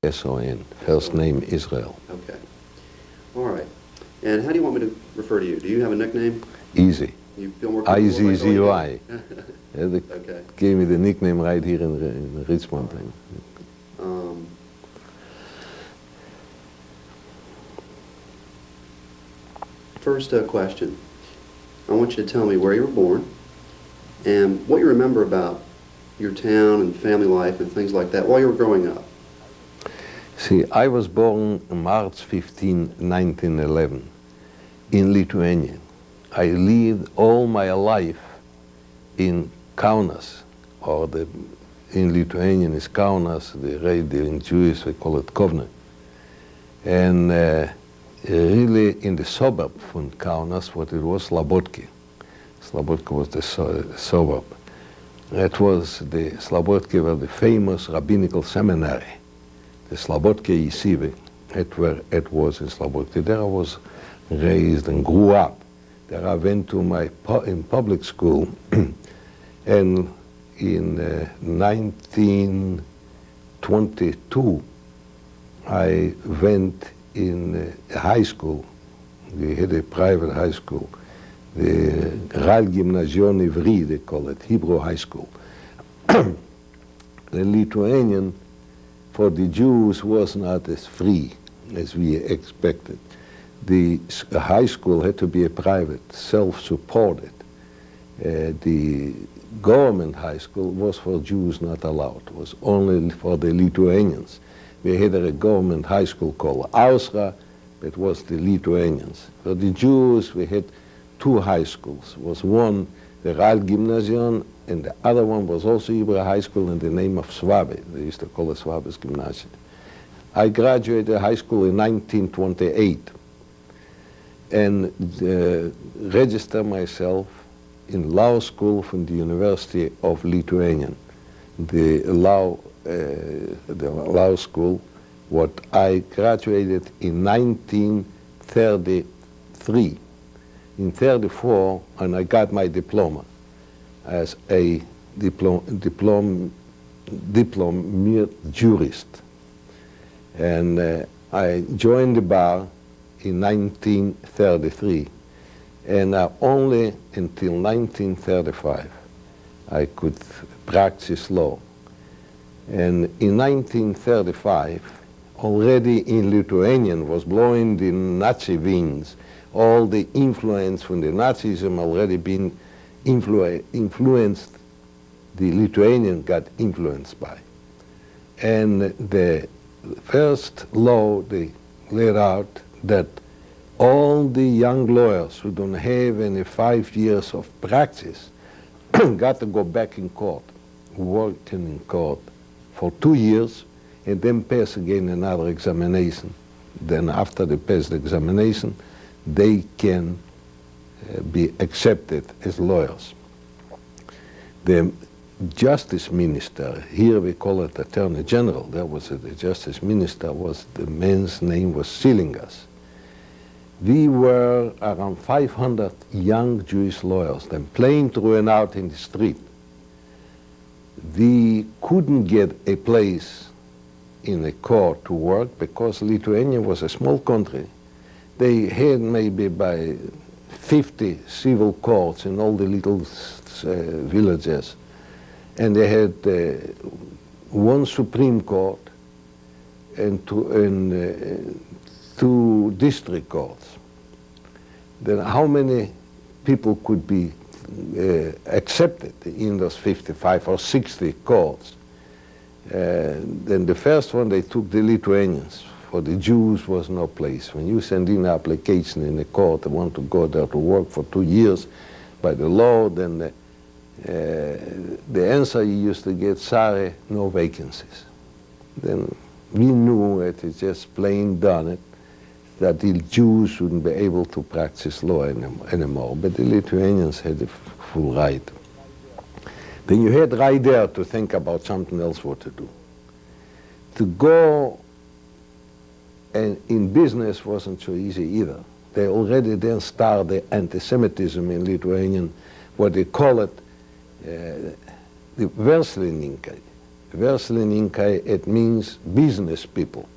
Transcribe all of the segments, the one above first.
S-O-N, first name Israel. Okay. All right. And how do you want me to refer to you? Do you have a nickname? Easy. You feel more comfortable if I call I-Z-Z-Y. you? They Okay. gave me the nickname right here in Richmond. First question. I want you to tell me where you were born and what you remember about your town and family life and things like that while you were growing up. See, I was born March 15, 1911, in Lithuania. I lived all my life in Kaunas, or in Lithuanian is Kaunas, in Jewish we call it Kovno. And really in the suburb from Kaunas, what it was, Slobodki. Slobodki was the suburb. It was the Slobodki were the famous rabbinical seminary. The Slobodki Yeshiva, it was in Slobodki. There I was raised and grew up. There I went to in public school, and in 1922 I went in high school. We had a private high school, the Real Gymnasium Ivri, they call it, Hebrew high school. The Lithuanian for the Jews was not as free as we expected. The high school had to be a private, self-supported. The government high school was for Jews not allowed. It was only for the Lithuanians. We had a government high school called Ausra, but it was the Lithuanians. For the Jews, we had two high schools. It was one, the Real Gymnasium, and the other one was also Hebrew high school in the name of Swabe. They used to call it Swabe's Gymnasium. I graduated high school in 1928 and registered myself in law school from the University of Lithuania. The law school, what I graduated in 1933. In 34, and I got my diploma as a diplomed jurist. And I joined the bar in 1933. And only until 1935 I could practice law. And in 1935, already in Lithuanian was blowing the Nazi winds. All the influence from the Nazism already been influenced, the Lithuanian got influenced by. And the first law they laid out that all the young lawyers who don't have any 5 years of practice got to go back in court, working in court for 2 years, and then pass again another examination. Then after they pass the examination, they can be accepted as lawyers. The justice minister, here we call it attorney general, there was the justice minister, the man's name was Silingas. We were around 500 young Jewish lawyers, then playing through and out in the street. We couldn't get a place in a court to work because Lithuania was a small country. They had maybe by 50 civil courts in all the little villages. And they had one Supreme Court and two district courts. Then how many people could be accepted in those 55 or 60 courts? Then the first one, they took the Lithuanians. For the Jews was no place. When you send in an application in the court and want to go there to work for 2 years by the law, then the answer you used to get, sorry, no vacancies. Then we knew it is just plain done it, that the Jews shouldn't be able to practice law anymore, but the Lithuanians had the full right. Then you had right there to think about something else what to do. To go and in business wasn't so easy either. They already then started anti-Semitism in Lithuanian, what they call it, the verslininkai. Verslinninkai, it means business people.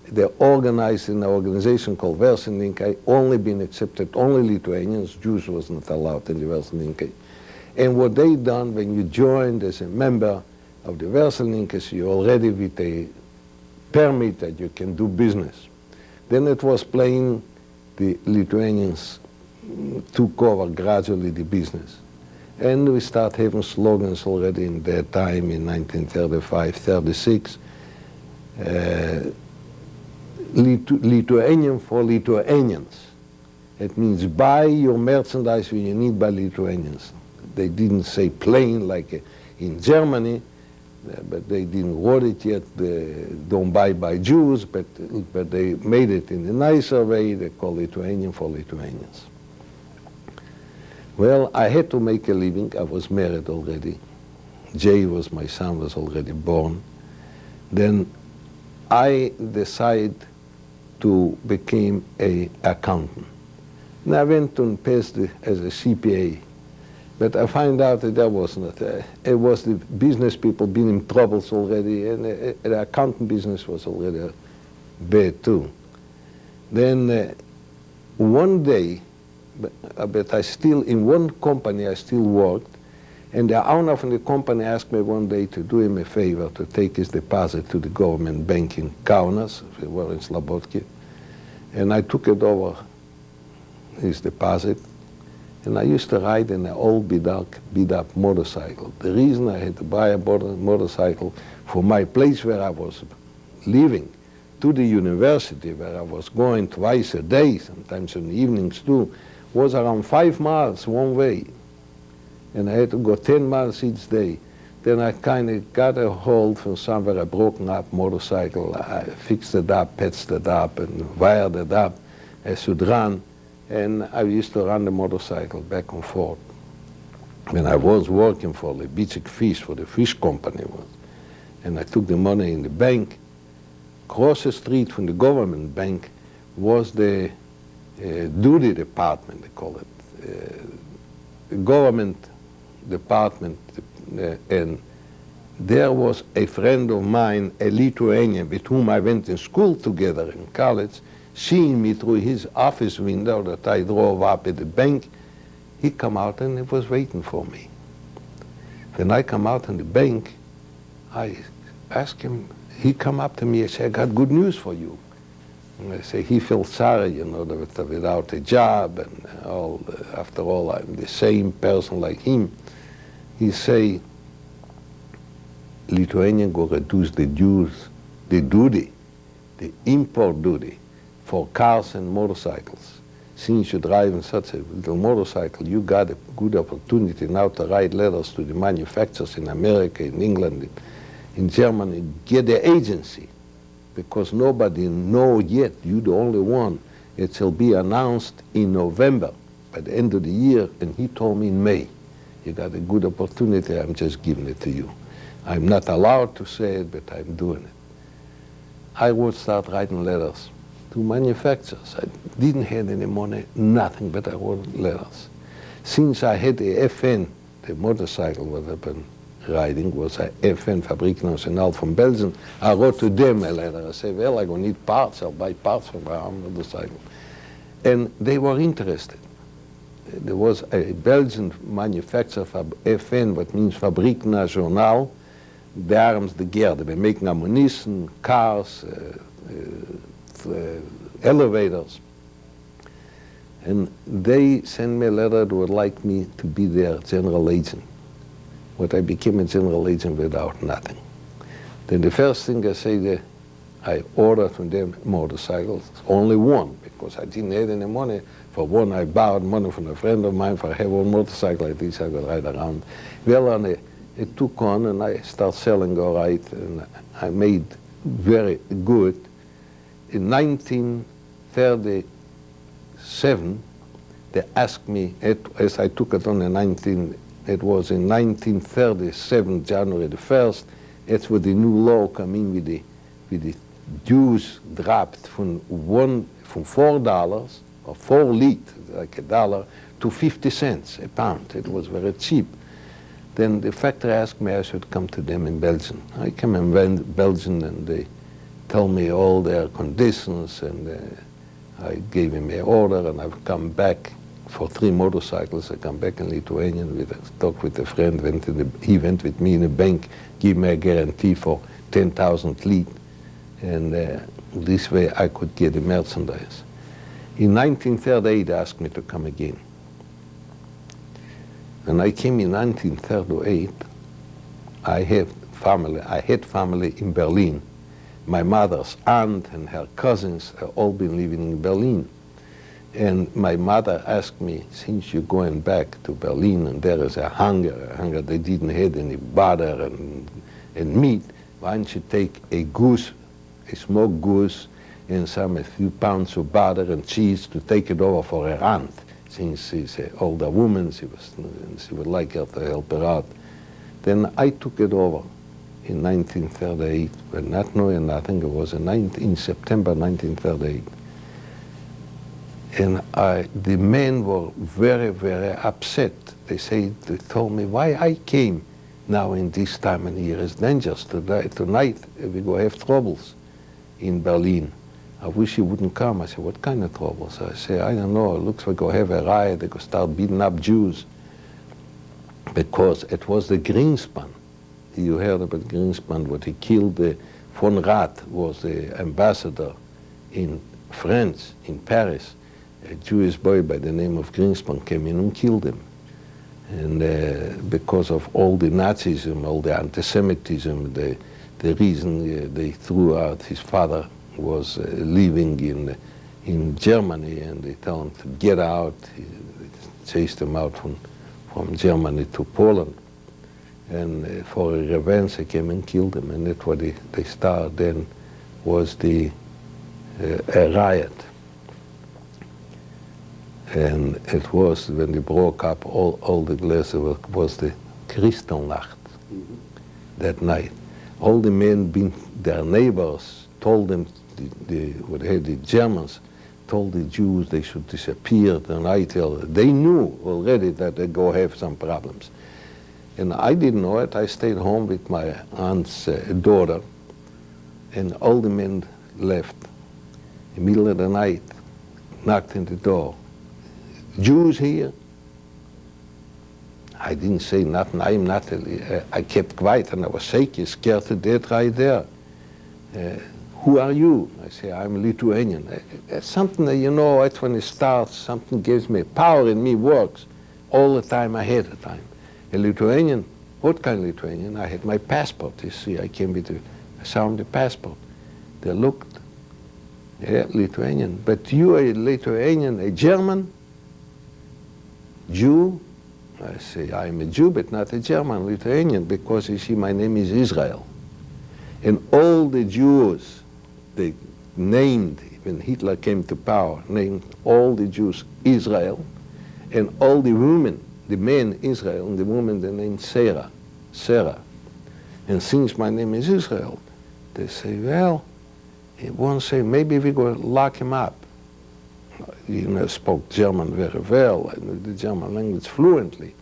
They're organized in an organization called Verslinninkai, only been accepted, only Lithuanians, Jews wasn't allowed in the Verslinninkai. And what they done when you joined as a member of the Verslinninkai, you're already with a permit that you can do business. Then it was plain the Lithuanians took over gradually the business. And we start having slogans already in that time in 1935, 36. Lithuanian for Lithuanians. It means buy your merchandise when you need by Lithuanians. They didn't say plain like in Germany, but they didn't write it yet. Don't buy by Jews, but they made it in a nicer way. They call Lithuanian for Lithuanians. Well, I had to make a living. I was married already. Jay was, my son was already born. Then I decided to become an accountant. And I went and passed as a CPA. But I find out that that was not. It was the business people being in troubles already, and the accounting business was already bad too. Then one day, but I still, in one company I still worked, and the owner from the company asked me one day to do him a favor, to take his deposit to the government bank in Kaunas, we were in Slobodki, and I took it over, his deposit, and I used to ride in an old beat up motorcycle. The reason I had to buy a motorcycle for my place where I was living to the university, where I was going twice a day, sometimes in the evenings too, was around 5 miles one way. And I had to go 10 miles each day. Then I kind of got a hold from somewhere, a broken up motorcycle. I fixed it up, patched it up, and wired it up. I should run. And I used to run the motorcycle back and forth. When I was working for the Bicek Fish, for the fish company, and I took the money in the bank, across the street from the government bank was the duty department, they call it, the government department, and there was a friend of mine, a Lithuanian, with whom I went in school together in college, seeing me through his office window that I drove up at the bank. He come out and he was waiting for me. When I come out in the bank, I asked him, he come up to me and said, I got good news for you. And I say, he felt sorry, you know, that without a job and all, after all, I'm the same person like him. He say, Lithuania go reduce the dues, the duty, the import duty for cars and motorcycles. Since you drive in such a little motorcycle, you got a good opportunity now to write letters to the manufacturers in America, in England, in Germany, get the agency, because nobody know yet, you the only one. It will be announced in November, by the end of the year, and he told me in May. You got a good opportunity, I'm just giving it to you. I'm not allowed to say it, but I'm doing it. I would start writing letters to manufacturers. I didn't have any money, nothing, but I wrote letters. Since I had the FN, the motorcycle what I've been riding was a FN, Fabriek Nationale from Belgium, I wrote to them a letter. I said, well, I'm going to need parts. I'll buy parts for my own motorcycle. And they were interested. There was a Belgian manufacturer, FN, what means Fabriek Nationale, d'armes de guerre. They were making ammunition, cars, elevators. And they sent me a letter that would like me to be their general agent. But I became a general agent without nothing. Then the first thing I say, I ordered from them motorcycles, only one, because I didn't have any money. For one, I borrowed money from a friend of mine for I have one motorcycle like this, I could ride around. Well, and it took on, and I started selling all right, and I made very good. In 1937, they asked me, as I took it on in it was in 1937, January the 1st, that's where the new law came in with the dues dropped from $4 or 4 liter, like $1, to 50 cents a pound. It was very cheap. Then the factory asked me I should come to them in Belgium. I came in Belgium, and they tell me all their conditions, and I gave him an order, and I've come back for 3 motorcycles. I come back in Lithuania with a talk with a friend. He went with me in a bank, give me a guarantee for 10,000 lead, and this way I could get the merchandise. In 1938, they asked me to come again. When I came in 1938, I had family in Berlin. My mother's aunt and her cousins have all been living in Berlin. And my mother asked me, since you're going back to Berlin and there is a hunger, they didn't have any butter and meat, why don't you take a goose, a smoked goose, and a few pounds of butter and cheese to take it over for her aunt. Since she's an older woman, she would like her to help her out. Then I took it over in 1938, but not knowing nothing. It was in September 1938. And the men were very, very upset. They told me, why I came now in this time of year. It's dangerous. Tonight we go have troubles in Berlin. I wish you wouldn't come. I said, what kind of troubles? I said, I don't know. It looks like we'll have a riot. They're going to start beating up Jews. Because it was the Greenspan. You heard about Greenspan, what he killed. Von Rath was the ambassador in France, in Paris. A Jewish boy by the name of Greenspan came in and killed him. And because of all the Nazism, all the anti-Semitism, the reason they threw out his father was living in Germany, and they told him to get out. They chased him out from Germany to Poland. And for a revenge, they came and killed him. And that's what they started then, was a riot. And it was, when they broke up all the glasses, it was the Kristallnacht that night. All the men, their neighbors, told them, the Germans told the Jews they should disappear the night. They knew already that they'd go have some problems. And I didn't know it. I stayed home with my aunt's daughter, and all the men left. In the middle of the night, knocked on the door. Jews here? I didn't say nothing. I kept quiet, and I was shaky, scared to death right there. Who are you? I say, I'm Lithuanian. Something that, you know, it's when it starts, something gives me power in me, works all the time ahead of time. A Lithuanian, what kind of Lithuanian? I had my passport, you see. I came with I saw the passport. They looked, yeah, Lithuanian. But you are a Lithuanian, a German? Jew? I say, I'm a Jew, but not a German, Lithuanian, because you see, my name is Israel. And all the Jews, they named, when Hitler came to power, named all the Jews Israel, and all the women, the men Israel, and the women they named Sarah. And since my name is Israel, they say, well, one say, maybe we go lock him up. You know, spoke German very well, I knew the German language fluently.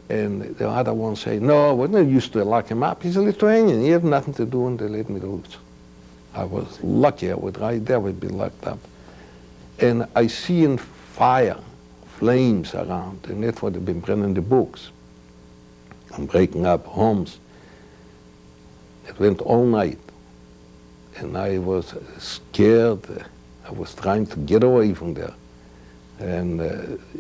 And the other one say, no, we're not used to lock him up. He's a Lithuanian. He have nothing to do, and they let me loose. I was lucky. I would right there would be locked up. And I see in fire, flames around, and that's what they've been burning the books and breaking up homes. It went all night, and I was scared. I was trying to get away from there. And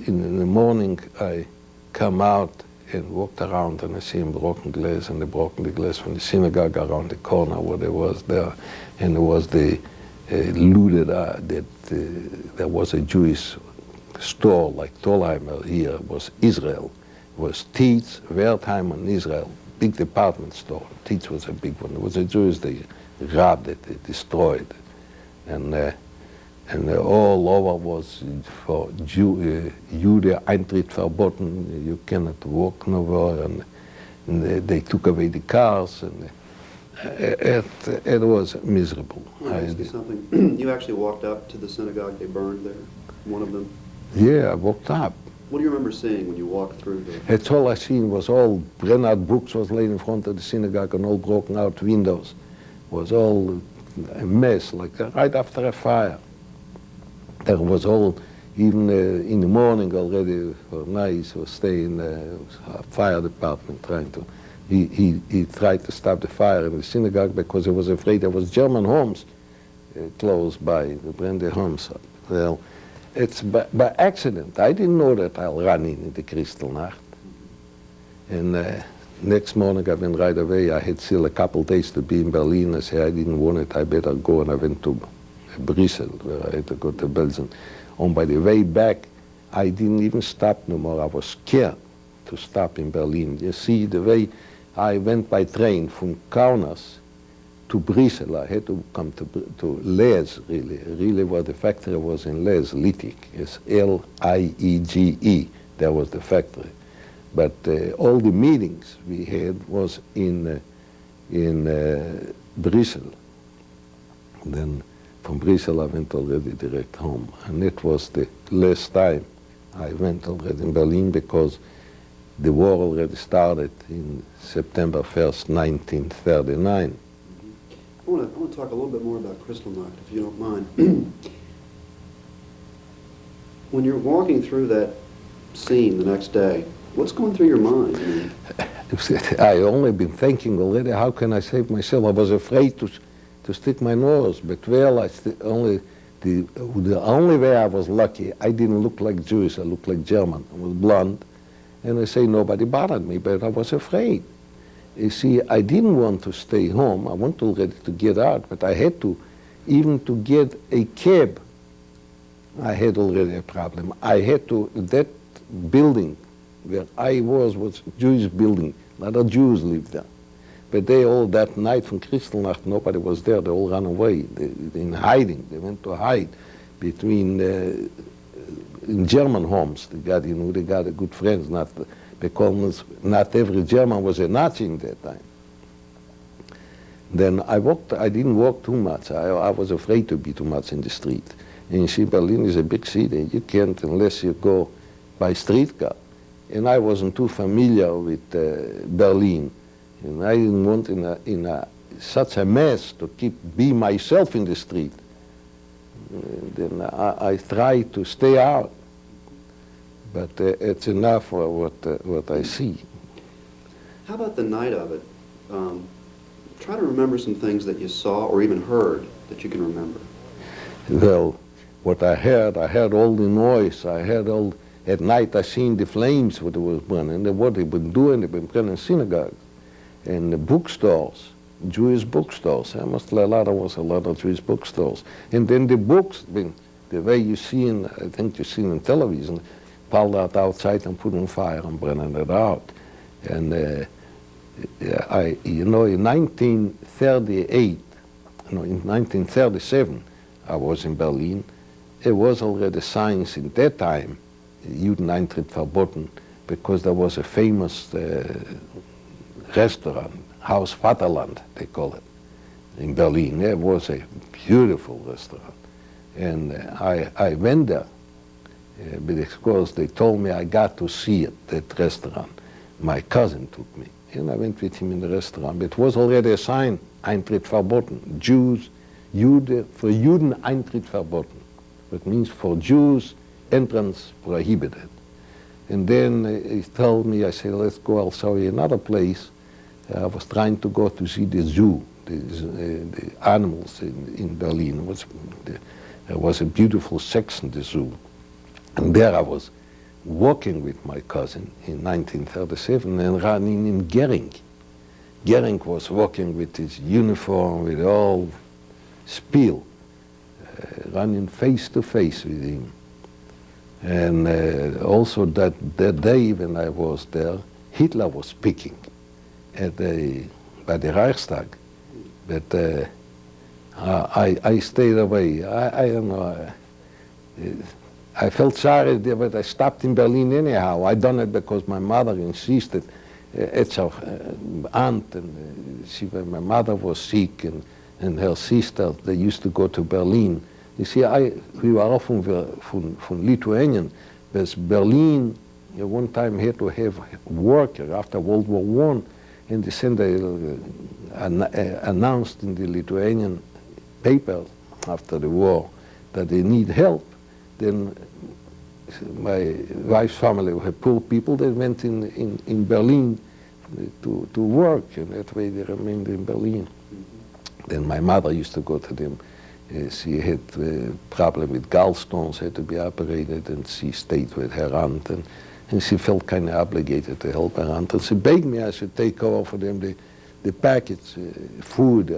in the morning, I come out and walked around, and I see broken glass, and they broken the glass from the synagogue around the corner where there was there, and there was the looted there was a Jewish store like Tolheimer here, was Israel. It was Tietz, Wertheim, and Israel, big department store. Tietz was a big one. It was a Jewish, they robbed it, they destroyed. And all over was for Jude Eintritt verboten. You cannot walk nowhere, and they took away the cars, and it was miserable. Let me ask you something. You actually walked up to the synagogue they burned there, one of them? Yeah, I walked up. What do you remember seeing when you walked through the... That's all I seen was all burned-out books was laid in front of the synagogue and all broken-out windows. Was all a mess, like right after a fire. There was all, even in the morning already, for nights, was staying fire department trying to... He tried to stop the fire in the synagogue because he was afraid there was German homes close by, the Brande homes. Well, it's by accident. I didn't know that I'll run in the Kristallnacht. And next morning I went right away. I had still a couple days to be in Berlin. I said I didn't want it, I better go. And I went to Brussels, where I had to go to Belgium. On by the way back, I didn't even stop no more. I was scared to stop in Berlin. You see, the way I went by train from Kaunas to Brussels, I had to come to Les, really where the factory was in Les, Liege. It's L-I-E-G-E, that was the factory. But all the meetings we had was in Brussels. Then from Brussels I went already direct home. And it was the last time I went already in Berlin because the war already started in September 1st, 1939. I want to talk a little bit more about Kristallnacht, if you don't mind. When you're walking through that scene the next day, what's going through your mind? I only been thinking already, how can I save myself? I was afraid to stick my nose, but well, the only way I was lucky, I didn't look like Jewish, I looked like German. I was blonde, and I say nobody bothered me, but I was afraid. You see, I didn't want to stay home. I wanted already to get out, but I had to, even to get a cab, I had already a problem. I had to, that building where I was a Jewish building. A lot of Jews lived there. But they all, that night from Kristallnacht, nobody was there. They all ran away, in hiding. They went to hide between, in German homes. They got a good friends, because not every German was a Nazi in that time. Then I didn't walk too much. I was afraid to be too much in the street. And you see, Berlin is a big city. You can't unless you go by streetcar. And I wasn't too familiar with Berlin. And I didn't want in such a mess to be myself in the street. Then I tried to stay out. But it's enough for what I see. How about the night of it? Try to remember some things that you saw or even heard that you can remember. Well, what I heard all the noise. I heard all, at night I seen the flames what it was burning, and what they been doing, they've been burning synagogues and the bookstores, Jewish bookstores. There was a lot of Jewish bookstores. And then the books, the way you see I think you see in television, pulled out outside and put on fire and burning it out. And in 1938, in 1937, I was in Berlin. There was already signs in that time, Judeneintritt verboten, because there was a famous restaurant, Haus Vaterland, they call it, in Berlin. There was a beautiful restaurant. And I went there. But of course, they told me I got to see it, that restaurant. My cousin took me, and I went with him in the restaurant. But it was already a sign, Eintritt verboten. For Juden Eintritt verboten. That means for Jews, entrance prohibited. And then he told me, I said, let's go, I'll show you another place. I was trying to go to see the zoo, the animals in Berlin. There was a beautiful section, the zoo. And there I was walking with my cousin in 1937 and running in Gering. Gering was walking with his uniform, with all spiel, running face to face with him. And also that day when I was there, Hitler was speaking by the Reichstag. But I stayed away. I don't know. I felt sorry, but I stopped in Berlin anyhow. I done it because my mother insisted. It's her aunt, and my mother was sick, and her sister, they used to go to Berlin. You see, we were all from Lithuanian, Because Berlin, one time had to have worker after World War I, and they sent announced in the Lithuanian papers after the war that they need help. Then my wife's family were poor people. They went in Berlin to work, and that way they remained in Berlin. Then my mother used to go to them. She had a problem with gallstones, had to be operated, and she stayed with her aunt, and she felt kind of obligated to help her aunt. And she begged me I should take over for them the package, food.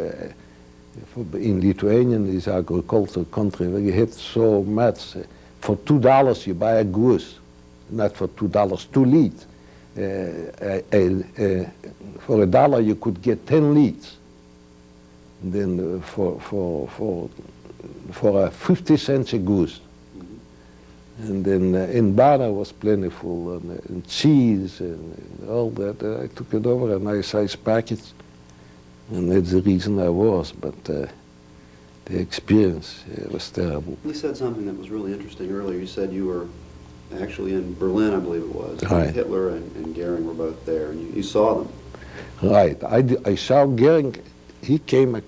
In Lithuania, this agricultural country, where you had so much. For $2 you buy a goose, not for $2, 2 leads. For $1 you could get 10 leads. And then for 50 cents a goose. And then in butter was plentiful, and cheese and all that. I took it over, a nice size package, and that's the reason I was. But the experience was terrible. You said something that was really interesting earlier. You said you were actually in Berlin, I believe it was. Right. Hitler and Goering were both there, and you saw them. Right. I saw Goering. He came in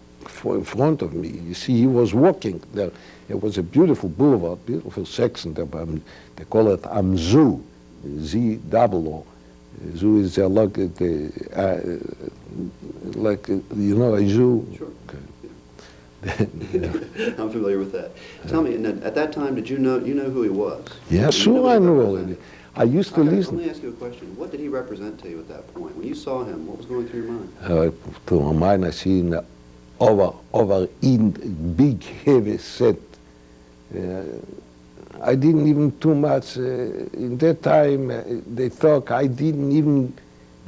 front of me. You see, he was walking there. It was a beautiful boulevard, beautiful section there. They call it Am Zoo, Z-double-O. Zoo is like a zoo. Sure. Okay. I'm familiar with that. Tell me, and at that time, did you know who he was? Yeah, Did you know sure, what I he knew represented? already. I used to Okay, listen. Let me ask you a question. What did he represent to you at that point? When you saw him, what was going through your mind? To my mind, I seen over-eaten, big, heavy set. I didn't even too much. In that time, they thought I didn't even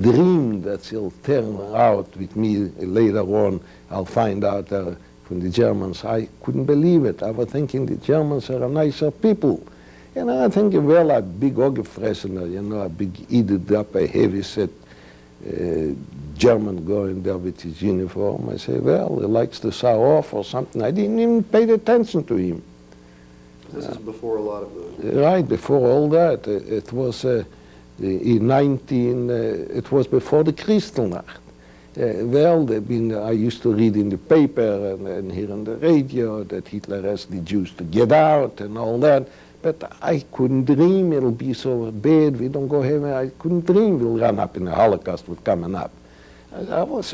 dream that he'll turn out with me later on. I'll find out from the Germans. I couldn't believe it. I was thinking the Germans are a nicer people. And I think, well, a big Ogefressener, a big eated up, a heavy set German going there with his uniform. I say, well, he likes to show off or something. I didn't even pay attention to him. This is before a lot of those. Right, before all that. It was it was before the Kristallnacht. I used to read in the paper and hear on the radio that Hitler asked the Jews to get out and all that. But I couldn't dream it'll be so bad, we don't go heaven. I couldn't dream we'll run up in the Holocaust was coming up.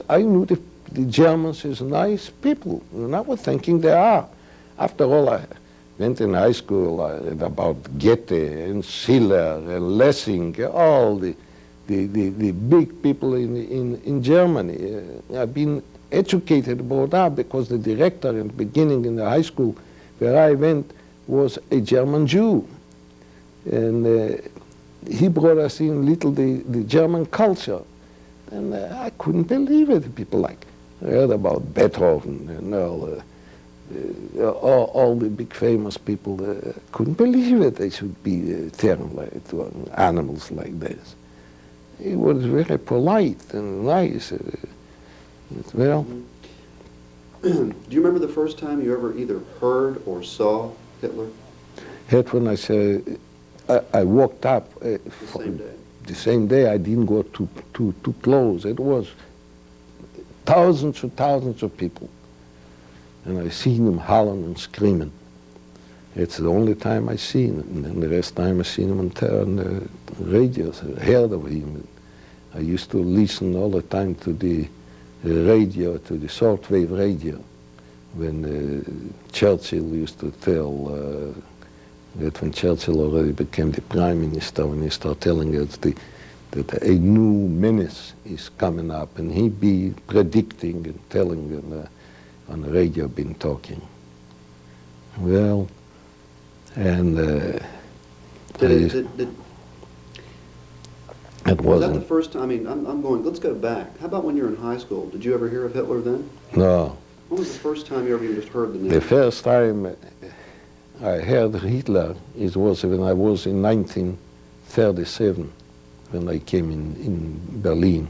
I knew the Germans is nice people, and I was thinking they are. After all, I went in high school, I read about Goethe and Schiller and Lessing, all the big people in Germany. I've been educated about that because the director in the beginning in the high school where I went was a German Jew. And he brought us in little the German culture. And I couldn't believe it. People I heard about Beethoven and all the big famous people. Couldn't believe it. They should be turned to animals like this. He was very polite and nice. Well. Do you remember the first time you ever either heard or saw Hitler? That when I walked up. The same day. The same day. I didn't go too close. It was thousands and thousands of people. And I seen him hollering and screaming. It's the only time I seen him. And the rest time I seen him on the radio, I heard of him. I used to listen all the time to the radio, to the shortwave radio, when Churchill used to tell that when Churchill already became the prime minister, when he started telling us that a new menace is coming up, and he be predicting and telling on the radio, been talking. Well, and it was that wasn't. the first time? I mean, I'm going, let's go back. How about when you were in high school? Did you ever hear of Hitler then? No. When was the first time you ever even just heard the name? The first time I heard Hitler, it was when I was in 1937, when I came in Berlin.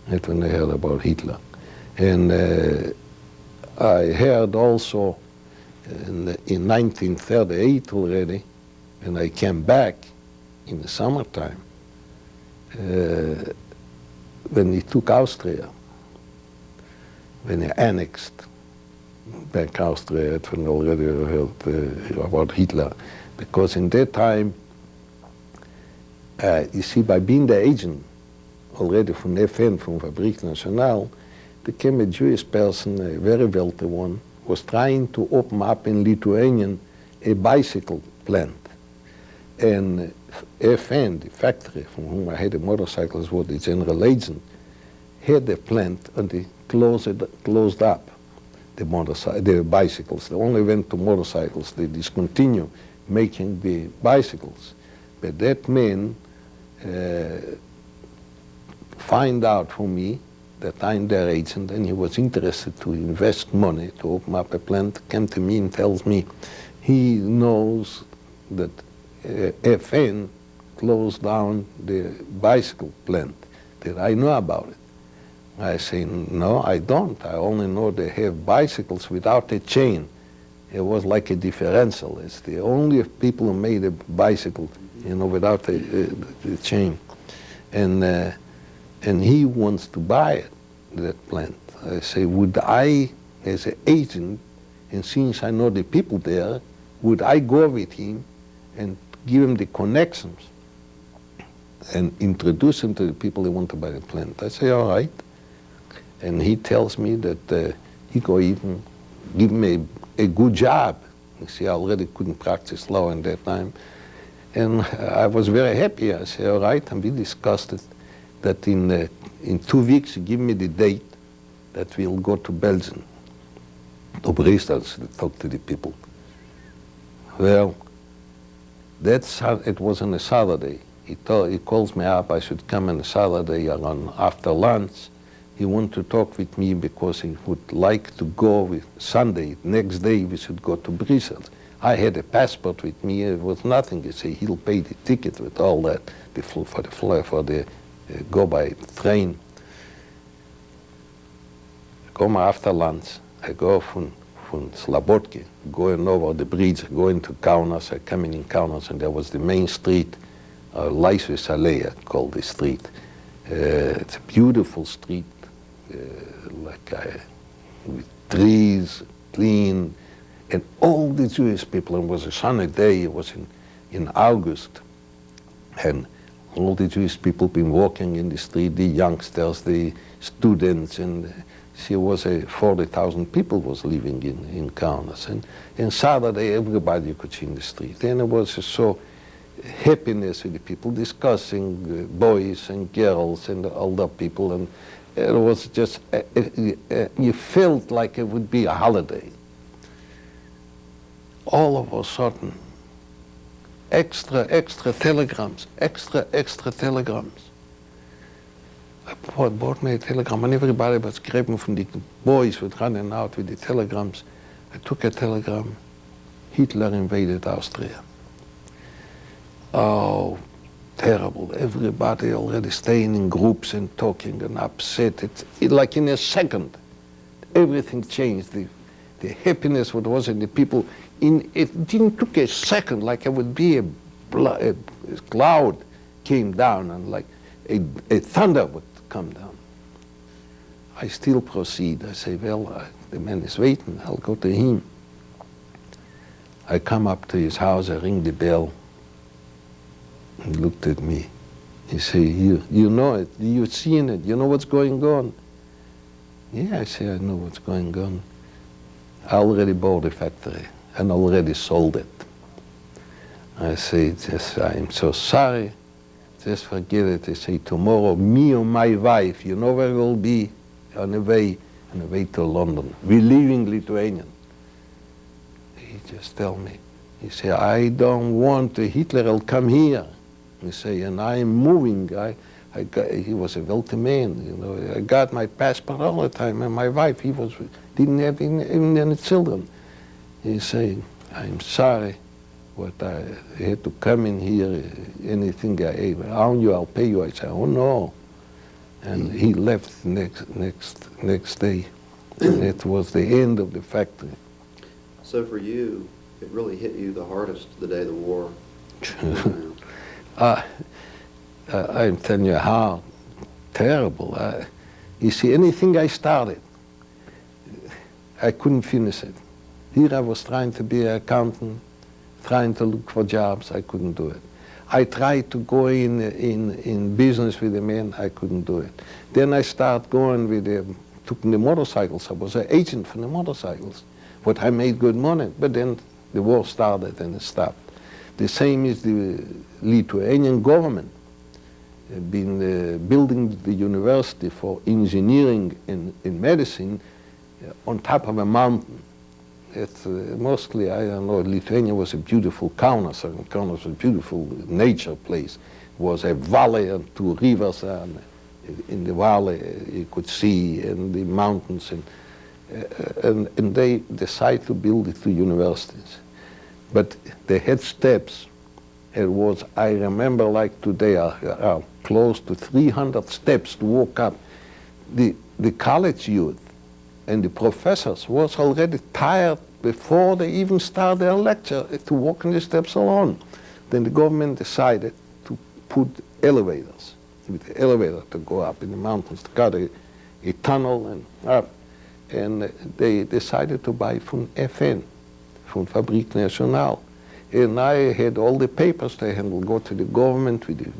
That's when I heard about Hitler. And I heard also in 1938 already, when I came back in the summertime, when he took Austria, when he annexed back Austria, it was already heard about Hitler, because in that time, you see, by being the agent already from FN, from Fabrique Nationale, there came a Jewish person, a very wealthy one, was trying to open up in Lithuania a bicycle plant. And FN, the factory from whom I had the motorcycles, was the general agent, had the plant and they closed up the bicycles. They only went to motorcycles. They discontinued making the bicycles. But that man find out for me that I'm their agent, and he was interested to invest money to open up a plant, came to me and tells me he knows that FN closed down the bicycle plant, that I know about it. I say, no, I don't. I only know they have bicycles without a chain. It was like a differential. It's the only people who made a bicycle, you know, without the chain. And he wants to buy it, that plant. I say, would I, as an agent, and since I know the people there, would I go with him and give him the connections and introduce him to the people who want to buy the plant? I say, all right. And he tells me that he could even give me a good job. You see, I already couldn't practice law in that time. And I was very happy. I said, all right, and we discussed it, that in 2 weeks, you give me the date that we'll go to Belgium, to Brussels, to talk to the people. Well, it was on a Saturday. He calls me up, I should come on a Saturday around after lunch. He wanted to talk with me because he would like to go with Sunday. Next day, we should go to Brussels. I had a passport with me. It was nothing. You see, he'll pay the ticket with all that, for the go by train. Come after lunch. I go from Slobodki, going over the bridge, going to Kaunas. I come in Kaunas, and there was the main street, Leisvis Allee, called the street. It's a beautiful street, with trees, clean, and all the Jewish people. It was a sunny day. It was in August, and all the Jewish people been walking in the street, the youngsters, the students, and she was 40,000 people was living in Kaunas. And Saturday, everybody could see in the street. And it was so happiness with the people discussing boys and girls and older people, and it was just, you felt like it would be a holiday. All of a sudden, extra telegrams, extra telegrams. I bought me a telegram, and everybody was grabbing from the boys were running out with the telegrams. I took a telegram, Hitler invaded Austria. Oh, terrible. Everybody already staying in groups and talking and upset. It like in a second, everything changed. The happiness what was in the people, it didn't took a second, like it would be a cloud came down and like a thunder would come down. I still proceed. I say, well, the man is waiting. I'll go to him. I come up to his house. I ring the bell. He looked at me. He said, you know it. You've seen it. You know what's going on? Yeah, I say, I know what's going on. I already bought the factory and already sold it. I say, I'm so sorry. Just forget it. I say, tomorrow, me and my wife, you know where we'll be? On the way to London. We're leaving Lithuania. He just tell me. He say, I don't want Hitler will come here. He say, and I'm moving. He was a wealthy man, you know. I got my passport all the time, and my wife, didn't have even any children. He say, I'm sorry. But I had to come in here, anything I own you, I'll pay you. I said, oh no. And he left next day. And it was the end of the factory. So for you, it really hit you the hardest the day the war came out. I'm telling you how terrible. You see, anything I started, I couldn't finish it. Here I was trying to be an accountant, trying to look for jobs, I couldn't do it. I tried to go in business with the men, I couldn't do it. Then I started going with took the motorcycles. I was an agent for the motorcycles. But I made good money, but then the war started and it stopped. The same is the Lithuanian government. Been building the university for engineering and medicine on top of a mountain. It's mostly, I don't know, Lithuania was a beautiful Kaunas, and Kaunas was a beautiful nature place. It was a valley and two rivers, and in the valley you could see, and the mountains, and they decided to build it to universities. But they had steps. It was, I remember like today, close to 300 steps to walk up. The college youth and the professors was already tired before they even started their lecture to walk in the steps alone. Then the government decided to put elevators, with the elevator to go up in the mountains, to cut a tunnel and up. And they decided to buy from FN, from Fabrique Nationale. And I had all the papers. They had to go to the government with the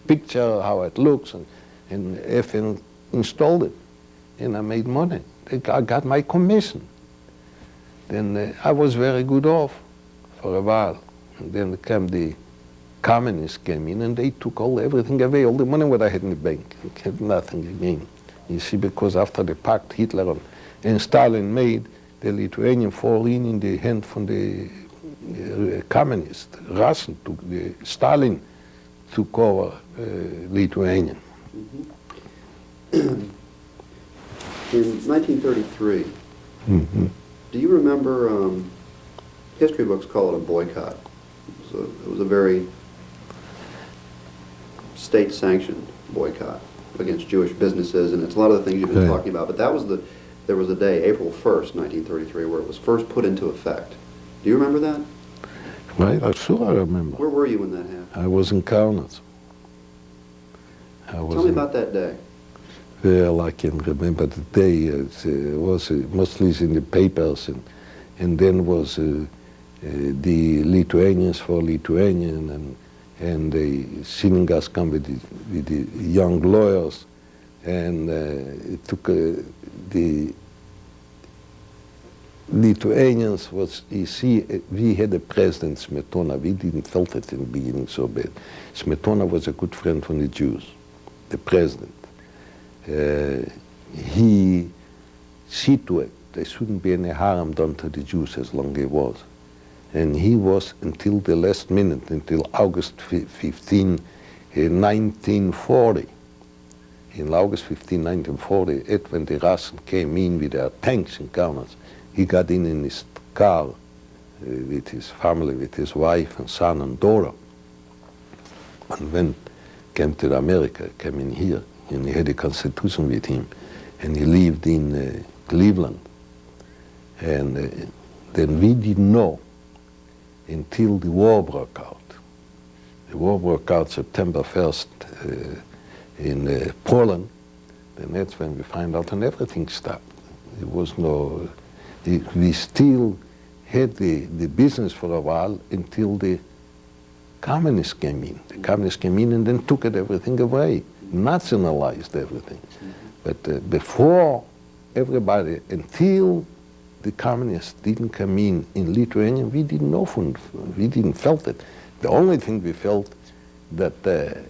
picture, how it looks, and FN installed it. And I made money. I got my commission. Then I was very good off for a while. And then the communists came in and they took everything away, all the money that I had in the bank. I had nothing again. You see, because after the pact Hitler and Stalin made, the Lithuanian fall in the hand from the communist. Russian took Stalin took over Lithuanian. In 1933, do you remember, history books call it a boycott. It was a very state-sanctioned boycott against Jewish businesses, and it's a lot of the things you've been talking about, but there was a day, April 1st, 1933, where it was first put into effect. Do you remember that? Right, I'm sure I remember. Where were you when that happened? I was in Kaunas. Tell me about that day. Well, I can remember the day. It was mostly in the papers, and then was the Lithuanians for Lithuanian, and the synagogues come with the young lawyers, and it took the Lithuanians was, you see, we had a president, Smetona. We didn't felt it in the beginning so bad. Smetona was a good friend from the Jews, the president. He see to it there shouldn't be any harm done to the Jews as long as he was. And he was until the last minute, until August 15, 1940. In August 15, 1940, when the Russians came in with their tanks in Kaunas, he got in his car with his family, with his wife and son and daughter, and came to America, came in here, and he had a constitution with him, and he lived in Cleveland. And then we didn't know until the war broke out. The war broke out September 1st in Poland, and that's when we find out and everything stopped. There was no, we still had the business for a while until the communists came in. The communists came in and then took everything away, nationalized everything. But before everybody, until the communists didn't come in Lithuania, we didn't know, we didn't felt it. The only thing we felt that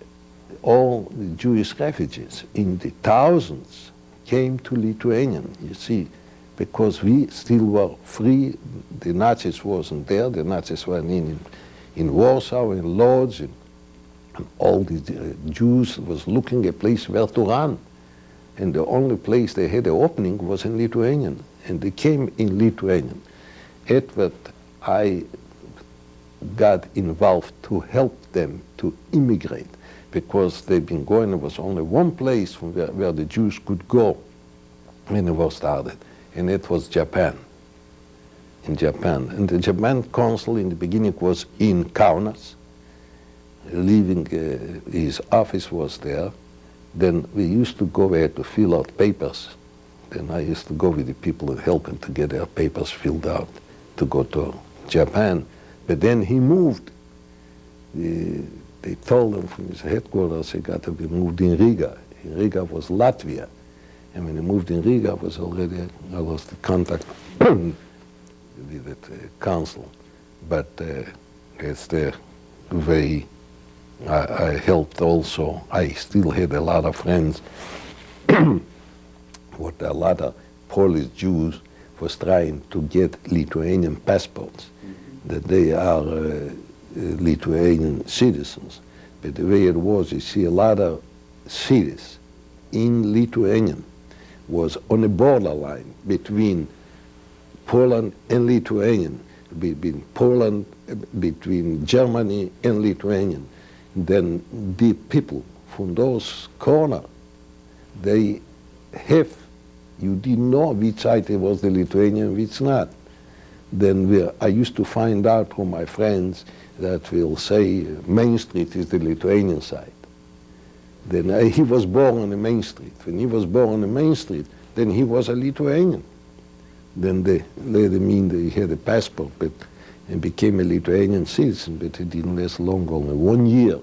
all the Jewish refugees in the thousands came to Lithuania, you see, because we still were free. The Nazis wasn't there. The Nazis were in Warsaw, in Lodz, and all the Jews was looking a place where to run. And the only place they had an opening was in Lithuanian, and they came in Lithuanian. Edward, I got involved to help them to immigrate, because they've been going, there was only one place from where the Jews could go when the war started, and it was Japan, in Japan. And the Japan consul in the beginning was in Kaunas, leaving, his office was there. Then we used to go there to fill out papers. Then I used to go with the people and help them to get their papers filled out to go to Japan. But then he moved. They told him from his headquarters he got to be moved in Riga. In Riga was Latvia. And when he moved in Riga, I lost the contact with the council. But that's the way I helped also. I still had a lot of friends, what a lot of Polish Jews was trying to get Lithuanian passports, that they are Lithuanian citizens. But the way it was, you see a lot of cities in Lithuania was on the borderline between Poland and Lithuania, between Poland, between Germany and Lithuania. Then the people from those corners, they have, you didn't know which side it was the Lithuanian, which not. Then I used to find out from my friends that will say Main Street is the Lithuanian side. Then he was born on the Main Street. When he was born on the Main Street, then he was a Lithuanian. Then they let him in, he had a passport, and became a Lithuanian citizen, but it didn't last long, only 1 year,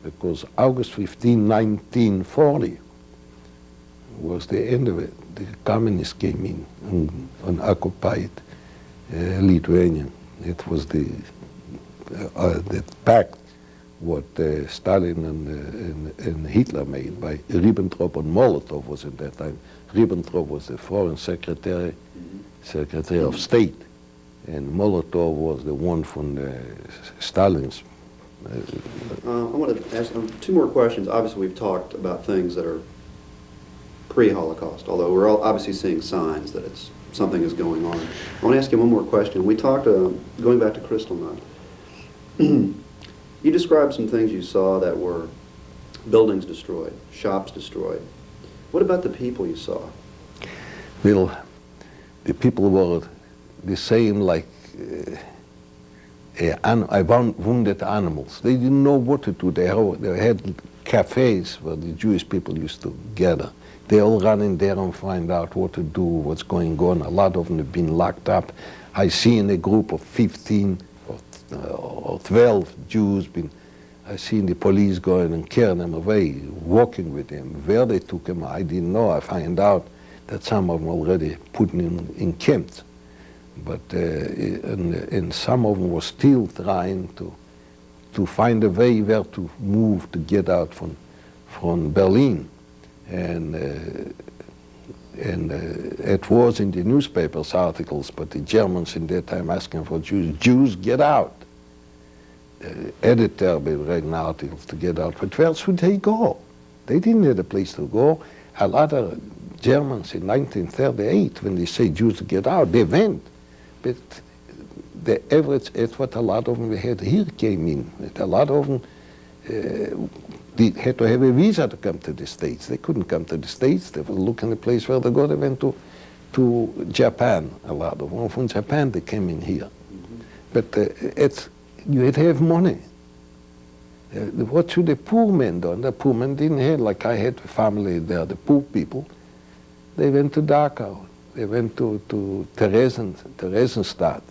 because August 15, 1940 was the end of it. The communists came in and occupied Lithuania. It was the pact what Stalin and Hitler made by Ribbentrop and Molotov was at that time. Ribbentrop was the foreign secretary, Secretary of State, and Molotov was the one from Stalin's. I want to ask two more questions. Obviously, we've talked about things that are pre-Holocaust, although we're all obviously seeing signs that something is going on. I want to ask you one more question. We talked, going back to Kristallnacht, you described some things you saw that were buildings destroyed, shops destroyed. What about the people you saw? Well, the people were the same like wounded animals. They didn't know what to do. They had cafes where the Jewish people used to gather. They all run in there and find out what to do, what's going on. A lot of them have been locked up. I see in a group of 15 or 12 Jews, I seen the police going and carrying them away, walking with them. Where they took them, I didn't know. I find out that some of them already put in camps. But and some of them were still trying to find a way where to move to get out from Berlin. And it was in the newspapers articles, but the Germans in that time asking for Jews get out. The editor was writing articles to get out, but where should they go? They didn't have a place to go. A lot of Germans in 1938, when they say Jews get out, they went. But the average, it's what a lot of them we had here came in. A lot of them they had to have a visa to come to the States. They couldn't come to the States. They were looking the place where they go. They went to Japan, a lot of them. From Japan, they came in here. But you had to have money. What should the poor men do? The poor men didn't have, like I had a family there, the poor people. They went to Dachau. They went to Theresienstadt.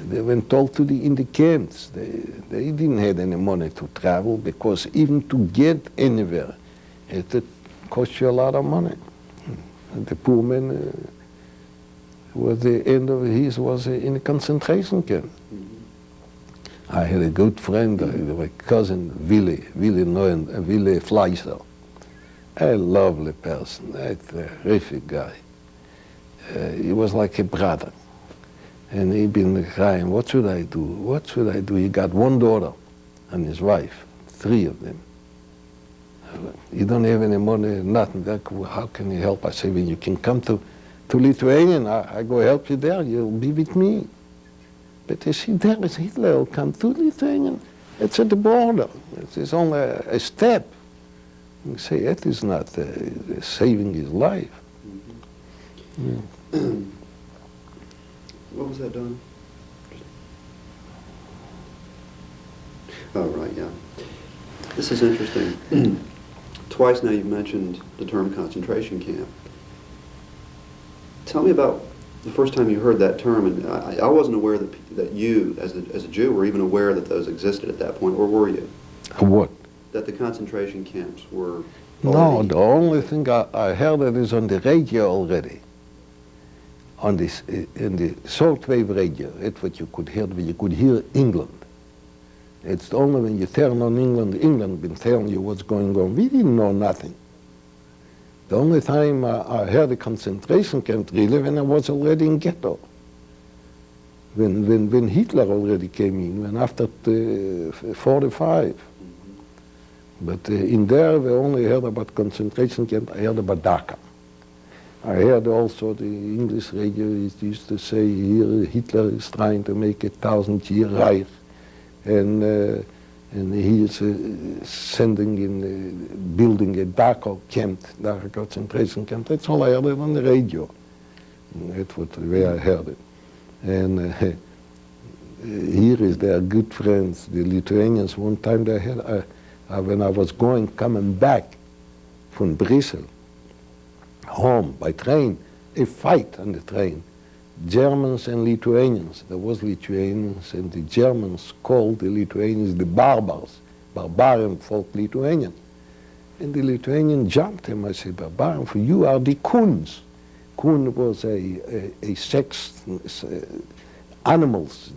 They went all in the camps. They didn't have any money to travel, because even to get anywhere, it cost you a lot of money. And the poor man, was the end of his was in a concentration camp. I had a good friend, my cousin, Willy Fleischer. A lovely person, a terrific guy. He was like a brother. And he'd been crying, what should I do? What should I do? He got one daughter and his wife, 3 of them. You don't have any money, nothing. How can you help? I say, when you can come to Lithuania, I go help you there, you'll be with me. But you see, there is Hitler will come to Lithuania. It's at the border. It's only a step. You say, that is not saving his life. Yeah. What was that, Don? Oh, right, yeah. This is interesting. Twice now you've mentioned the term concentration camp. Tell me about the first time you heard that term, and I wasn't aware that you, as a Jew, were even aware that those existed at that point, or were you? What? That the concentration camps were No, already... the only thing I heard it is on the radio already. On this, in the shortwave radio, it's what you could hear England. It's only when you turn on England been telling you what's going on. We didn't know nothing. The only time I heard the concentration camp really when I was already in ghetto. When Hitler already came in, when after 45. But in there we only heard about concentration camp, I heard about Dhaka. I heard also the English radio used to say here Hitler is trying to make 1,000-year Reich. And he is sending in, building a Dachau camp, Dachau concentration camp. That's all I heard it on the radio. That's the way I heard it. And here is their good friends, the Lithuanians. One time they had, when I was coming back from Brussels, home by train, a fight on the train. Germans and Lithuanians. There was Lithuanians, and the Germans called the Lithuanians the barbars, barbarian folk Lithuanians. And the Lithuanian jumped him. I said, barbarian, for you are the Kuns. Kun was a sex, animals,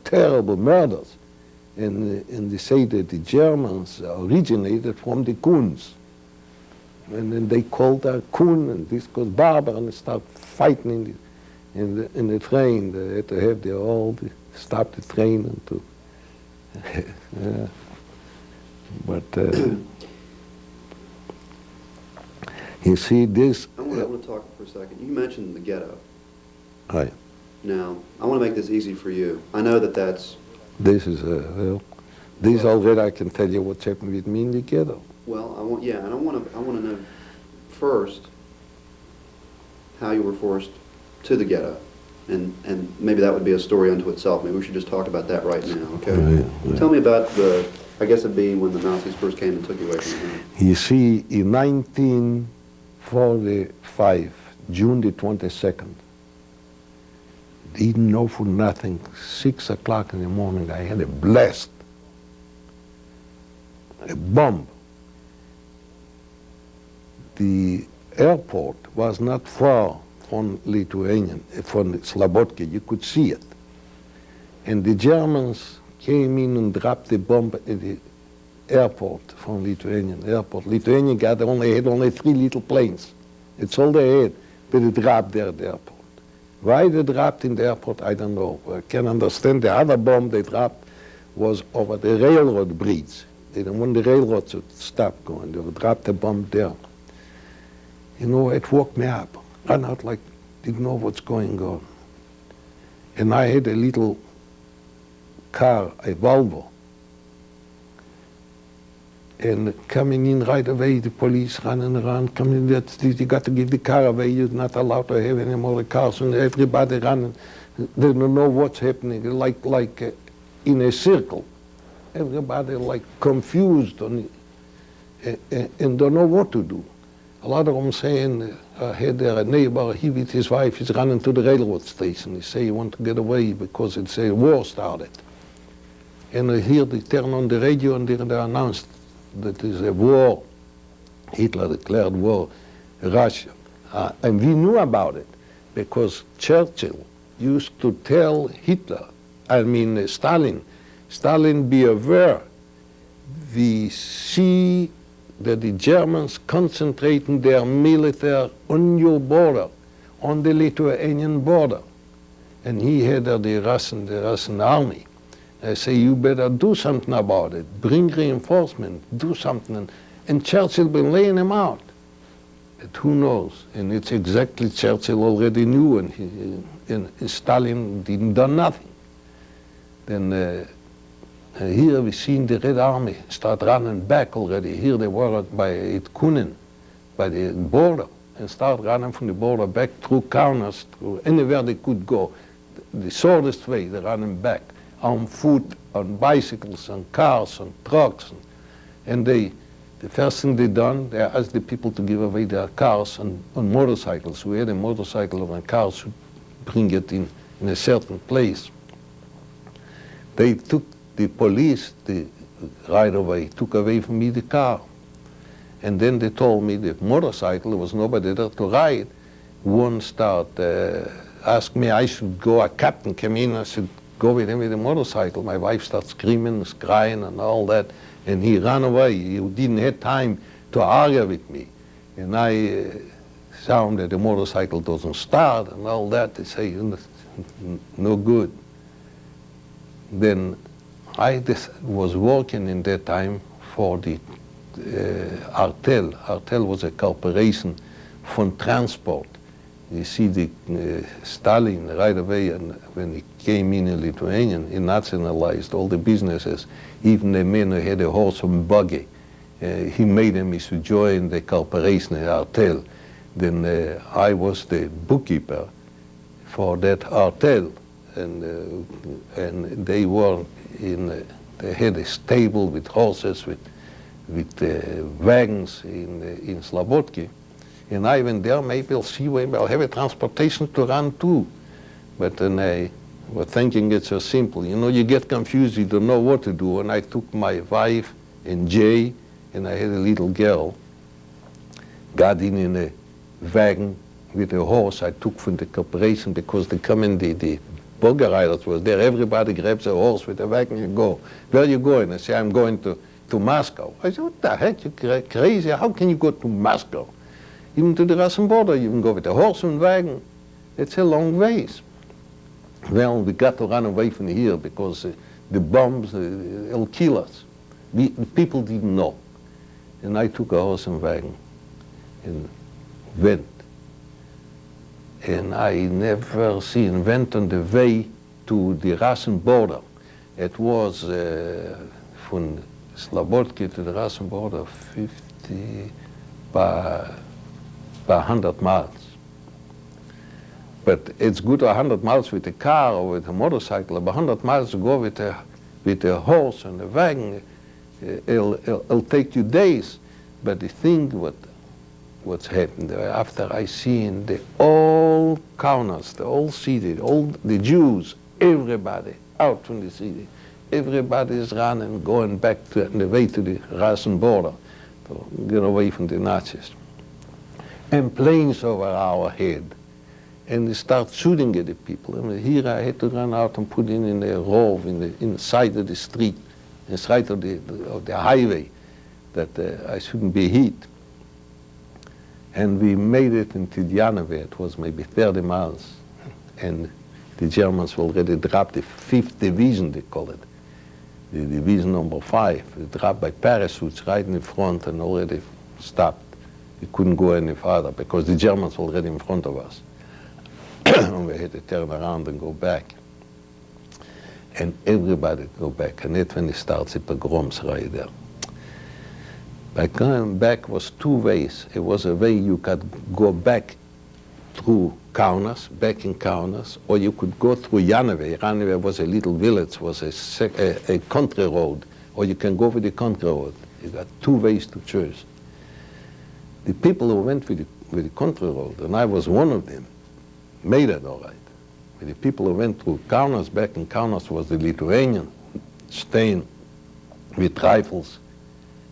terrible murders. And they say that the Germans originated from the Kuns. And then they called her Kun, and this was barbar, and they started fighting in the train. They had to have stop the train and to, yeah. But you see this. I want to talk for a second. You mentioned the ghetto. Right. Now, I want to make this easy for you. I know that that's... This is, this already I can tell you what's happened with me in the ghetto. Well, and I want to know first how you were forced to the ghetto, and maybe that would be a story unto itself. Maybe we should just talk about that right now, okay? Right. Tell me about I guess it'd be when the Nazis first came and took you away from home. You see, in 1945, June the 22nd, didn't know for nothing, 6 o'clock in the morning, I had a blast, a bomb. The airport was not far from from Slobodka. You could see it. And the Germans came in and dropped the bomb at the airport from Lithuanian airport. Lithuania had only 3 little planes. It's all they had, but they dropped there at the airport. Why they dropped in the airport, I don't know. I can understand the other bomb they dropped was over the railroad bridge. They didn't want the railroad to stop going. They dropped the bomb there. You know, it woke me up. Ran out like, didn't know what's going on. And I had a little car, a Volvo. And coming in right away, the police running around, coming in, you got to give the car away, you're not allowed to have any more cars, and everybody running. They don't know what's happening, like in a circle. Everybody like confused and don't know what to do. A lot of them saying, I had a neighbor, he with his wife is running to the railroad station. He say he want to get away because it's a war started. And here they turn on the radio and they announced that there's a war. Hitler declared war, Russia. And we knew about it because Churchill used to tell Hitler, Stalin, be aware, we see that the Germans concentrating their military on your border, on the Lithuanian border. And he had the Russian army. I say, you better do something about it. Bring reinforcement, do something. And Churchill been laying him out. But who knows? And it's exactly Churchill already knew, and Stalin didn't do nothing. Then here we seen the Red Army start running back already. Here they were by Kunin, by the border, and start running from the border back through Kaunas, through anywhere they could go. The shortest way, they're running back. on foot, on bicycles, on cars, on trucks. And the first thing they done, they asked the people to give away their cars on motorcycles. We had a motorcycle or a car to bring it in a certain place. They took, the police, right away, took away from me the car. And then they told me the motorcycle, there was nobody there to ride. One asked me I should go, a captain came in, I should go with him with the motorcycle. My wife started screaming, crying and all that, and he ran away. He didn't have time to argue with me. And I saw him that the motorcycle doesn't start and all that. They say, no good. Then I was working in that time for the Artel. Artel was a corporation for transport. You see, the Stalin right away, and when he came in Lithuania, he nationalized all the businesses, even the men who had a horse and buggy. He made them to join the corporation, Artel. Then I was the bookkeeper for that Artel, and they were they had a stable with horses, with wagons in Slobodki. And I went there, maybe I'll see where I'll have a transportation to run too. But then I was thinking it's so simple. You know, you get confused, you don't know what to do. And I took my wife and Jay, and I had a little girl, got in a wagon with a horse I took from the corporation, because they come in, the buggy riders was there. Everybody grabs a horse with a wagon and go. Where are you going? I say, I'm going to Moscow. I said, what the heck, you're crazy. How can you go to Moscow? Even to the Russian border, you can go with a horse and wagon. It's a long ways. Well, we got to run away from here because the bombs, will kill us. The people didn't know. And I took a horse and wagon and went. And I never went on the way to the Russian border. It was from Slobodki to the Russian border, 50 by 100 miles. But it's good 100 miles with a car or with a motorcycle, but 100 miles to go with a horse and a wagon, it'll take you days. But the thing what's happened after I seen the all Kaunas, the whole city, all the Jews, everybody out from the city, everybody is running, going back to the way to the Russian border to get away from the Nazis. And planes over our head. And they start shooting at the people. I mean, here I had to run out and put in a rove inside of the street, inside of the highway, that I shouldn't be hit. And we made it into Janove. It was maybe 30 miles. And the Germans already dropped the 5th division, they call it. The division number 5. They dropped by parachutes right in the front and already stopped. We couldn't go any farther because the Germans were already in front of us. And we had to turn around and go back. And everybody go back. And that's when it starts the pogroms right there. By going back was 2 ways. It was a way you could go back through Kaunas, back in Kaunas, or you could go through Janove. Janove was a little village, was a country road, or you can go with the country road. You got 2 ways to choose. The people who went with the country road, and I was one of them, made it all right. But the people who went through Kaunas, back in Kaunas, was the Lithuanian, staying with rifles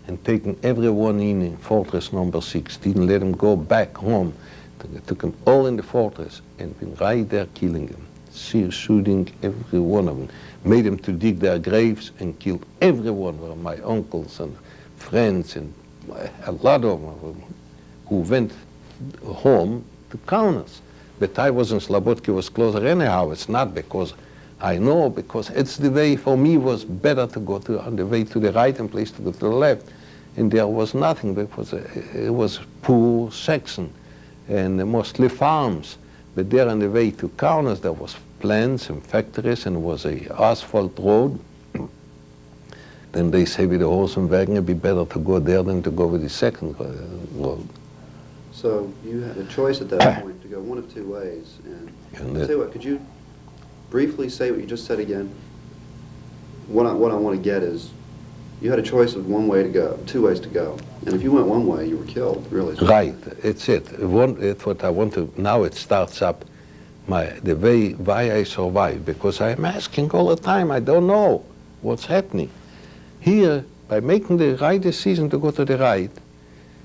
and taking everyone in fortress number 6. Didn't let them go back home. They took them all in the fortress and been right there killing them, shooting every one of them. Made them to dig their graves and killed every one of my uncles and friends and a lot of them who went home to Kaunas. But I was in Slobodki, was closer anyhow. It's not because I know, because it's the way for me was better to go on the way to the right and place to go to the left. And there was nothing, because it was poor Saxon and mostly farms. But there on the way to Kaunas there was plants and factories and was a asphalt road. Then they say with the horse and wagon it'd be better to go there than to go with the second road. So you had a choice at that point to go one of 2 ways. And tell you what, could you briefly say what you just said again? what I want to get is, you had a choice of one way to go, two ways to go. And if you went one way, you were killed, really. Right, it's it. It's what I want to, now it starts up the way, why I survive, because I'm asking all the time, I don't know what's happening. Here, by making the right decision to go to the right,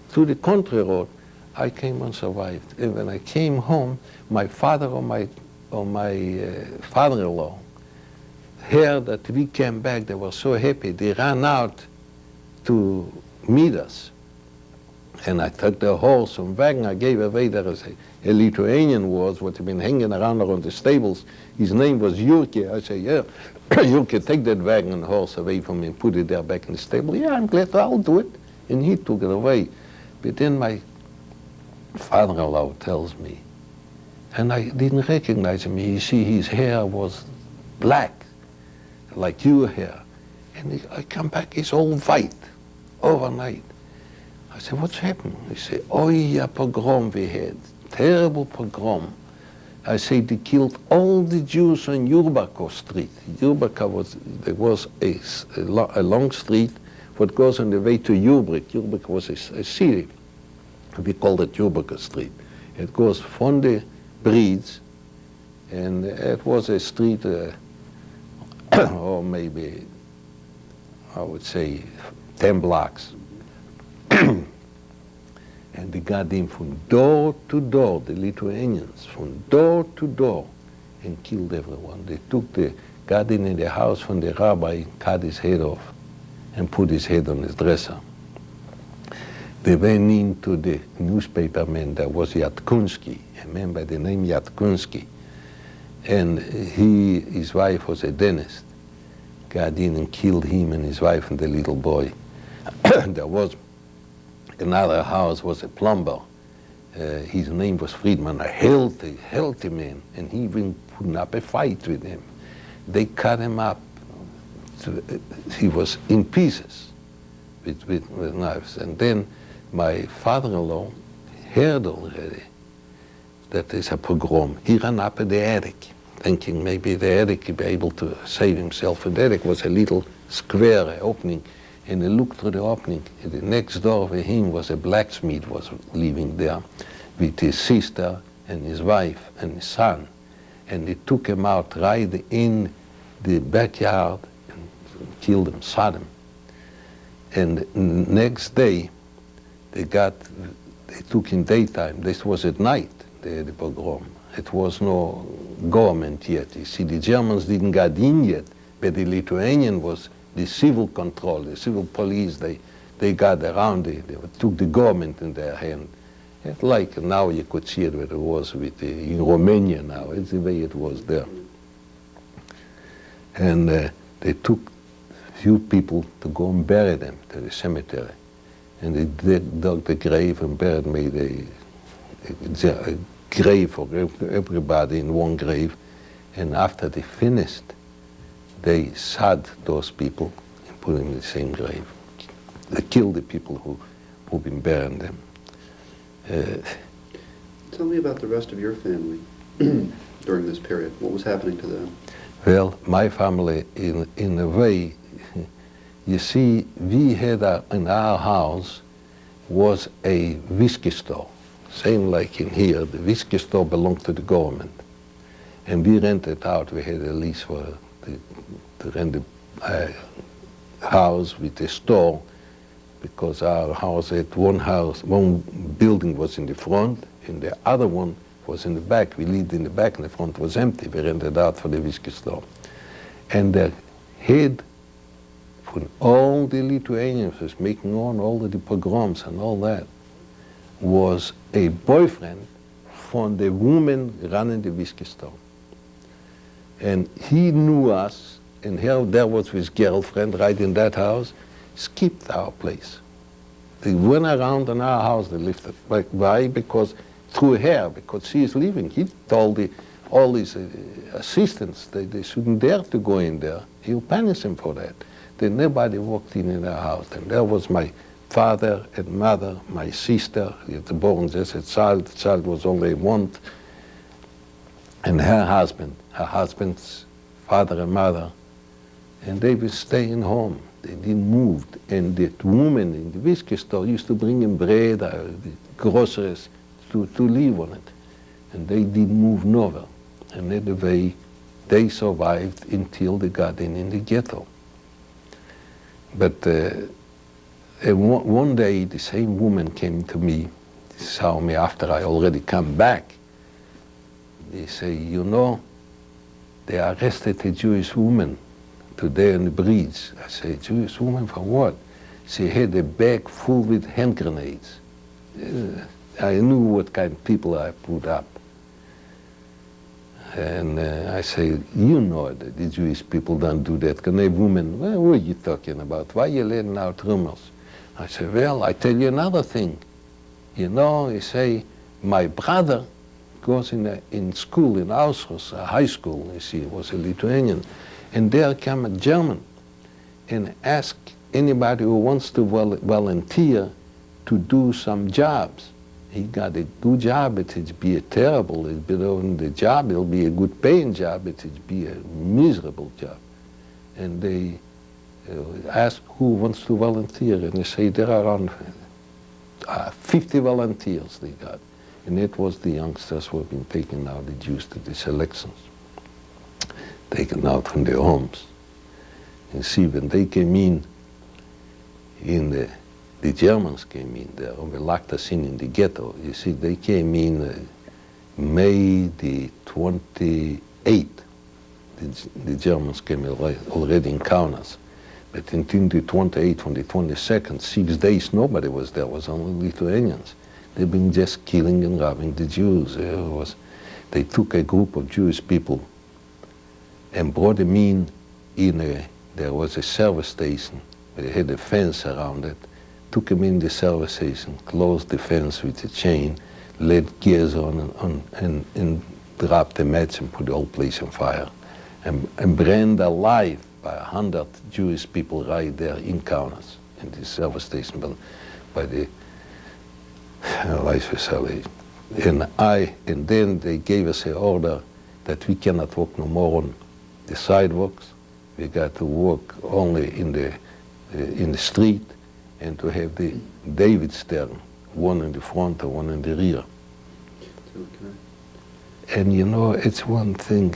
through the country road, I came and survived. And when I came home, my father or my father-in-law heard that we came back. They were so happy. They ran out to meet us. And I took the horse and wagon. I gave away. There was a Lithuanian was what had been hanging around the stables. His name was Yurki. I said, yeah, Yurki, take that wagon and horse away from me and put it there back in the stable. Yeah, I'm glad, I'll do it. And he took it away. But then my father-in-law tells me, and I didn't recognize him. You see, his hair was black, like your hair. And I come back, he's all white, overnight. I said, what's happened? He said, oh yeah, pogrom we had, terrible pogrom. I said, they killed all the Jews on Yurbaka Street. Yurbaka there was a long street what goes on the way to Yurbik. Yurbik was a city. We called it Yurbaka Street. It goes from the bridge, and it was a street, or maybe, I would say, 10 blocks. And they got in from door to door, the Lithuanians, from door to door, and killed everyone. They got in the house from the rabbi, cut his head off, and put his head on his dresser. They went into the newspaperman. There was Yatkunsky, a man by the name Yatkunsky, and his wife was a dentist. Got in and killed him and his wife and the little boy. There was another house, was a plumber. His name was Friedman, a healthy man, and he even put up a fight with him. They cut him up. He was in pieces with knives. And then my father-in-law heard already that there's a pogrom. He ran up in the attic, thinking maybe the attic would be able to save himself. And the attic was a little square opening, and he looked through the opening. And the next door of him was a blacksmith was living there with his sister and his wife and his son. And they took him out right in the backyard and killed him, shot him. And next day, they took in daytime. This was at night, the pogrom. It was no government yet. You see, the Germans didn't get in yet, but the Lithuanian was the civil control, the civil police. They got around, they took the government in their hand. It's like now you could see it where it was in Romania now. It's the way it was there. And they took few people to go and bury them to the cemetery. And they dug the grave and made a grave for everybody in one grave. And after they finished, they shot those people and put them in the same grave. They killed the people who've been burying them. Tell me about the rest of your family during this period. What was happening to them? Well, my family, in a way, you see, we had in our house was a whiskey store. Same like in here, the whiskey store belonged to the government. And we rented out, we had a lease to rent a house with a store, because our house had one building was in the front, and the other one was in the back. We lived in the back, and the front was empty. We rented out for the whiskey store. And the head for all the Lithuanians was making on all the pogroms and all that was a boyfriend from the woman running the whiskey store. And he knew us, and there was his girlfriend right in that house, skipped our place. They went around in our house, they lived. Why? Because through her, because she is leaving. He told all his assistants they shouldn't dare to go in there. He'll punish them for that. Then nobody walked in our house. And there was my father and mother, my sister, the born as a child. The child was only a month. And her husband's father and mother, and they were staying home. They didn't move. And that woman in the whiskey store used to bring him bread, groceries, to live on it. And they didn't move nowhere. And in a way, they survived until they got in the ghetto. But one day, the same woman came to me, saw me after I already come back. They say, you know, they arrested a Jewish woman today on the bridge. I say, Jewish woman for what? She had a bag full with hand grenades. I knew what kind of people I put up. And I say, you know that the Jewish people don't do that. Grenade woman, well, what are you talking about? Why are you letting out rumors? I say, well, I tell you another thing. You know, you say, my brother goes in school in Auschwitz, a high school, you see, was a Lithuanian. And there came a German and asked anybody who wants to volunteer to do some jobs. He got a good job, it'd be a terrible, the job, it'll be a good paying job, it'd be a miserable job. And they ask who wants to volunteer, and they say there are around 50 volunteers they got. And it was the youngsters who have been taken out, the Jews to the selections, taken out from their homes. You see, when they came in the Germans came in there, and they locked us in the ghetto. You see, they came in May the 28th. The Germans came already in Kaunas. But until the 28th, on the 22nd, 6 days, nobody was there. It was only Lithuanians. They've been just killing and robbing the Jews. They took a group of Jewish people and brought them in there was a service station. They had a fence around it. Took them in the service station, closed the fence with a chain, lit gears on and dropped a match and put the whole place on fire. And burned alive by 100 Jewish people right there in Kaunas, in the service station, by the life facility. And then they gave us an order that we cannot walk no more on the sidewalks. We got to walk only in the street, and to have the David stern, one in the front and one in the rear. Okay. And you know, it's one thing,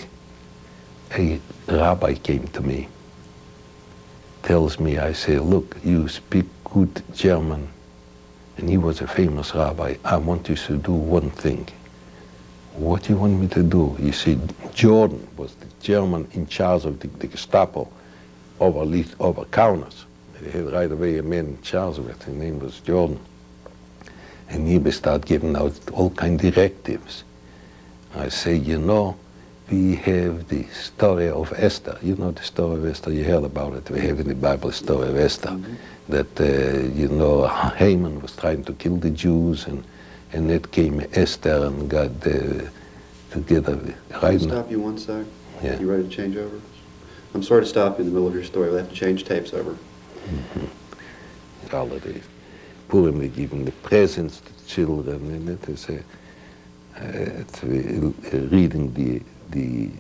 a rabbi came to me, tells me, I say, look, you speak good German, and he was a famous rabbi. I want you to do one thing. What do you want me to do? You see, Jordan was the German in charge of the Gestapo over Kaunas. They had right away a man in charge of it. His name was Jordan. And he would start giving out all kind of directives. I say, you know, we have the story of Esther. You know the story of Esther, you heard about it. We have in the Bible the story of Esther. Mm-hmm. That, you know, Haman was trying to kill the Jews, and it came Esther and got together. Can I stop you one sec? Yeah. You ready to change over? I'm sorry to stop you in the middle of your story. We'll have to change tapes over. Mm-hmm. Holidays. Purim, we give them the presents to the children, and it is reading the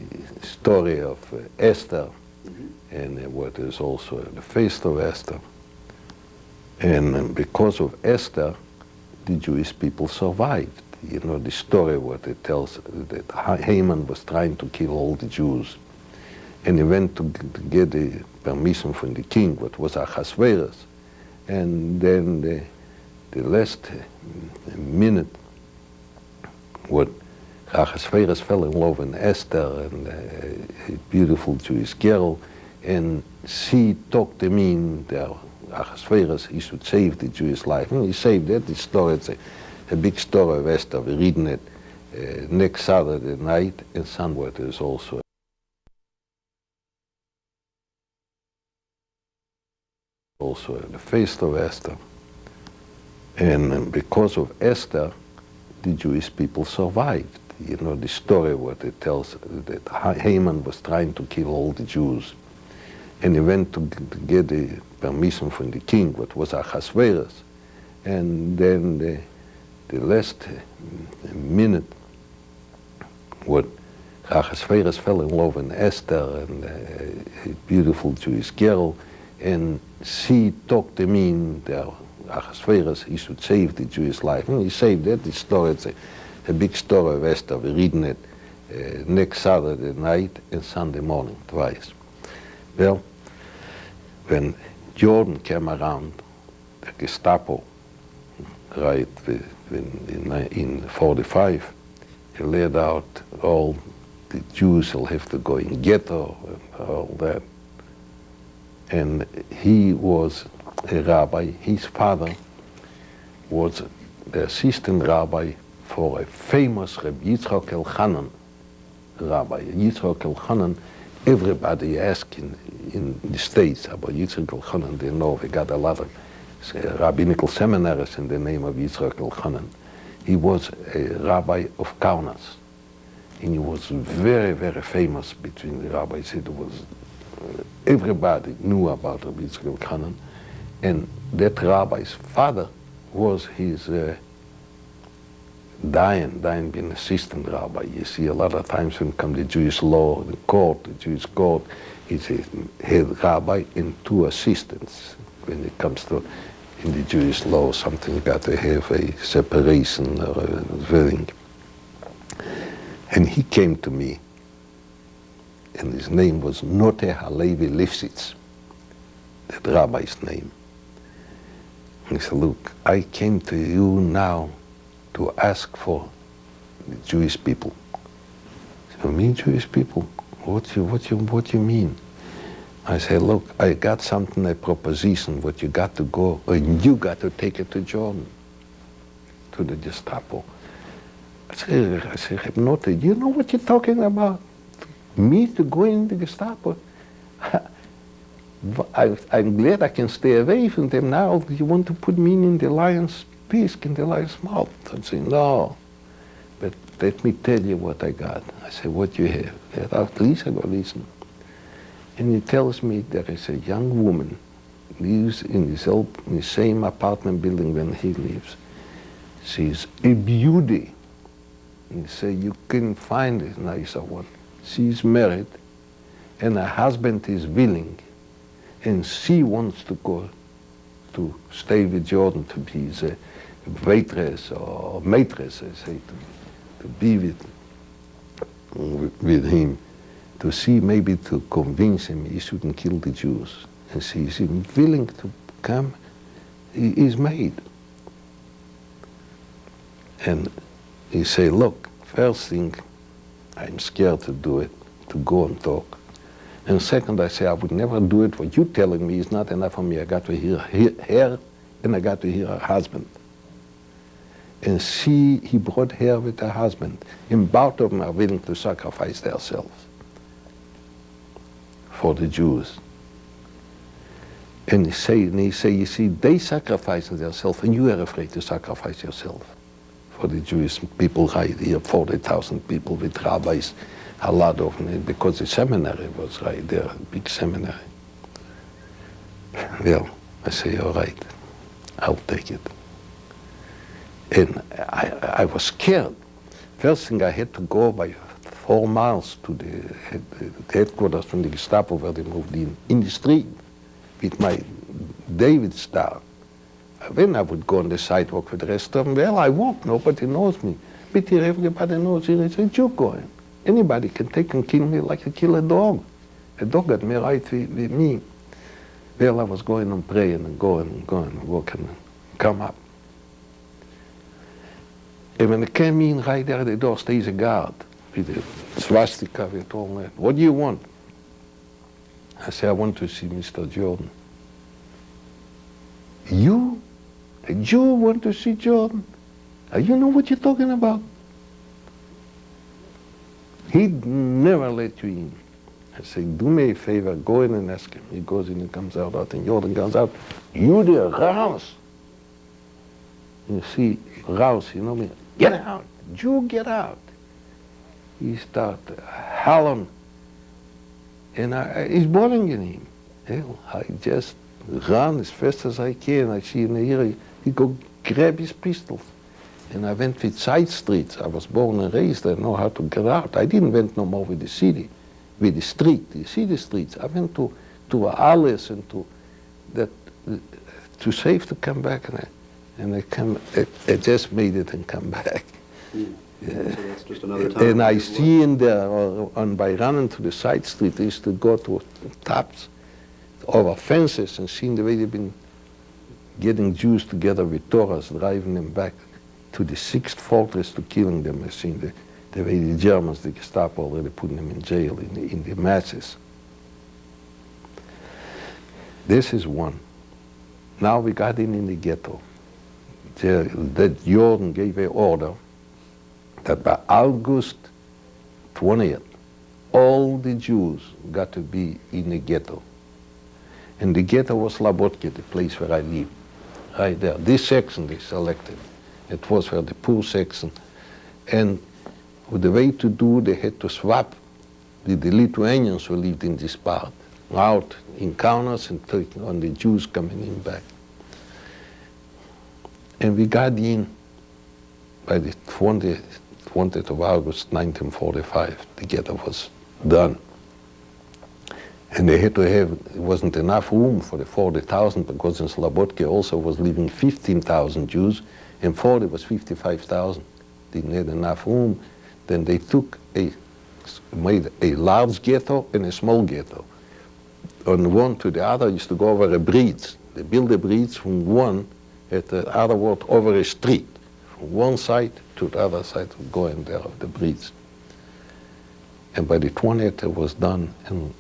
story of Esther, mm-hmm. and what is also the feast of Esther. And because of Esther, the Jewish people survived. You know, the story what it tells, that Haman was trying to kill all the Jews. And he went to get the permission from the king, what was Ahasuerus. And then the last minute, what Ahasuerus fell in love with Esther, and a beautiful Jewish girl, and she talked him in there. Ahasuerus, he should save the Jewish life. And he saved it. The story, it's a big story of Esther. We're reading it next Saturday night, and somewhere there's also the feast of Esther. And because of Esther, the Jewish people survived. You know, the story what it tells, that Haman was trying to kill all the Jews. And he went to get the permission from the king, what was Ahasuerus. And then the last minute, what Ahasuerus fell in love with Esther, and a beautiful Jewish girl, and she talked him in there. Ahasuerus, he should save the Jewish life. And he saved it. The story, it's a big story of Esther. We're reading it next Saturday night and Sunday morning, twice. Well, when Jordan came around, the Gestapo, right, in 45, he laid out all the Jews will have to go in ghetto and all that. And he was a rabbi. His father was the assistant rabbi for a famous Rabbi Yitzchak Elchanan rabbi. Yitzchak Elchanan, everybody asked in the States about Yitzchak Elchanan. They know we got a lot of rabbinical seminaries in the name of Yitzchak Elchanan. He was a rabbi of Kaunas, and he was very, very famous between the rabbis. It was everybody knew about Rabbi Yitzchak Elchanan, and that rabbi's father was his Dayan being assistant rabbi. You see, a lot of times when come the Jewish law, the Jewish court, he's a head rabbi and two assistants. When it comes to in the Jewish law, something got to have a separation or a wedding. And he came to me, and his name was Note Halevi Lifshitz, that rabbi's name. And he said, look, I came to you now to ask for the Jewish people. I said, me Jewish people? What you mean? I said, look, I got something, a proposition, what you got to go, and you got to take it to Jordan, to the Gestapo. I said, noted, you know what you're talking about? Me to go in the Gestapo? I'm glad I can stay away from them now. You want to put me in the lion's beak, in the lion's mouth? I said, no, but let me tell you what I got. I said, what you have? He said, at least I go listen. And he tells me there is a young woman lives in the same apartment building when he lives. She's a beauty. And he said, you couldn't find a nicer one. She's married, and her husband is willing, and she wants to go to stay with Jordan, to be his waitress or maitress, I say, to be with him, to see maybe to convince him he shouldn't kill the Jews. And she's willing to come. He is made. And he say, look, first thing, I'm scared to do it, to go and talk. And second, I say, I would never do it. What you're telling me is not enough for me. I got to hear her, and I got to hear her husband. And he brought her with her husband. And both of them are willing to sacrifice themselves for the Jews. And he say, you see, they sacrifice themselves, and you are afraid to sacrifice yourself for the Jewish people right here, 40,000 people with rabbis, a lot of them, because the seminary was right there, a big seminary. Well, I say, all right, I'll take it. And I was scared. First thing, I had to go by 4 miles to the headquarters from the Gestapo where they moved in the street, with my David star. When I would go on the sidewalk with the rest of them, well, I walk, nobody knows me. But here everybody knows here is a Jew going. Anybody can take and kill me like I kill a dog. A dog got me right with me. Well, I was going and praying and going and walking and come up. And when I came in, right there at the door stays a guard with a swastika, with all that. What do you want? I said, I want to see Mr. Jordan. You? A Jew want to see Jordan? You know what you're talking about? He'd never let you in. I said, do me a favor, go in and ask him. He goes in and comes out, and Jordan comes out. You there, raus. You see, raus, you know me? Get out, Jew, get out. He started howling, and it's bothering him. Hell, I just run as fast as I can. I see in the ear, he go grab his pistol. And I went with side streets. I was born and raised. I know how to get out. I didn't went no more with the city, with the street, the city streets. I went to alleys and to that to save to come back, and I just made it and come back. Mm. Yeah. So that's just another time. And I see in there, by running to the side street, I used to go to tops over fences and seeing the way they've been getting Jews together with Torahs, driving them back to the 6th fortress to killing them. I've seen the way the Germans, the Gestapo, already putting them in jail in the masses. This is one. Now we got in the ghetto. That Jordan gave an order that by August 20th, all the Jews got to be in the ghetto. And the ghetto was Slobodka, the place where I live, right there. This section they selected. It was for the poor section. And with the way to do, they had to swap with the Lithuanians who lived in this part, out in Kaunas and taking on the Jews coming in back. And we got in by the 20th of August 1945. The ghetto was done. And they had to have, it wasn't enough room for the 40,000 because in Slobodka also was living 15,000 Jews and 40 was 55,000. Didn't have enough room. Then they made a large ghetto and a small ghetto. On one to the other used to go over a bridge. They built a bridge from one at the other word over a street. From one side to the other side going there of the bridge. And by the 20th it was done and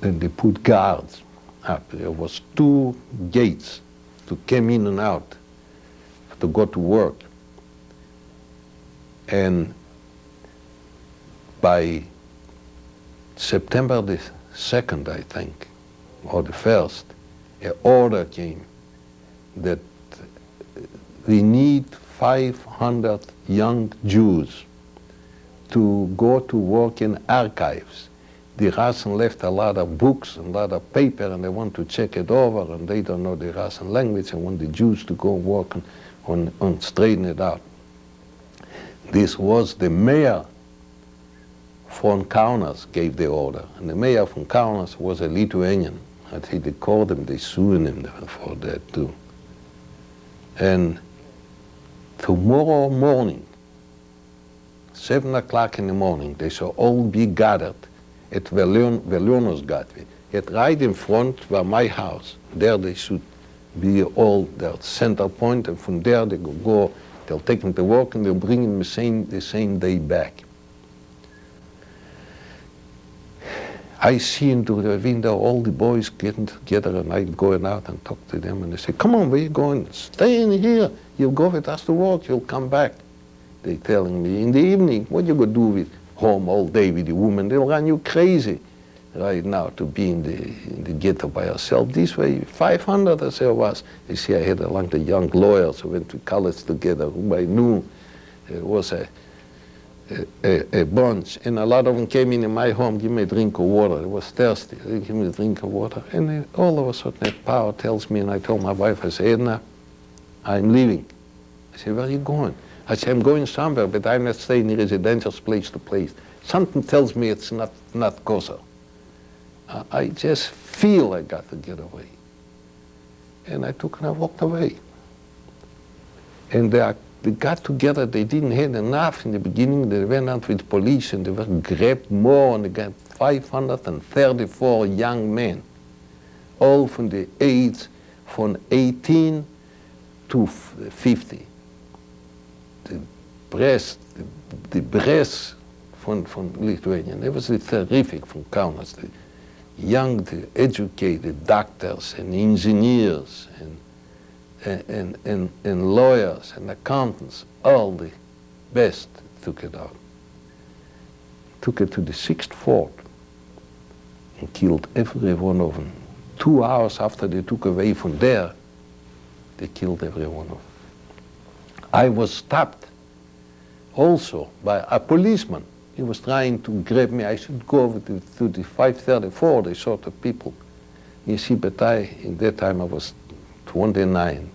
they put guards up. There was 2 gates to come in and out to go to work. And by September the 2nd, I think, or the 1st, an order came that we need 500 young Jews to go to work in archives. The Russian left a lot of books and a lot of paper and they want to check it over and they don't know the Russian language and want the Jews to go work on straighten it out. This was the mayor from Kaunas gave the order, and the mayor from Kaunas was a Lithuanian. I think they called him, they sued him for that too. And tomorrow morning, 7 o'clock in the morning, they shall all be gathered at Velionos Gatve, at right in front where my house. There they should be all their center point, and from there they will go, they'll take them to work and they'll bring them the same day back. I see into the window all the boys getting together and I'm going out and talk to them and they say, come on, where you going? Stay in here. You'll go with us to work, you'll come back. They're telling me, in the evening, what you going to do with home all day with the woman? They'll run you crazy right now to be in the ghetto by yourself. This way, 500 as there was. You see, I had a lot of young lawyers who went to college together, whom I knew. It was a bunch, and a lot of them came in my home, give me a drink of water. It was thirsty. They give me a drink of water, and all of a sudden that power tells me, and I told my wife, I said, Edna, I'm leaving. I said, where are you going? I said, I'm going somewhere, but I'm not staying in residential place to place. Something tells me it's not kosher. I just feel I got to get away. And I took and I walked away. And they got together, they didn't have enough in the beginning, they went out with police and they were grabbed more and they got 534 young men, all from the age from 18 to 50. The breast from Lithuania, it was terrific from Kaunas. The young, the educated doctors and engineers and lawyers and accountants, all the best took it out. Took it to the 6th fort and killed every one of them. 2 hours after they took away from there, they killed every one of them. I was stopped also by a policeman. He was trying to grab me. I should go over to the 534, they sort of people. You see, but in that time I was 29.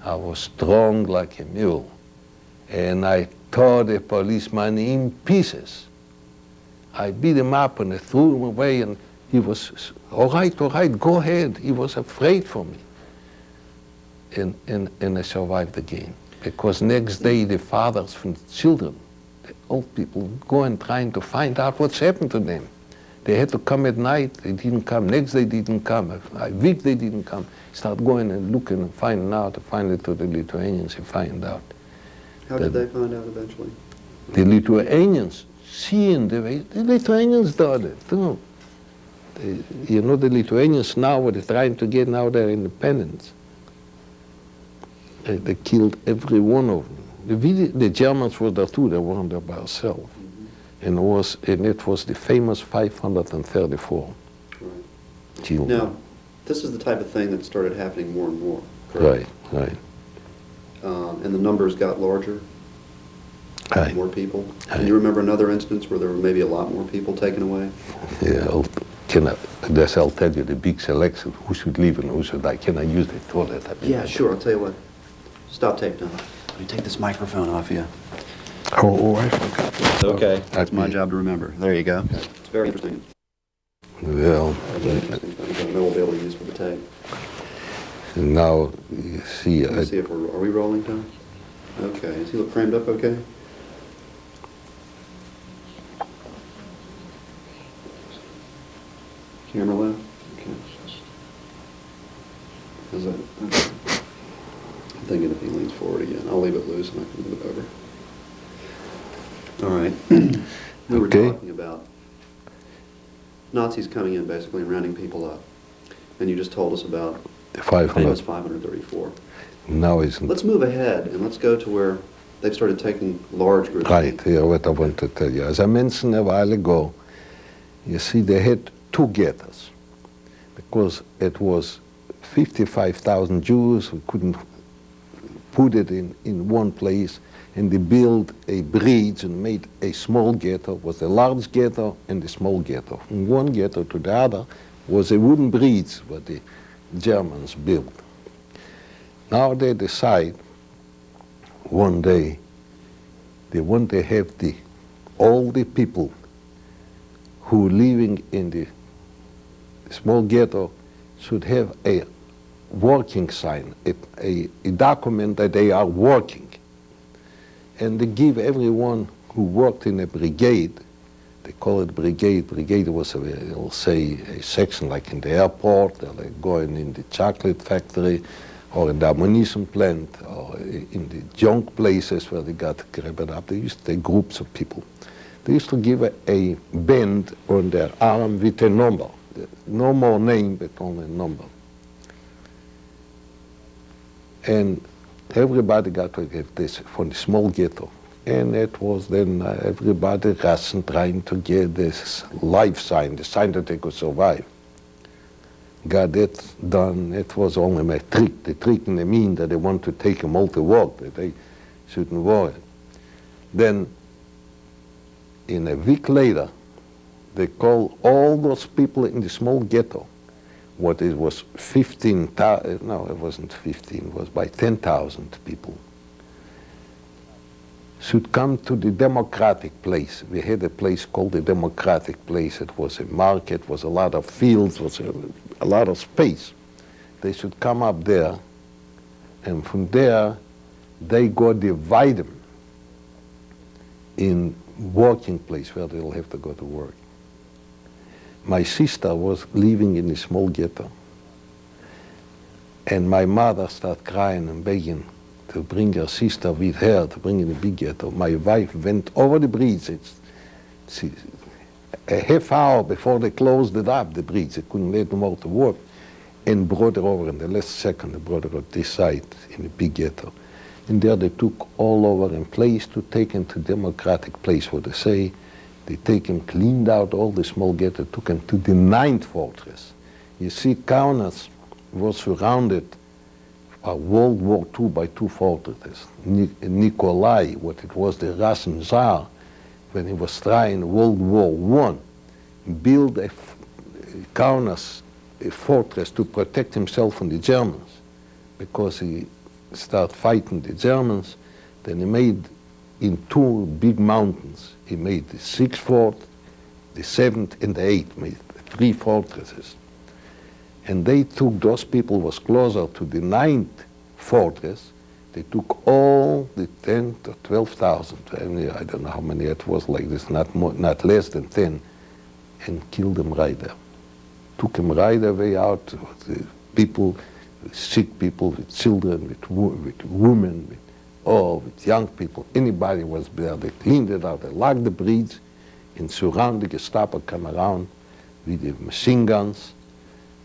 I was strong like a mule. and I tore the policeman in pieces. I beat him up and I threw him away, and he was, all right, go ahead. He was afraid for me. And I survived again. Because next day the fathers from the children, the old people, go and trying to find out what's happened to them. They had to come at night, they didn't come. Next day they didn't come. A week they didn't come. Start going and looking and finding out, finally to the Lithuanians and find out. How did they find out eventually? The Lithuanians, seeing the way, the Lithuanians did it too. You know, the Lithuanians now, what they're trying to get now their independence. They killed every one of them. The Germans were there too, they weren't there by themselves. And it was the famous 534 killed. Now, this is the type of thing that started happening more and more, correct? Right. And the numbers got larger? Right. More people? Right. Can you remember another instance where there were maybe a lot more people taken away? Yeah, I'll tell you the big selection, who should live and who should die. Can I use the toilet? Yeah, sure, I'll tell you what. Stop tape now. Let me take this microphone off you. Oh, I forgot. It's okay. That's my job to remember. There you go. It's very interesting. Well, Very interesting. I think we'll be able to use for the tape. now you see, Let's see if are we rolling, Tom? Okay. Does he look framed up okay? Camera left? Okay. Is that, okay. I'm thinking if he leans forward again. I'll leave it loose and I can move it over. All right. We were Okay. talking about Nazis coming in basically and rounding people up. And you just told us about, the I think it was 500 534. now is Let's move ahead and let's go to where they've started taking large groups. right here what I want to tell you. As I mentioned a while ago, you see they had two ghettos because it was 55,000 Jews. We couldn't put it in one place, and they built a bridge and made a small ghetto. It was a large ghetto and a small ghetto. From one ghetto to the other was a wooden bridge that the Germans built. Now they decide one day they want to have all the people who living in the small ghetto should have a working sign, a document that they are working. And they give everyone who worked in a brigade, they call it brigade. Brigade was, we'll say, a section like in the airport, or like going in the chocolate factory, or in the ammunition plant, or in the junk places where they got grabbed up. They used to take groups of people. They used to give a band on their arm with a number. No more name, but only a number. And everybody got to have this from the small ghetto. And it was then everybody Russian trying to get this life sign, the sign that they could survive. Got it done. It was only a trick. The trick in the mean that they want to take them all to work, that they shouldn't worry. Then, in a week later, they call all those people in the small ghetto, what it was 15,000, no, it wasn't 15, it was by 10,000 people, should come to the democratic place. We had a place called the democratic place. It was a market, was a lot of fields, was a lot of space. They should come up there, and from there, they go divide them in working place where they'll have to go to work. My sister was living in a small ghetto, and my mother started crying and begging to bring her sister with her to bring in the big ghetto. My wife went over the bridge. A half hour before they closed it up, the bridge, they couldn't let them all to work, and brought her over in the last second. They brought her to this side in the big ghetto. And there they took all over in place to take him to democratic place, what they say. They take him, cleaned out all the small ghetto, took him to the 9th fortress. You see, Kaunas was surrounded by World War II by two fortresses. Nikolai, what it was, the Russian Tsar, when he was trying World War I, built Kaunas, a fortress to protect himself from the Germans, because he started fighting the Germans. Then he made in two big mountains. He made the 6th fort, the 7th, and the 8th, made 3 fortresses. And they took, those people was closer to the 9th fortress. They took all the 10 to 12,000, I don't know how many it was like this, not more, not less than 10, and killed them right there. Took them right away out, the people, sick people, with children, with women, with young people. Anybody was there. They cleaned it out. They locked the breach, and surrounded, the Gestapo come around with the machine guns,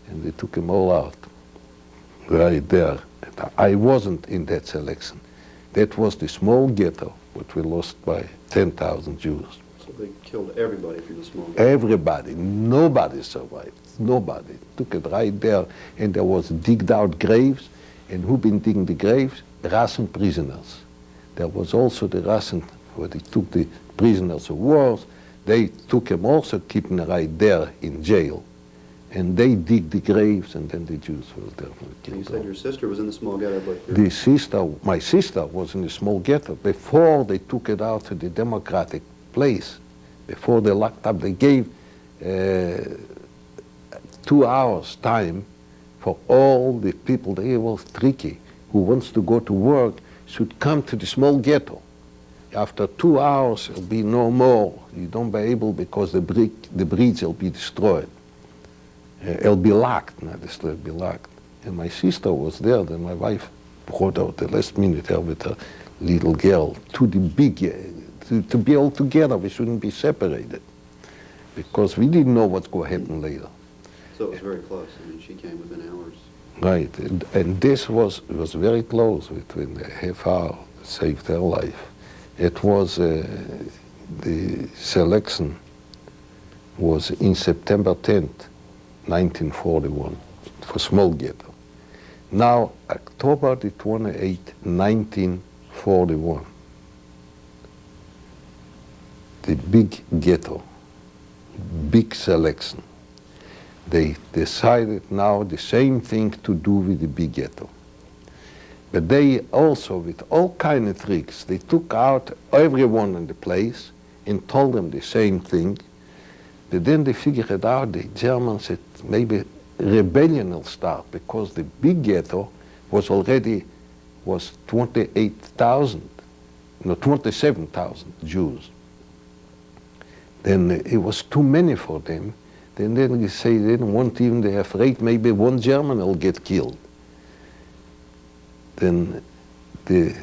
and they took them all out, right there. I wasn't in that selection. That was the small ghetto, which we lost by 10,000 Jews. So they killed everybody from the small ghetto? Everybody. Nobody survived. Nobody. Took it right there, and there was digged out graves, and who been digging the graves? Russian prisoners. There was also the Russian, where they took the prisoners of war. They took them also, keeping them right there in jail. And they dig the graves, and then the Jews were there. You said your sister was in the small ghetto, but my sister was in the small ghetto. Before they took it out to the democratic place, before they locked up, they gave 2 hours time for all the people. They were tricky. Who wants to go to work should come to the small ghetto. After 2 hours, it'll be no more. You don't be able, because the breach will be destroyed. It'll be locked, not destroyed, it'll be locked. And my sister was there, then my wife brought out the last minute her with her little girl to the big, to be all together. We shouldn't be separated, because we didn't know what's going to happen later. So it was very close. I mean, she came within hours. Right, and this was very close, within a half hour, saved her life. It was, the selection was in September 10th, 1941, for small ghetto. Now, October the 28th, 1941, the big ghetto, big selection. They decided now the same thing to do with the big ghetto. But they also, with all kind of tricks, they took out everyone in the place and told them the same thing. But then they figured it out, the Germans said maybe rebellion will start, because the big ghetto was already 28,000, no, 27,000 Jews. Then it was too many for them. Then they say they didn't want, even they're afraid maybe one German will get killed. Then they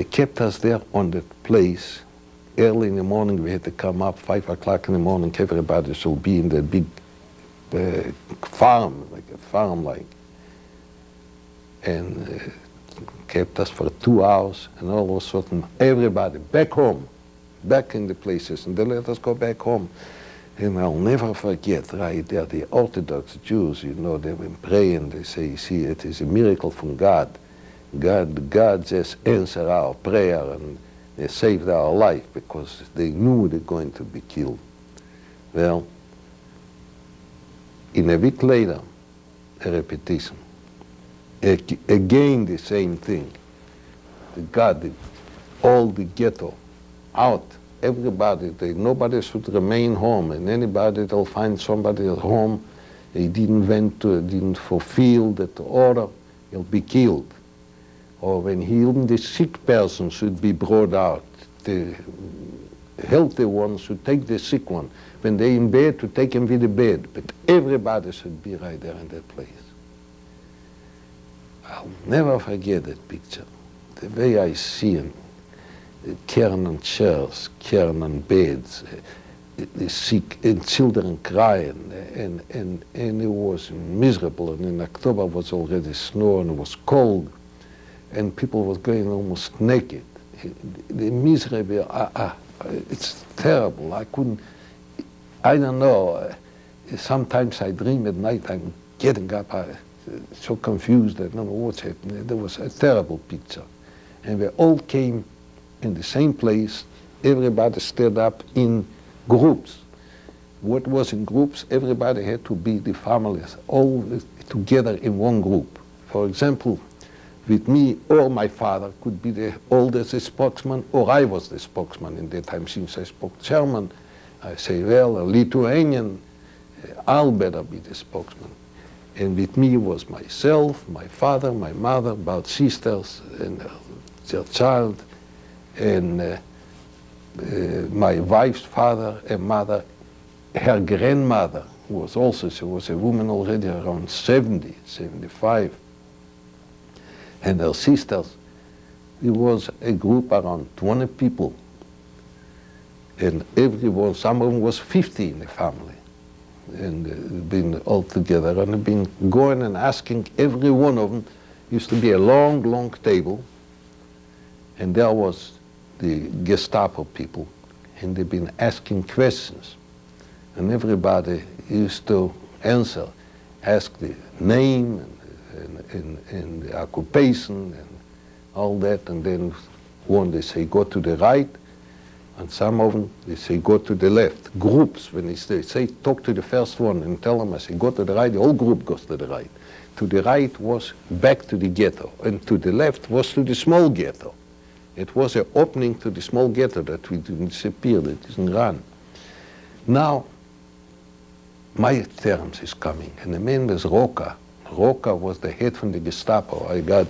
kept us there on that place. Early in the morning we had to come up, 5 o'clock in the morning, everybody should be in the big farm, like a farm like. And kept us for 2 hours, and all of a sudden everybody back home, back in the places, and they let us go back home. And I'll never forget, right there, the Orthodox Jews, you know, they've been praying, they say, you see, it is a miracle from God. God just answered our prayer, and they saved our life, because they knew they're going to be killed. Well, in a week later, a repetition. Again the same thing. God, all the ghetto, out. Everybody, nobody should remain home, and anybody that'll find somebody at home, they didn't fulfill that order, he'll be killed. Or when even the sick person should be brought out, the healthy one should take the sick one. When they're in bed, to take him with the bed, but everybody should be right there in that place. I'll never forget that picture, the way I see him. Carrying on chairs, carrying on beds, the sick, and children crying, and it was miserable. And in October it was already snow, and it was cold, and people were going almost naked. The misery, it's terrible. I don't know, sometimes I dream at night, I'm getting up, so confused, I don't know what's happening. There was a terrible picture. And we all came in the same place, everybody stood up in groups. What was in groups? Everybody had to be the families, all together in one group. For example, with me or my father could be the oldest spokesman, or I was the spokesman in that time. Since I spoke German, I say, well, a Lithuanian, I'll better be the spokesman. And with me was myself, my father, my mother, about sisters and their child, and my wife's father and mother, her grandmother, who was also, she was a woman already around 70, 75, and her sisters. It was a group around 20 people, and everyone, some of them was 50 in the family, and been all together, and I've been going and asking every one of them. Used to be a long, long table, and there was the Gestapo people, and they've been asking questions, and everybody used to answer, ask the name and the occupation and all that, and then one they say go to the right, and some of them they say go to the left. Groups, when they say talk to the first one and tell them, I say go to the right, the whole group goes to the right. To the right was back to the ghetto, and to the left was to the small ghetto. It was an opening to the small ghetto that we didn't disappear, that didn't run. Now, my terms is coming, and the man was Roca. Roca was the head from the Gestapo. I got,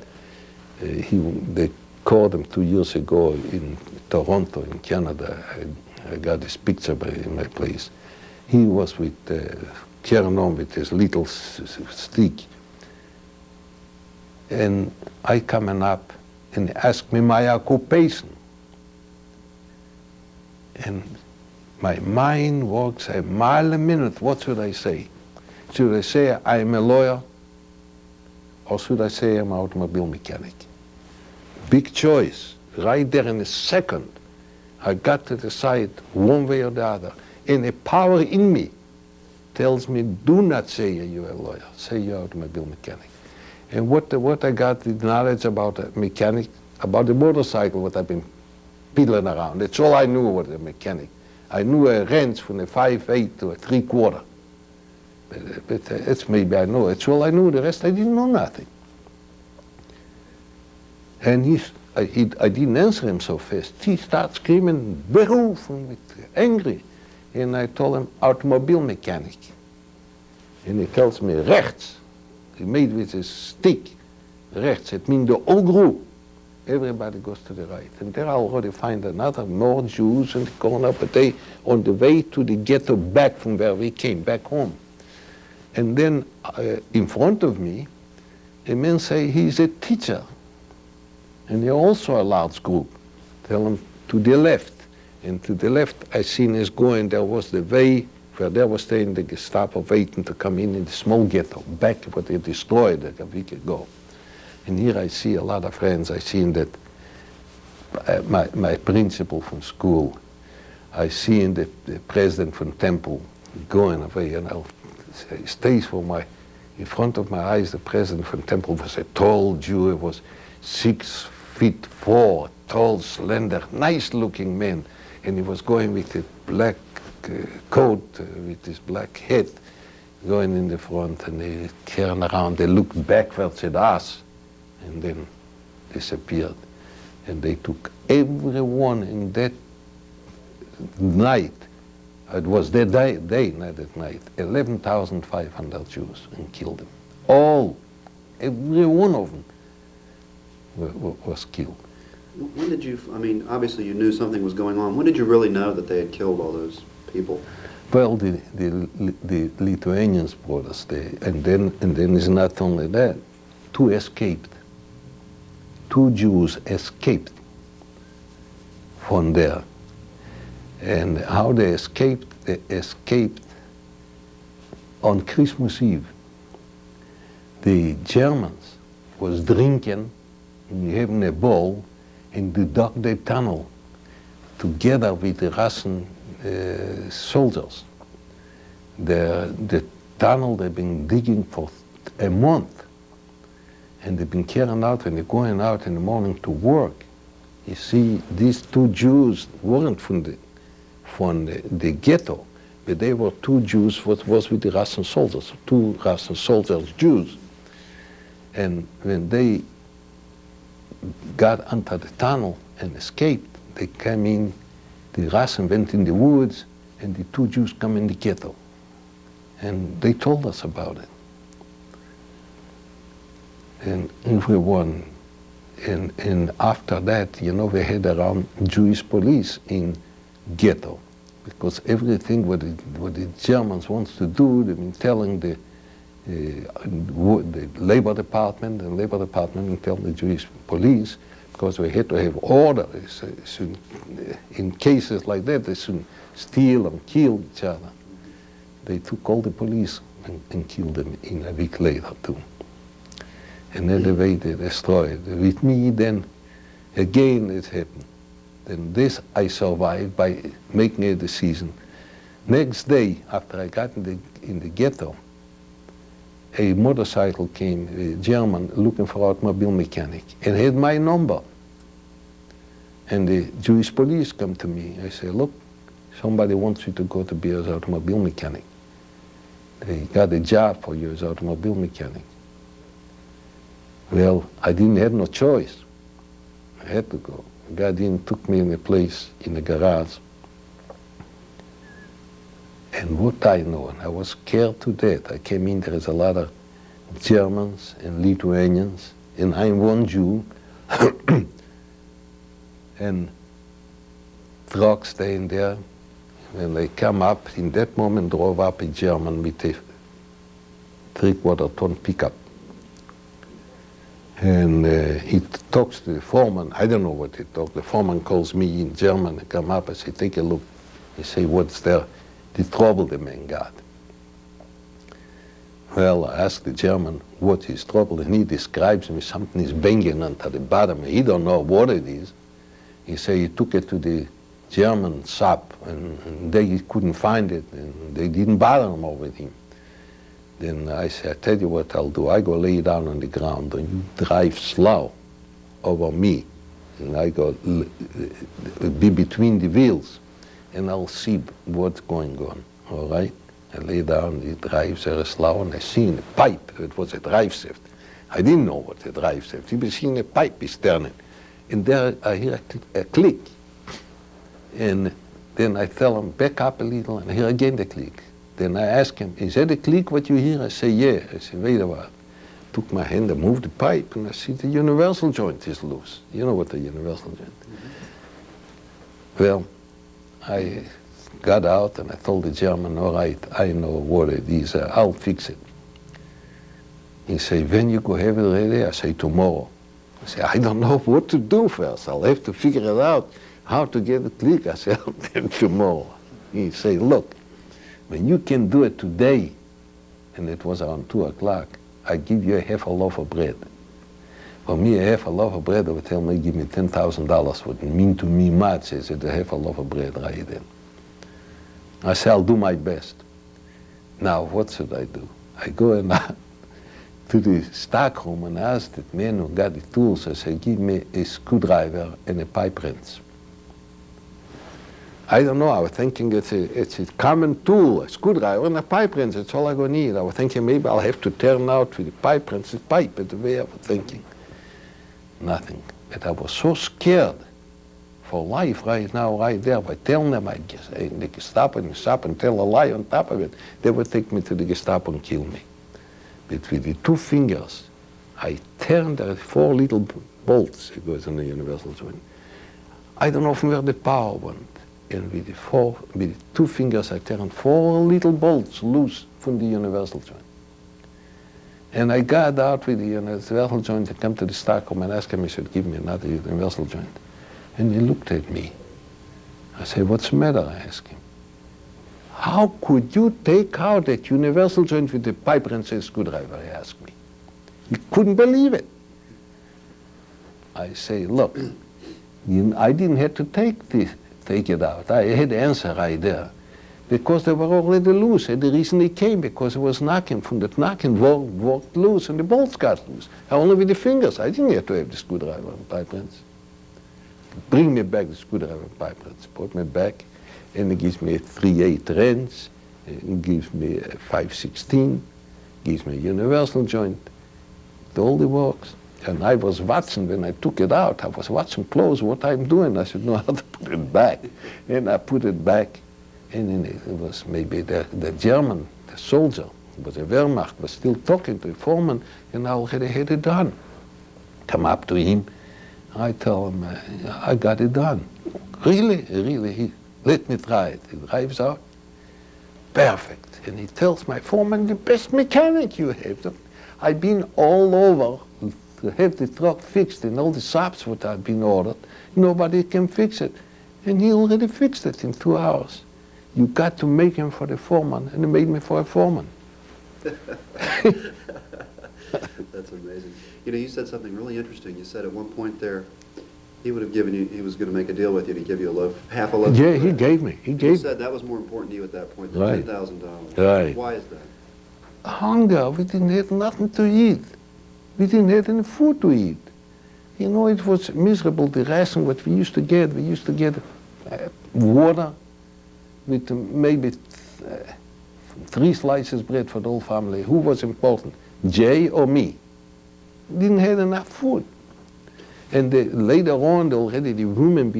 they called him 2 years ago in Toronto, in Canada. I got this picture in my place. He was with, carrying on with his little stick. And I coming up, and he asked me my occupation. And my mind works a mile a minute. What should I say? Should I say I'm a lawyer? Or should I say I'm an automobile mechanic? Big choice. Right there in a second, I got to decide one way or the other. And a power in me tells me, do not say you're a lawyer. Say you're an automobile mechanic. And what I got the knowledge about a mechanic, about the motorcycle, what I've been peddling around. That's all I knew about a mechanic. I knew a wrench from a 5/8 to a 3/4. But it's maybe I know. It's all I knew. The rest I didn't know nothing. And I didn't answer him so fast. He started screaming, beruf, angry. And I told him, automobile mechanic. And he tells me, rechts. He made with his stick, rechts. It means the whole group. Everybody goes to the right. And there I already find another, more Jews in the corner, but they on the way to the ghetto back from where we came, back home. And then in front of me, a man say he's a teacher. And they're also a large group. Tell him to the left. And to the left, I seen us going, there was the way where they were staying, the Gestapo waiting to come in the small ghetto, back what they destroyed a week ago. And here I see a lot of friends. I seen that my principal from school. I seen the president from Temple going away, and he stays in front of my eyes. The president from Temple was a tall Jew. He was 6'4", tall, slender, nice-looking man, and he was going with a black coat with his black hat, going in the front, and they turned around. They looked backwards at us, and then disappeared. And they took everyone in that night. It was that day, not that night. 11,500 Jews, and killed them. All, every one of them was killed. When did you, I mean, obviously you knew something was going on. When did you really know that they had killed all those people? Well, the Lithuanians brought us there, and then it's not only that. Two escaped. 2 Jews escaped from there. And how they escaped on Christmas Eve. The Germans was drinking, having a ball, and they dug the tunnel together with the Russian soldiers. The tunnel they've been digging for a month. And they've been carrying out, when they're going out in the morning to work. You see, these 2 Jews weren't from the ghetto, but they were 2 Jews what was with the Russian soldiers, 2 Russian soldiers, Jews. And when they got under the tunnel and escaped. They came in, the Russian went in the woods, and the 2 Jews come in the ghetto. And they told us about it. And we won. And after that, you know, we had around Jewish police in ghetto, because everything what the Germans wants to do, they've been telling the labor department, and labor department and tell the Jewish police, because we had to have orders. In cases like that, they shouldn't steal and kill each other. They took all the police and killed them in a week later too. And then the way they destroyed. With me then, again it happened. Then this I survived by making a decision. Next day, after I got in the ghetto, a motorcycle came, a German, looking for automobile mechanic, and had my number. And the Jewish police come to me. I say, look, somebody wants you to go to be as automobile mechanic. They got a job for you as automobile mechanic. Well, I didn't have no choice. I had to go. The guy took me in a place in the garage. And what I know, and I was scared to death. I came in, there is a lot of Germans and Lithuanians, and I'm one Jew. And trucks staying there. When they come up, in that moment drove up a German with a 3/4-ton pickup. And he talks to the foreman. I don't know what he talked. The foreman calls me in German and come up. I say, take a look. He say, what's there? The trouble the man got. Well, I asked the German what his trouble, and he describes me something is banging under the bottom. He don't know what it is. He say he took it to the German shop, and they couldn't find it, and they didn't bother him over him. Then I said, I tell you what I'll do. I go lay down on the ground, and you drive slow over me. And I go be between the wheels, and I'll see what's going on, all right? I lay down, he drives very slow, and I see in the pipe, it was a drive shaft. I didn't know what a drive shaft. He was seeing a pipe is turning. And there I hear a click. And then I tell him, back up a little, and I hear again the click. Then I ask him, is that a click what you hear? I say, yeah. I say, wait a while. Took my hand, I moved the pipe, and I see the universal joint is loose. You know what the universal joint is? Mm-hmm. Well, I got out and I told the German, all right, I know what it is, I'll fix it. He say, when you go have it ready? I say, tomorrow. I say, I don't know what to do first. I'll have to figure it out, how to get it click. I say, then tomorrow. He say, look, when you can do it today, and it was around 2 o'clock, I give you a half a loaf of bread. For me, a half a loaf of bread, they would tell me, give me $10,000, would mean to me much, is it a half a loaf of bread right then. I say, I'll do my best. Now, what should I do? I go and to the stock room and ask the man who got the tools, I say, give me a screwdriver and a pipe wrench. I don't know, I was thinking it's a common tool, a screwdriver and a pipe wrench, that's all I'm going to need. I was thinking maybe I'll have to turn out with the pipe wrench, the pipe, that's the way I was thinking. Nothing. But I was so scared for life right now, right there. By telling them I guess the Gestapo and the shop and tell a lie on top of it, they would take me to the Gestapo and kill me. But with the 2 fingers, I turned, there are 4 little bolts, it goes in the universal joint. I don't know from where the power went. And with the 2 fingers, I turned 4 little bolts loose from the universal joint. And I got out with the universal joint and come to the stockroom and asked him, he should give me another universal joint. And he looked at me. I said, what's the matter? I asked him. How could you take out that universal joint with the pipe wrench and screwdriver? He asked me. He couldn't believe it. I say, look, I didn't have to take it out. I had the answer right there. Because they were already loose. And the reason they came, because it was knocking. From that knocking, walked loose, and the bolts got loose. Only with the fingers. I didn't have to have the screwdriver and pipe wrench. Bring me back the screwdriver and pipe wrench. Put me back, and it gives me a 3/8 wrench. It gives me a 5/16. Gives me a universal joint. It all works. And I was watching when I took it out. I was watching close what I'm doing. I should know how to put it back. And I put it back. And then it was maybe the German, the soldier, was a Wehrmacht, was still talking to the foreman, and I already had it done. Come up to him. I tell him, I got it done. Really? Really? He let me try it. He drives out. Perfect. And he tells my foreman, the best mechanic you have. I've been all over to have the truck fixed in all the shops what I've been ordered. Nobody can fix it. And he already fixed it in 2 hours. You got to make him for the foreman, and he made me for a foreman. That's amazing. You know, you said something really interesting. You said at one point there, he would have given you, he was going to make a deal with you to give you a loaf, half a loaf. Yeah, he gave me. He gave. You said that was more important to you at that point than Right. $10,000. Right. Why is that? Hunger. We didn't have nothing to eat. We didn't have any food to eat. You know, it was miserable, the ration what we used to get. We used to get water with maybe 3 slices bread for the whole family. Who was important, Jay or me? Didn't have enough food. And later on, already the women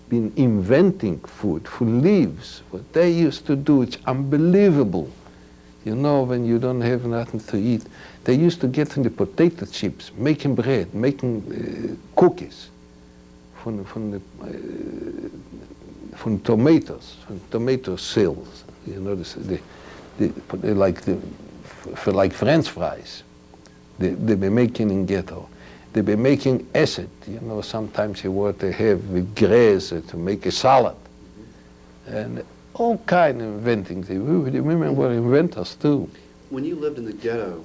been inventing food, leaves. What they used to do, it's unbelievable. You know, when you don't have nothing to eat, they used to get in the potato chips, making bread, making cookies from tomatoes, from tomato cells. You know, like French fries. They were making in ghetto. They were making acid. You know, sometimes you want to have with grass to make a salad, and all kind of inventing. The women were inventors too. When you lived in the ghetto,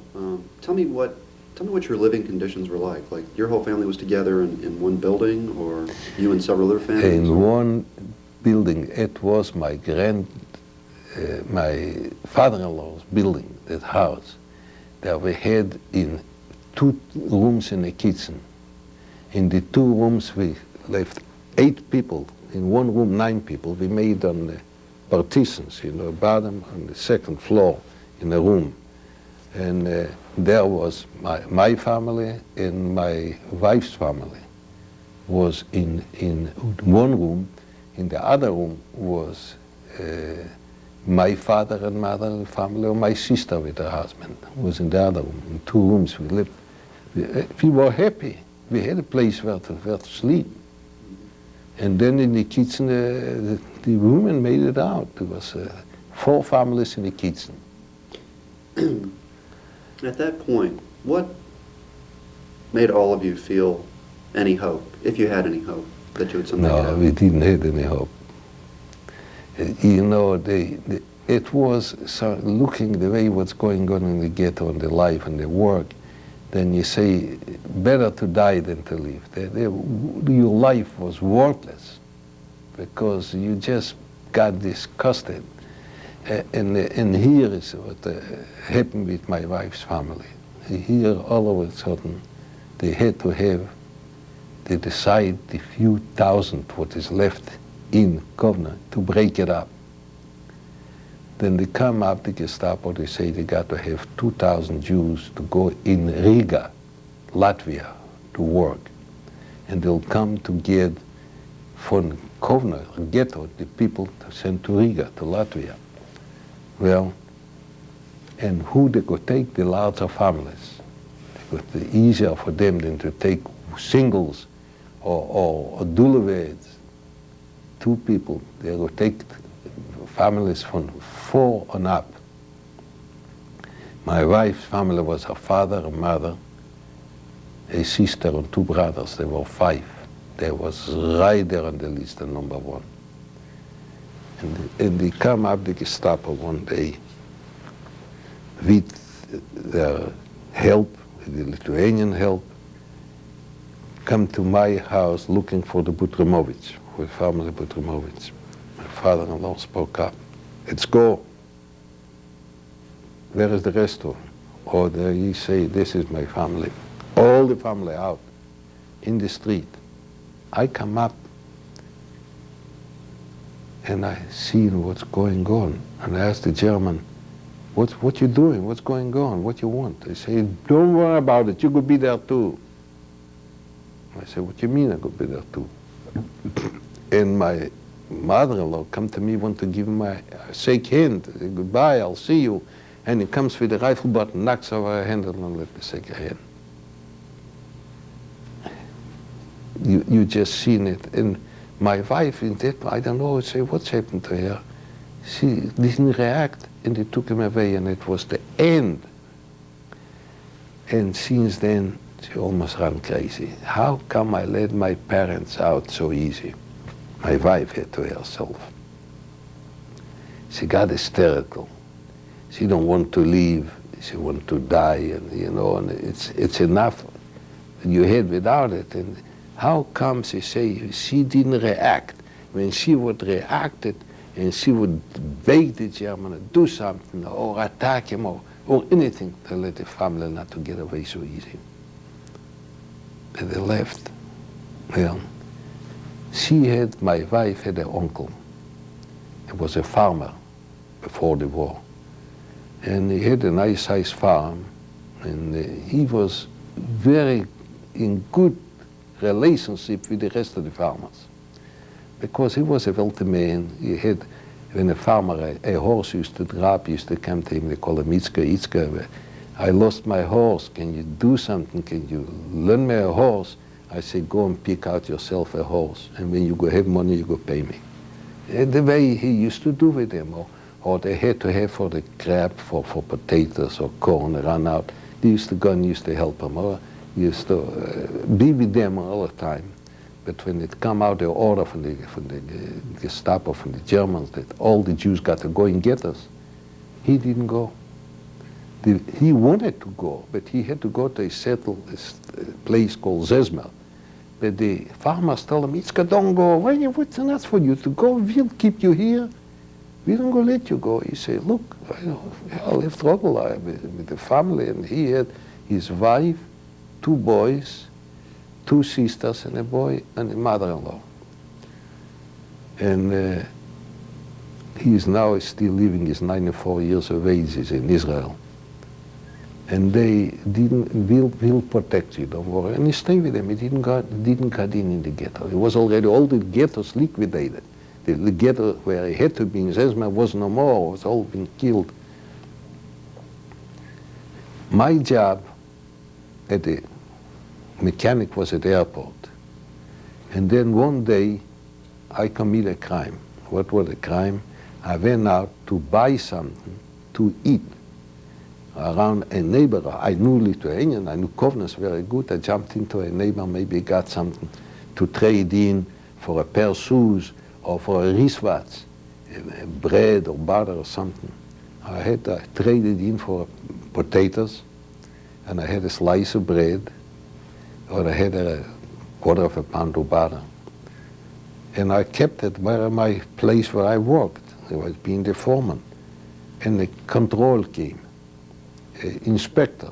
tell me what your living conditions were like. Like your whole family was together in one building, or you and several other families? In one building. It was my father-in-law's building, that house. There we had in 2 rooms in the kitchen. In the 2 rooms we left 8 people. In 1 room 9 people. We made on the partitions, you know, bottom on the 2nd floor in a room. And there was my family and my wife's family was in 1 room. In the other room was my father and mother family, or my sister with her husband was in the other room. In 2 rooms we lived. We were happy. We had a place where to sleep. And then in the kitchen, the women made it out. There was 4 families in the kitchen. At that point, what made all of you feel any hope, if you had any hope, that you would someday get out? No, we didn't have any hope. You know, it was looking the way what's going on in the ghetto and the life and the work, then you say, better to die than to live. Your life was worthless because you just got disgusted. And here is what happened with my wife's family. Here, all of a sudden, they had to have, they decide the few thousand what is left in Kovno to break it up. Then they come up, the Gestapo, they say they got to have 2,000 Jews to go in Riga, Latvia, to work. And they'll come to get from Kovno, ghetto, the people to send to Riga, to Latvia. Well, and who they could take? The larger families. It was easier for them than to take singles or duleveds. 2 people, they would take families from 4 on up. My wife's family was her father, a mother, a sister and 2 brothers. There were 5. They was right there on the list, the number 1. And they come up, the Gestapo, one day with their help, with the Lithuanian help, come to my house looking for the Butrimovich, for the family Butrimovich. My father-in-law spoke up. Let's go. Where is the rest of them? Or he say, this is my family. All the family out in the street. I come up and I see what's going on. And I ask the German, what you doing? What's going on? What you want? They say, don't worry about it. You could be there too. I said, what do you mean I could be there too? And my mother-in-law come to me, want to give him a shake hand, say, goodbye, I'll see you. And he comes with a rifle button, knocks over her hand, and don't let me shake her hand. You just seen it. And my wife, in that, I don't know, say, what's happened to her? She didn't react, and they took him away, and it was the end. And since then, she almost ran crazy. How come I let my parents out so easy? My wife had to herself. She got hysterical. She don't want to leave. She want to die, and you know, and it's enough you had without it. And how come she say she didn't react? When she would react it, and she would beg the German to do something, or attack him, or anything to let the family not to get away so easy. And they left. Well, my wife had an uncle. He was a farmer before the war. And he had a nice sized farm, and he was very in good relationship with the rest of the farmers. Because he was a wealthy man. He had, when a farmer, a horse used to drop, used to come to him, they call him Itzka. I lost my horse, can you do something? Can you lend me a horse? I say, go and pick out yourself a horse, and when you go have money, you go pay me. And the way he used to do with them, or they had to have for the crop, for potatoes or corn, they run out. They used to go and used to help them, or used to be with them all the time. But when it come out the order from the Gestapo, from the Germans, that all the Jews got to go and get us, he didn't go. He wanted to go, but he had to go to a settled place called Zezmer. But the farmers tell him, Itzka, don't go. What's enough for you to go? We'll keep you here. We don't go let you go. He said, look, I'll have trouble with the family. And he had his wife, 2 boys, 2 sisters, and a boy, and a mother-in-law. And he is now still living, he's 94 years of age, he's in Israel. And they will protect you, don't worry. And he stayed with them, he didn't get in the ghetto. It was already, all the ghettos liquidated. The ghetto where he had to be in Zezma was no more, it was all been killed. My job at the mechanic was at the airport. And then one day, I committed a crime. What was the crime? I went out to buy something to eat around a neighbor. I knew Lithuanian, I knew Kovno very good. I jumped into a neighbor, maybe got something to trade in for a pair of shoes or for a wristwatch, bread or butter or something. I traded in for potatoes, and I had a slice of bread, or I had a quarter of a pound of butter. And I kept it by my place where I worked. I was being the foreman. And the control came, inspector.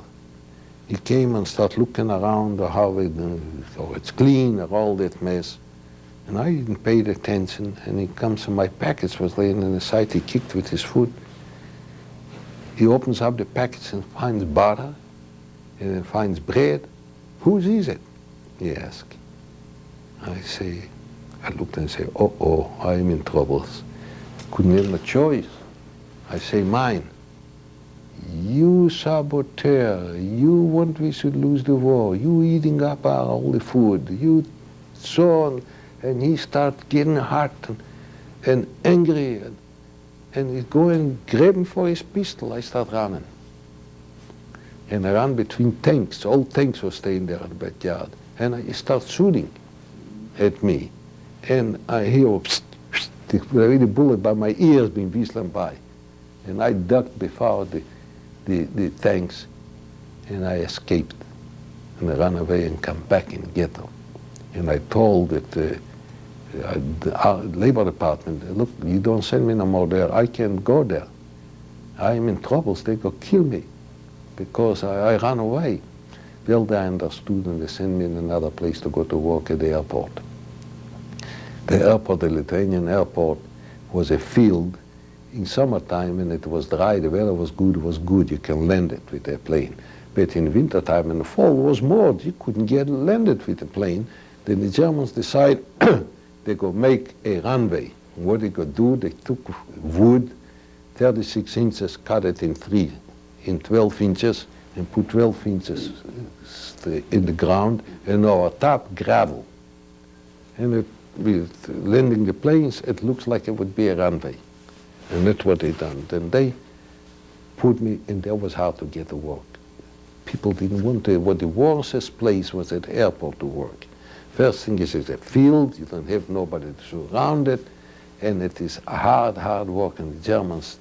He came and started looking around how it's clean or all that mess. And I didn't pay attention, and he comes and my package was laying on the side. He kicked with his foot. He opens up the package and finds butter, and then finds bread. Whose is it? He asked. I looked and said, oh, I'm in troubles. Couldn't have a choice. I say, mine. You saboteur, you want we should lose the war, you eating up all the food, you so on. And he started getting hot and angry, and he go and grab him for his pistol. I start running. And I ran between tanks. All tanks were staying there in the backyard. And he started shooting at me. And I hear, psst, psst, the bullet by my ears being whistling by. And I ducked before the tanks, and I escaped. And I ran away and come back in the ghetto. And I told the labor department, look, you don't send me no more there. I can't go there. I'm in troubles. They go kill me because I ran away. Well, they understood, and they sent me in another place to go to work at the airport. The airport, the Lithuanian airport, was a field. In summertime, when it was dry, the weather was good, you can land it with a plane. But in wintertime and the fall was more. You couldn't get landed with the plane. Then the Germans decided they could make a runway. What they could do, they took wood, 36 inches, cut it in 12 inches, and put 12 inches in the ground, and over top gravel. And with landing the planes, it looks like it would be a runway. And that's what they done. Then they put me, and that was hard to get to work. People didn't want to. What the worst place was at the airport to work. First thing is it's a field, you don't have nobody to surround it, and it is hard work, and the Germans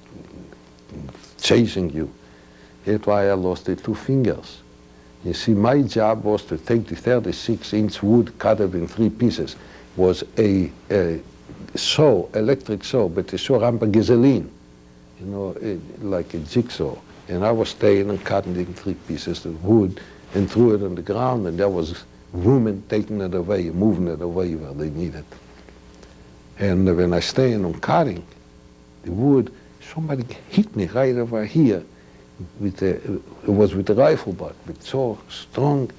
chasing you. That's why I lost the 2 fingers. You see, my job was to take the 36-inch wood, cut it in 3 pieces. Was a saw, electric saw, but a saw rampa gasoline, you know, like a jigsaw. And I was staying and cutting in 3 pieces of wood and threw it on the ground, and there was women taking it away, moving it away where they need it. And when I stayed on cutting the wood, somebody hit me right over here. It was with a rifle butt, but so strong.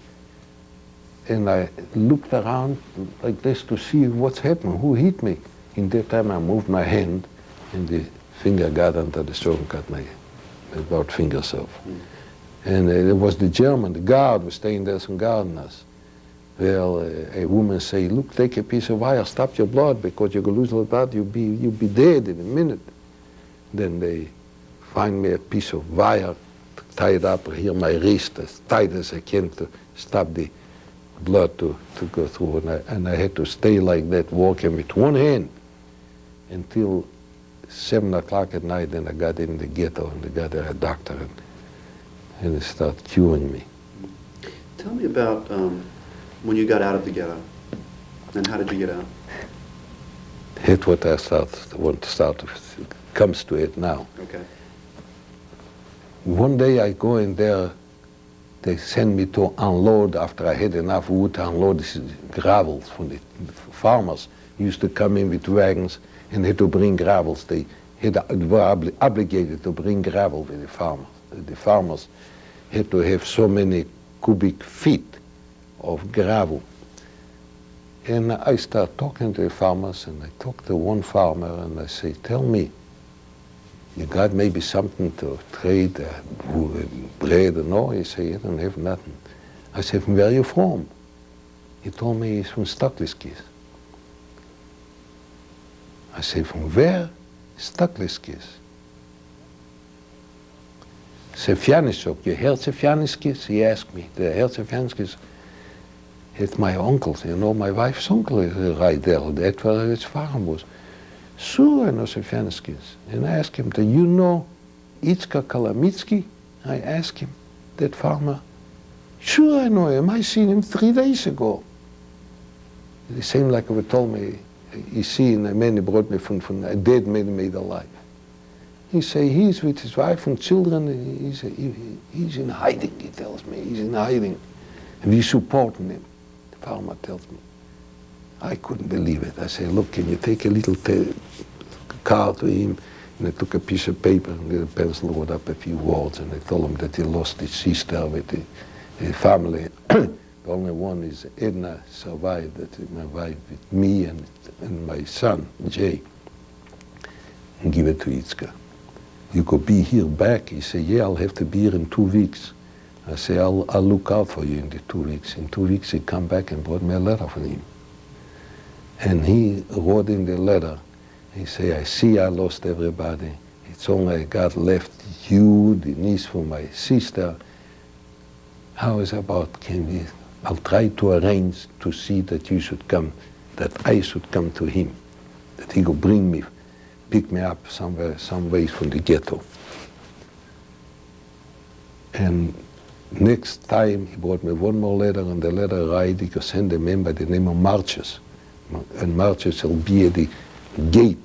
And I looked around like this to see what's happening, who hit me. In that time I moved my hand, and the finger got under the saw and cut my about fingers off. And it was the German, the guard was staying there, some guarding us. Well, a woman say, look, take a piece of wire, stop your blood, because you're going to lose all blood, you'll be dead in a minute. Then they find me a piece of wire, tied up here my wrist, as tight as I can to stop the blood to go through. And I had to stay like that, walking with one hand until 7 o'clock at night. Then I got in the ghetto, and they got a doctor, and they started curing me. Tell me about when you got out of the ghetto, and how did you get out? That's what I want to start with. It comes to it now. Okay. One day I go in there, they send me to unload after I had enough wood to unload this gravel from the farmers. Used to come in with wagons and had to bring gravels. They were obligated to bring gravel with the farmers. The farmers had to have so many cubic feet of gravel. And I start talking to the farmers, and I talk to one farmer, and I say, tell me, you got maybe something to trade, bread or no? He said, you don't have nothing. I said, where are you from? He told me he's from Stakliskis. I said, from where? Stakliskis. Sefjanisok, you heard Sefjaniskis? He asked me, the heard Sefjaniskis? It's my uncle, you know, my wife's uncle is right there, that's where his farm was. Sure, I know Sefjaniskis. And I asked him, do you know Itzka Kalamitsky? I asked him, that farmer. Sure, I know him, I seen him 3 days ago. It seemed like he told me, he seen a man, he brought me from a dead man made alive. He say he's with his wife and children, he's in hiding, he tells me, he's in hiding. And we supporting him, the farmer tells me. I couldn't believe it. I said, look, can you take a little card to him? And I took a piece of paper and with a pencil wrote up a few words, and I told him that he lost his sister with the family. The only one is Edna survived, that is my wife, with me and my son, Jay. And give it to Itzka. You could be here back? He said, yeah, I'll have to be here in 2 weeks. I say, I'll look out for you in the 2 weeks. In 2 weeks, he come back and brought me a letter from him. And he wrote in the letter, he say, I see I lost everybody. It's only I got left you, the niece from my sister. How is about, I'll try to arrange to see that you should come, that I should come to him, that he could bring me, pick me up somewhere, some ways from the ghetto. And next time he brought me one more letter, and the letter read, he could send a man by the name of Marches. And Marches will be at the gate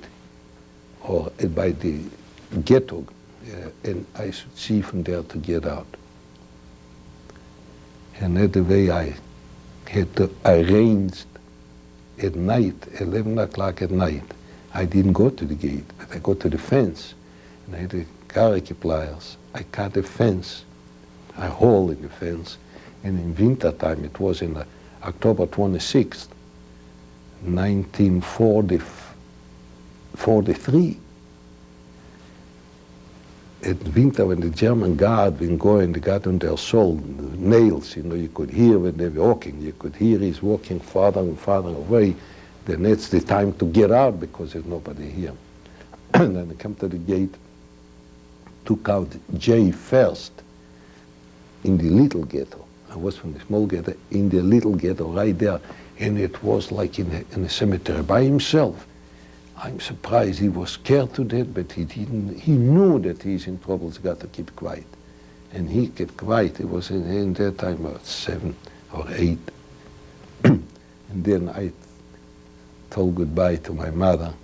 or by the ghetto, and I should see from there to get out. And that the way I had to arrange at night, 11 o'clock at night. I didn't go to the gate, but I go to the fence, and I had the car pliers. I cut the fence a hole in the fence. And in winter time, it was in October 26th, 1943. At winter, when the German guard been going, they got on their soul, nails, you know, you could hear when they were walking. You could hear he's walking farther and farther away. Then it's the time to get out because there's nobody here. And then they come to the gate, took out J first in the little ghetto. I was from the small ghetto, in the little ghetto right there. And it was like in a cemetery by himself. I'm surprised he was scared to death, but he knew that he's in trouble, he's got to keep quiet. And he kept quiet. It was in that time about 7 or 8. And then I told goodbye to my mother.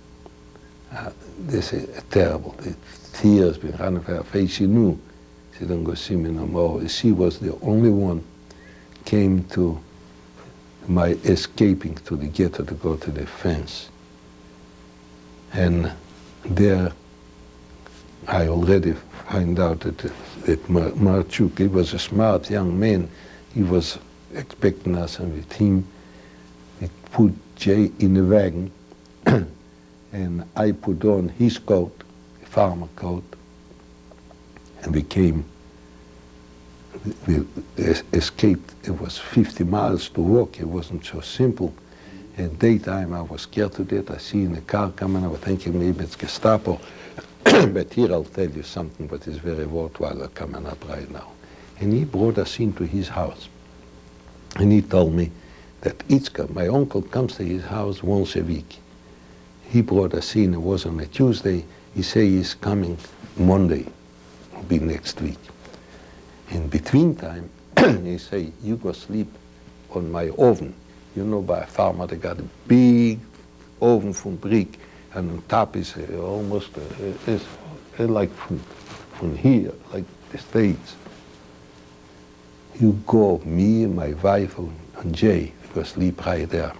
This is terrible. The tears been running off her face. She knew she didn't go see me no more. She was the only one came to my escaping to the ghetto to go to the fence. And there I already find out that Marchuk, he was a smart young man. He was expecting us, and with him, we put Jay in the wagon, and I put on his coat, a farmer coat, and we escaped. It was 50 miles to walk. It wasn't so simple. In daytime, I was scared to death. I see in the car coming, I was thinking maybe it's Gestapo. But here I'll tell you something that is very worthwhile coming up right now. And he brought us into his house. And he told me that Itzka, my uncle, comes to his house once a week. He brought us in, it was on a Tuesday. He said he's coming Monday, it'll be next week. In between time, he said, you go sleep on my oven. You know, by a farmer, they got a big oven from brick, and on top is almost like from here, like the States. You go, me and my wife and Jay, we go sleep right there.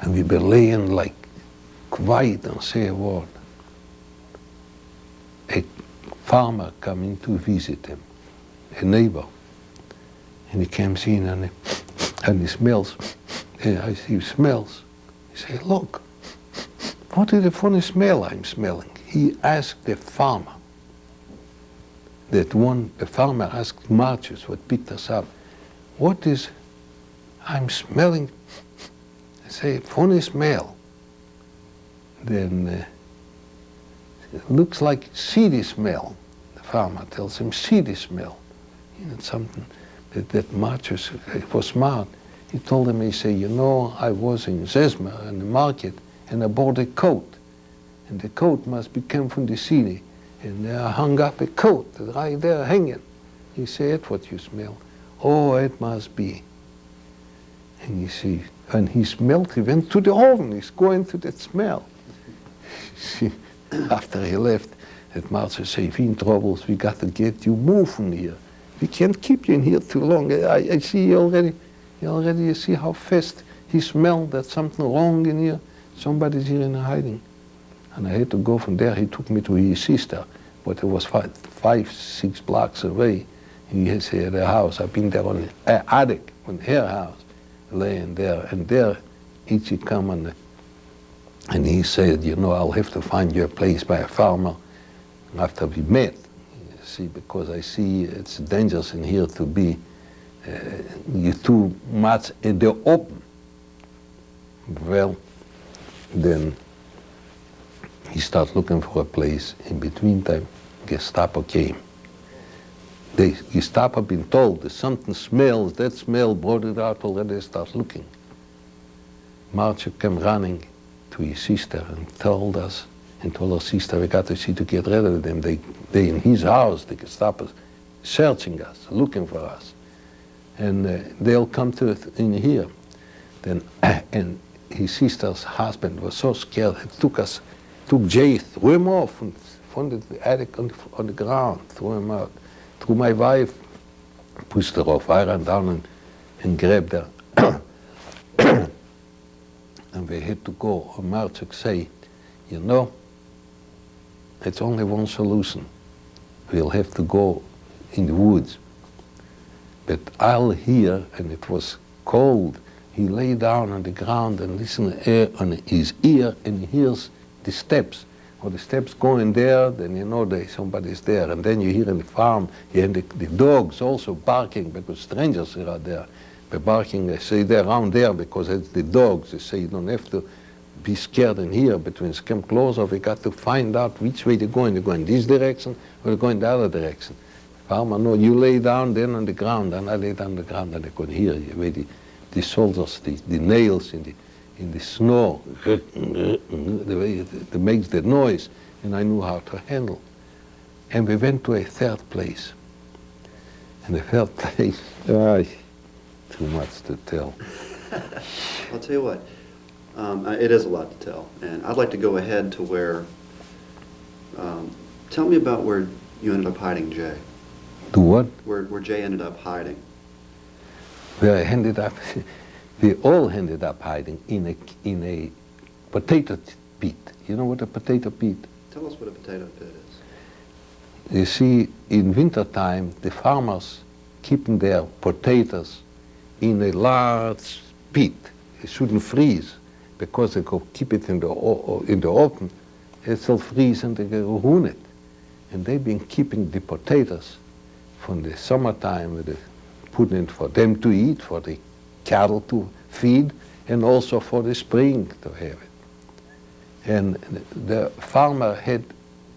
And we be laying like quiet and say a word. A farmer coming to visit him, a neighbor. And he comes in and he smells, and I see he smells. He says, look, what is the funny smell I'm smelling? He asked the farmer. The farmer asked Marcus, what picked us up, what is, I'm smelling, I say, funny smell. Then it looks like seedy smell. The farmer tells him, seedy smell. You know, something that Marcus was smart. He told him, he said, you know, I was in Zesma in the market and I bought a coat. And the coat must be come from the city. And I hung up a coat right there hanging. He said, that's what you smell. Oh, it must be. And you see, and he smelled, he went to the oven, he's going to that smell. See, after he left, that Marcus said, if you're in troubles, we got to get you moved from here. We can't keep you in here too long. I see you see how fast he smelled that something wrong in here. Somebody's here in hiding. And I had to go from there. He took me to his sister, but it was 5-6 blocks away. He had a house. I've been there on the attic, on her house, laying there. And there, Itchy come and he said, you know, I'll have to find you a place by a farmer after we met. See, because I see it's dangerous in here to be you too much in the open. Well, then he started looking for a place. In between time, Gestapo came. The Gestapo been told that something smells, that smell brought it out already, they start looking. Marcia came running to his sister and told her sister, we got to see to get rid of them. They in his house, the Gestapo, searching us, looking for us. And they'll come to it in here. Then, and his sister's husband was so scared, he took Jay, threw him off from the attic on the ground, threw him out. Threw my wife, pushed her off. I ran down and grabbed her. And we had to go. And Marcuk say, you know, it's only one solution. We'll have to go in the woods. But I'll hear, and it was cold, he lay down on the ground and listened on his ear, and he hears the steps. Or the steps going there, then you know somebody's there. And then you hear in the farm, you hear the dogs also barking because strangers are out there. They're barking, they say they're around there because it's the dogs. They say you don't have to be scared in here, but when it's come closer, we got to find out which way they're going. They're going this direction or they're going the other direction. Farmer, no, you lay down then on the ground, and I lay down on the ground, and I could hear you, where the soldiers, the nails in the snow, the way it makes the noise, and I knew how to handle. And we went to a third place. And the third place, too much to tell. I'll tell you what, it is a lot to tell, and I'd like to go ahead to where, tell me about where you ended up hiding Jay. Do what? Where Jay ended up hiding. Where I ended up, we all ended up hiding in a potato pit. You know what a potato pit? Tell us what a potato pit is. You see, in wintertime, the farmers keeping their potatoes in a large pit. It shouldn't freeze, because they go keep it in the open, it'll freeze and they will ruin it. And they've been keeping the potatoes from the summertime, putting it for them to eat, for the cattle to feed, and also for the spring to have it. And the farmer had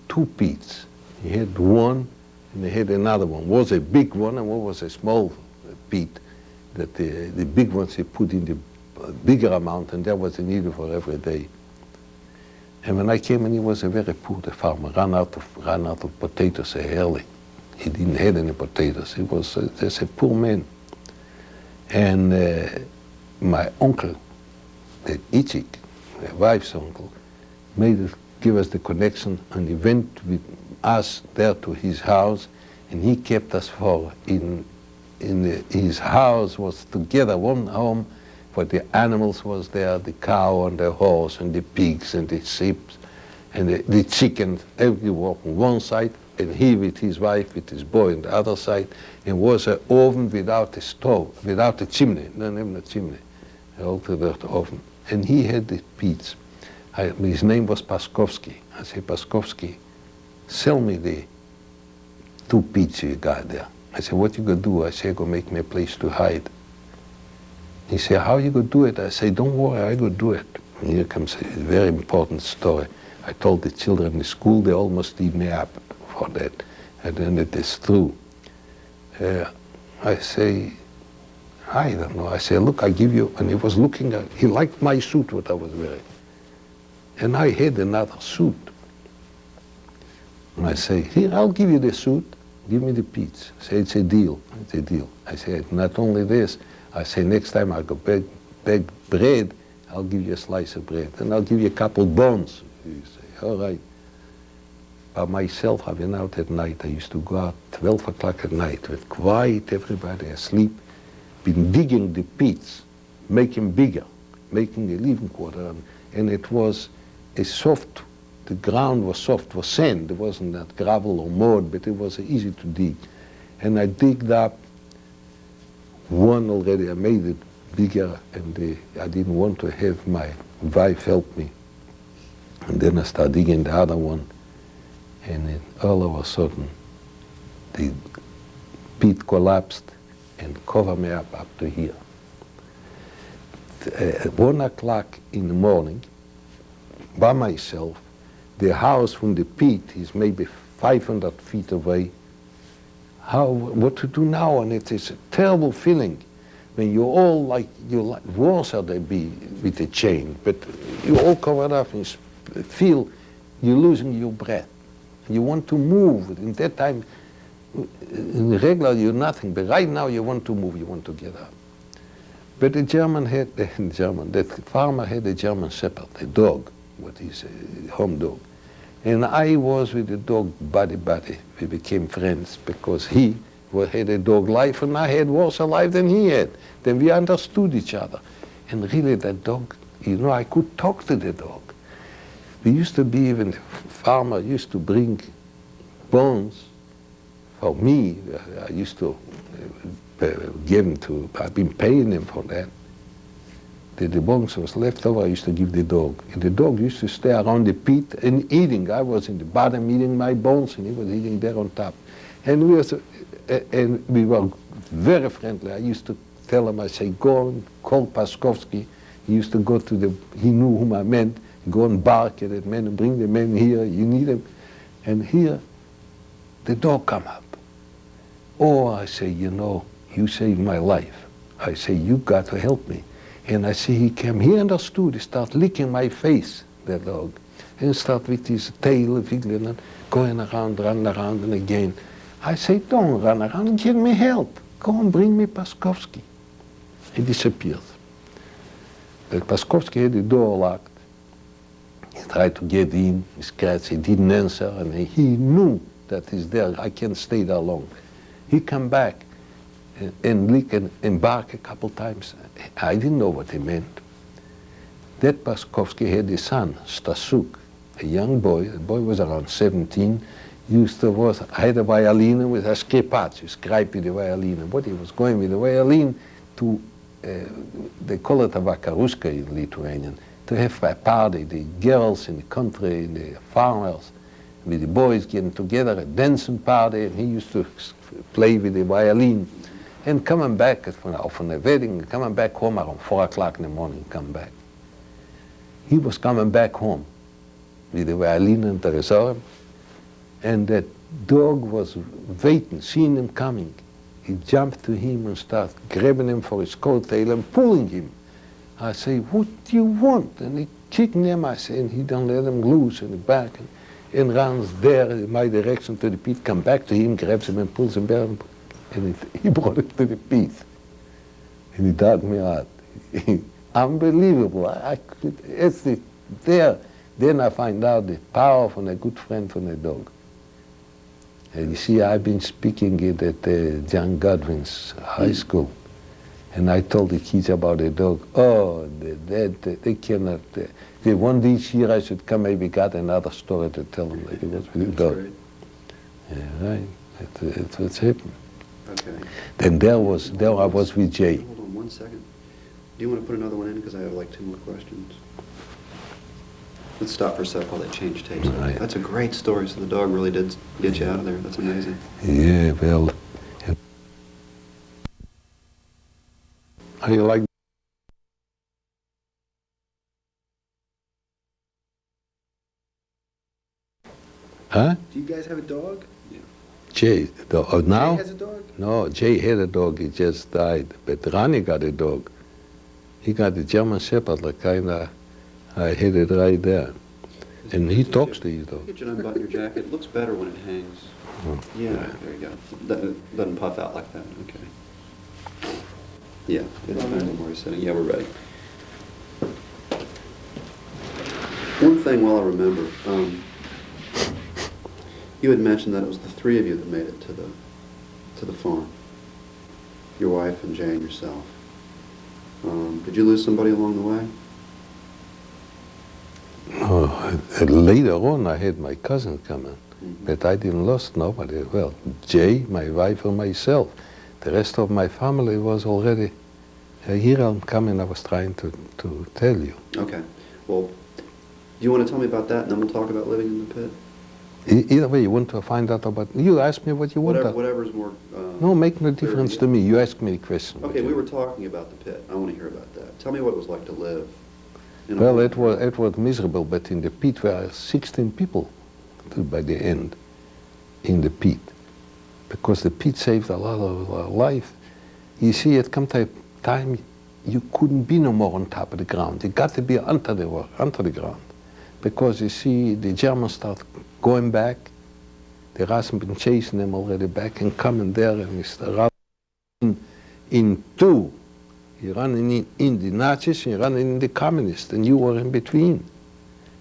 two pits. He had one, and he had another one. One was a big one, and one was a small pit. That the big ones he put in the bigger amount, and that was needed for every day. And when I came in, he was a very poor farmer, ran out of potatoes early. He didn't have any potatoes. He was just a poor man. And my uncle, the Ichik, my wife's uncle, give us the connection, and he went with us there to his house, and he kept us his house was together, one home, for the animals was there, the cow and the horse and the pigs and the sheep and the chickens, everyone on one side, and he with his wife, with his boy on the other side. It was an oven without a stove, without a chimney, not even a chimney, an altered oven. And he had the pits. His name was Paskovsky. I said, Paskovsky, sell me the two pits you got there. I said, what you gonna do? I said, go make me a place to hide. He said, how you gonna do it? I said, don't worry, I go do it. And here comes a very important story. I told the children in the school, they almost eat me up for that. And then it is true. I say, I don't know. I say, look, I give you, and he was looking at, he liked my suit, what I was wearing. And I had another suit. And I say, here, I'll give you the suit, give me the pizza. I say, it's a deal, it's a deal. I said, not only this, I say, next time I go beg bread, I'll give you a slice of bread, and I'll give you a couple bones. You say, all right. By myself, I've been out at night. I used to go out 12 o'clock at night with quiet, everybody asleep, been digging the pits, making bigger, making a living quarter, and it was a soft, the ground was soft, was sand. It wasn't that gravel or mud, but it was easy to dig. And I digged up one already, I made it bigger, and I didn't want to have my wife help me. And then I started digging the other one, and then all of a sudden, the pit collapsed and covered me up to here. At 1 o'clock in the morning, by myself, the house from the pit is maybe 500 feet away. What to do now? And it is a terrible feeling when you're all like walls are there be with a chain, but you all covered up and you feel you're losing your breath. You want to move. In that time, in regular you're nothing, but right now you want to move, you want to get up. But the that farmer had a German Shepherd, a dog, what is a home dog. And I was with the dog buddy. We became friends because he had a dog life and I had worse life than he had. Then we understood each other. And really that dog, I could talk to the dog. We used to be, even the farmer used to bring bones For me, I used to give him to, I've been paying him for that. The bones was left over, I used to give the dog. And the dog used to stay around the pit and eating. I was in the bottom eating my bones, and he was eating there on top. And we were very friendly. I used to tell him, I say, go and call Paskovsky. He used to go to he knew whom I meant, go and bark at that man and bring the man here, you need him. And here, the dog come up. Oh, I say, you know, you saved my life. I say, you got to help me. And I see he came, he understood, he started licking my face, that dog. And start with his tail wiggling and going around, running around and again. I say, don't run around, give me help. Go and bring me Paskovsky. He disappeared. But Paskovsky had the door locked. He tried to get in, he scratched, he didn't answer, and he knew that he's there, I can't stay there long. He come back and lick and bark a couple times. I didn't know what he meant. That Paskovsky had a son, Stasuk, a young boy. The boy was around 17. Had a violin with a scripaccio, scribe with the violin. But he was going with the violin to, they call it a vakaruska in Lithuanian, to have a party, the girls in the country, the farmers, with the boys getting together, a dancing party, and he used to play with the violin. And coming back from the wedding, coming back home around 4 o'clock in the morning, come back. He was coming back home with the violin and the reserve, and that dog was waiting, seeing him coming. He jumped to him and started grabbing him for his coat tail and pulling him. I say, what do you want? And he kicked him, I say, and he don't let him loose in the back, and runs there in my direction to the pit, come back to him, grabs him and pulls him back. And he brought it to the pit. And he dug me out. Unbelievable. Then I find out the power from a good friend from a dog. And you see, I've been speaking it at John Godwin's high school. And I told the kids about the dog. Oh, they cannot. One day each year I should come, maybe got another story to tell them like it was with the dog. Great. Yeah, right. It's what's happened. Okay. Then there I was with Jay. Hold on 1 second. Do you want to put another one in? Because I have like 2 more questions. Let's stop for a sec while they change tapes. Right. That's a great story. So the dog really did get you out of there. That's amazing. Yeah, well. I like. Huh? Do you guys have a dog? Jay, now? Jay has a dog? No, Jay had a dog, he just died. But Ronnie got a dog. He got a German Shepherd, like I had it right there. And he talks to his dog. Get you to unbutton your jacket. It looks better when it hangs. Oh. Yeah, there you go. Doesn't puff out like that. Okay. Yeah, it depends on where he's sitting. Yeah, we're ready. One thing while I remember, you had mentioned that it was the 3 of you that made it to the farm. Your wife and Jay and yourself. Did you lose somebody along the way? Oh, later on I had my cousin come in, but I didn't lose nobody. Well, Jay, my wife and myself. The rest of my family was already, here I'm coming, I was trying to tell you. Okay. Well, do you want to tell me about that and then we'll talk about living in the pit? Either way, you want to find out about, you ask me what you want. Whatever's more... No, make no difference to me. You ask me the question. Okay, we were talking about the pit. I want to hear about that. Tell me what it was like to live. Well, it was miserable, but in the pit were 16 people by the end in the pit, because the pit saved a lot of life. You see, it come to a time you couldn't be no more on top of the ground. You got to be under the ground, because you see, the Germans start going back. The Russians been chasing them already back and coming there, and we start running in two. You're running in the Nazis, and you're running in the communists, and you were in between.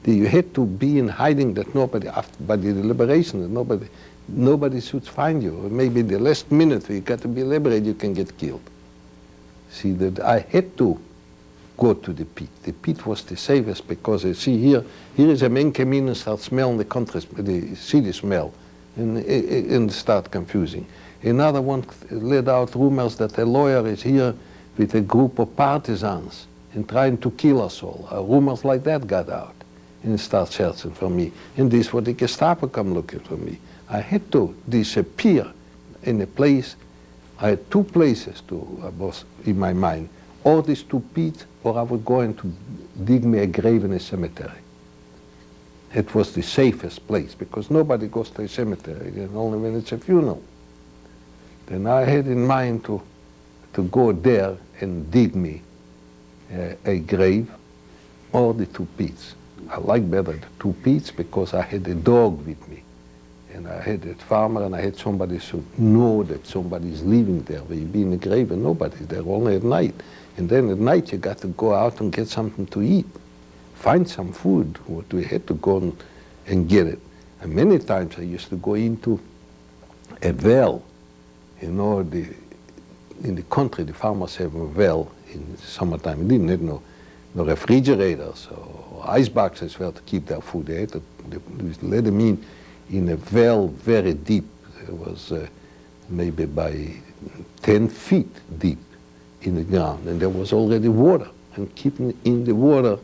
You had to be in hiding that nobody, after by the liberation, that nobody should find you. Or maybe the last minute where you got to be liberated, you can get killed. See, that I had to go to the pit. The pit was the safest, because you see here is a man came in and started smelling the country, the city smell. and start confusing. Another one let out rumors that a lawyer is here with a group of partisans and trying to kill us all. Rumors like that got out and start searching for me. And this was the Gestapo come looking for me. I had to disappear in a place. I had two places was in my mind. Or these two pits, or I was going to dig me a grave in a cemetery. It was the safest place because nobody goes to a cemetery, only when it's a funeral. Then I had in mind to go there and dig me a grave or the two pits. I like better the two pits because I had a dog with me. And I had a farmer and I had somebody to know that somebody is living there. Where you be in the grave and nobody's there, only at night. And then at night you got to go out and get something to eat. Find some food. We had to go and get it. And many times I used to go into a well. You know, in the country the farmers have a well in summertime. They didn't have no refrigerators or ice boxes where to keep their food. They had to let them in a well very deep. It was maybe by 10 feet deep in the ground. And there was already water. And keeping in the water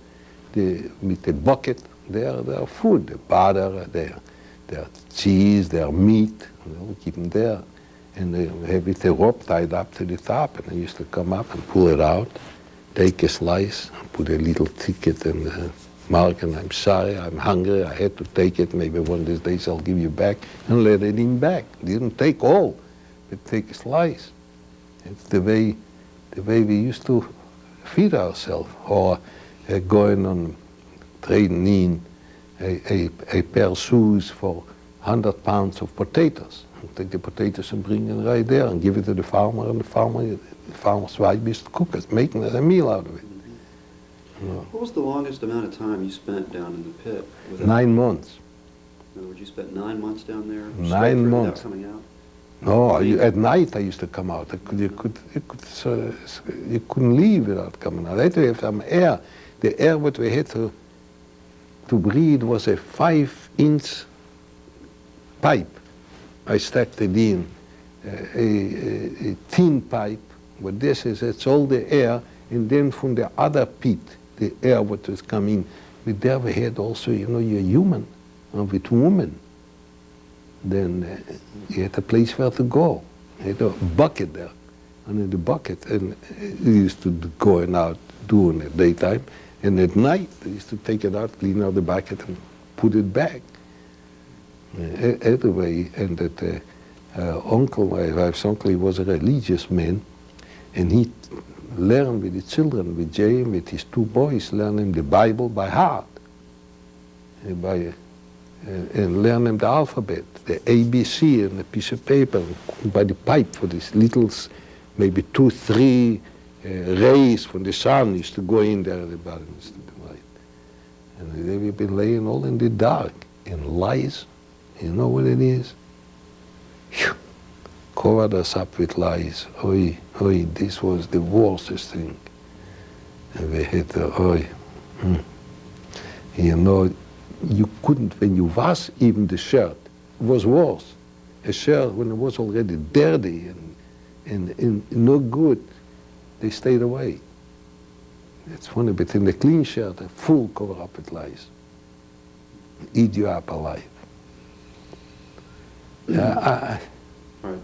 with the bucket, their food, the butter, their cheese, their meat, keep them there. And they have it a rope tied up to the top, and I used to come up and pull it out, take a slice, put a little ticket and mark, and I'm sorry, I'm hungry, I had to take it, maybe one of these days I'll give you back, and let it in back. Didn't take all, but take a slice. It's the way we used to feed ourselves, or going on trading in a pair of shoes for 100 pounds of potatoes. And take the potatoes and bring it right there and give it to the farmer, and the farmer's wife used to cook it, making a meal out of it. Mm-hmm. What was the longest amount of time you spent down in the pit? 9 months. In other words, you spent 9 months down there? 9 months. Without coming out? No, at night I used to come out. You couldn't leave without coming out. I had to have some air. The air what we had to breathe was a 5-inch pipe. I stacked it in, a tin pipe, but it's all the air, and then from the other pit, the air what was coming. But there we had also, you're human, and with women. Then you had a place where to go. You had a bucket there, and in the bucket, and you used to go out during the daytime, and at night they used to take it out, clean out the bucket, and put it back. Anyway, and that uncle, my wife's uncle, he was a religious man, and he learned with the children, with Jay, with his 2 boys, learning the Bible by heart, and learn them the alphabet, the ABC, and a piece of paper, by the pipe for these little, maybe 2, 3 rays from the sun used to go in there at the bottom. And they've been laying all in the dark, in lies. You know what it is? Whew. Covered us up with lies. Oi, this was the worstest thing. And we had to, you couldn't, when you wash even the shirt, it was worse. A shirt, when it was already dirty and no good, they stayed away. It's funny, but in the clean shirt, a full cover up with lies. Eat you up alive. All right.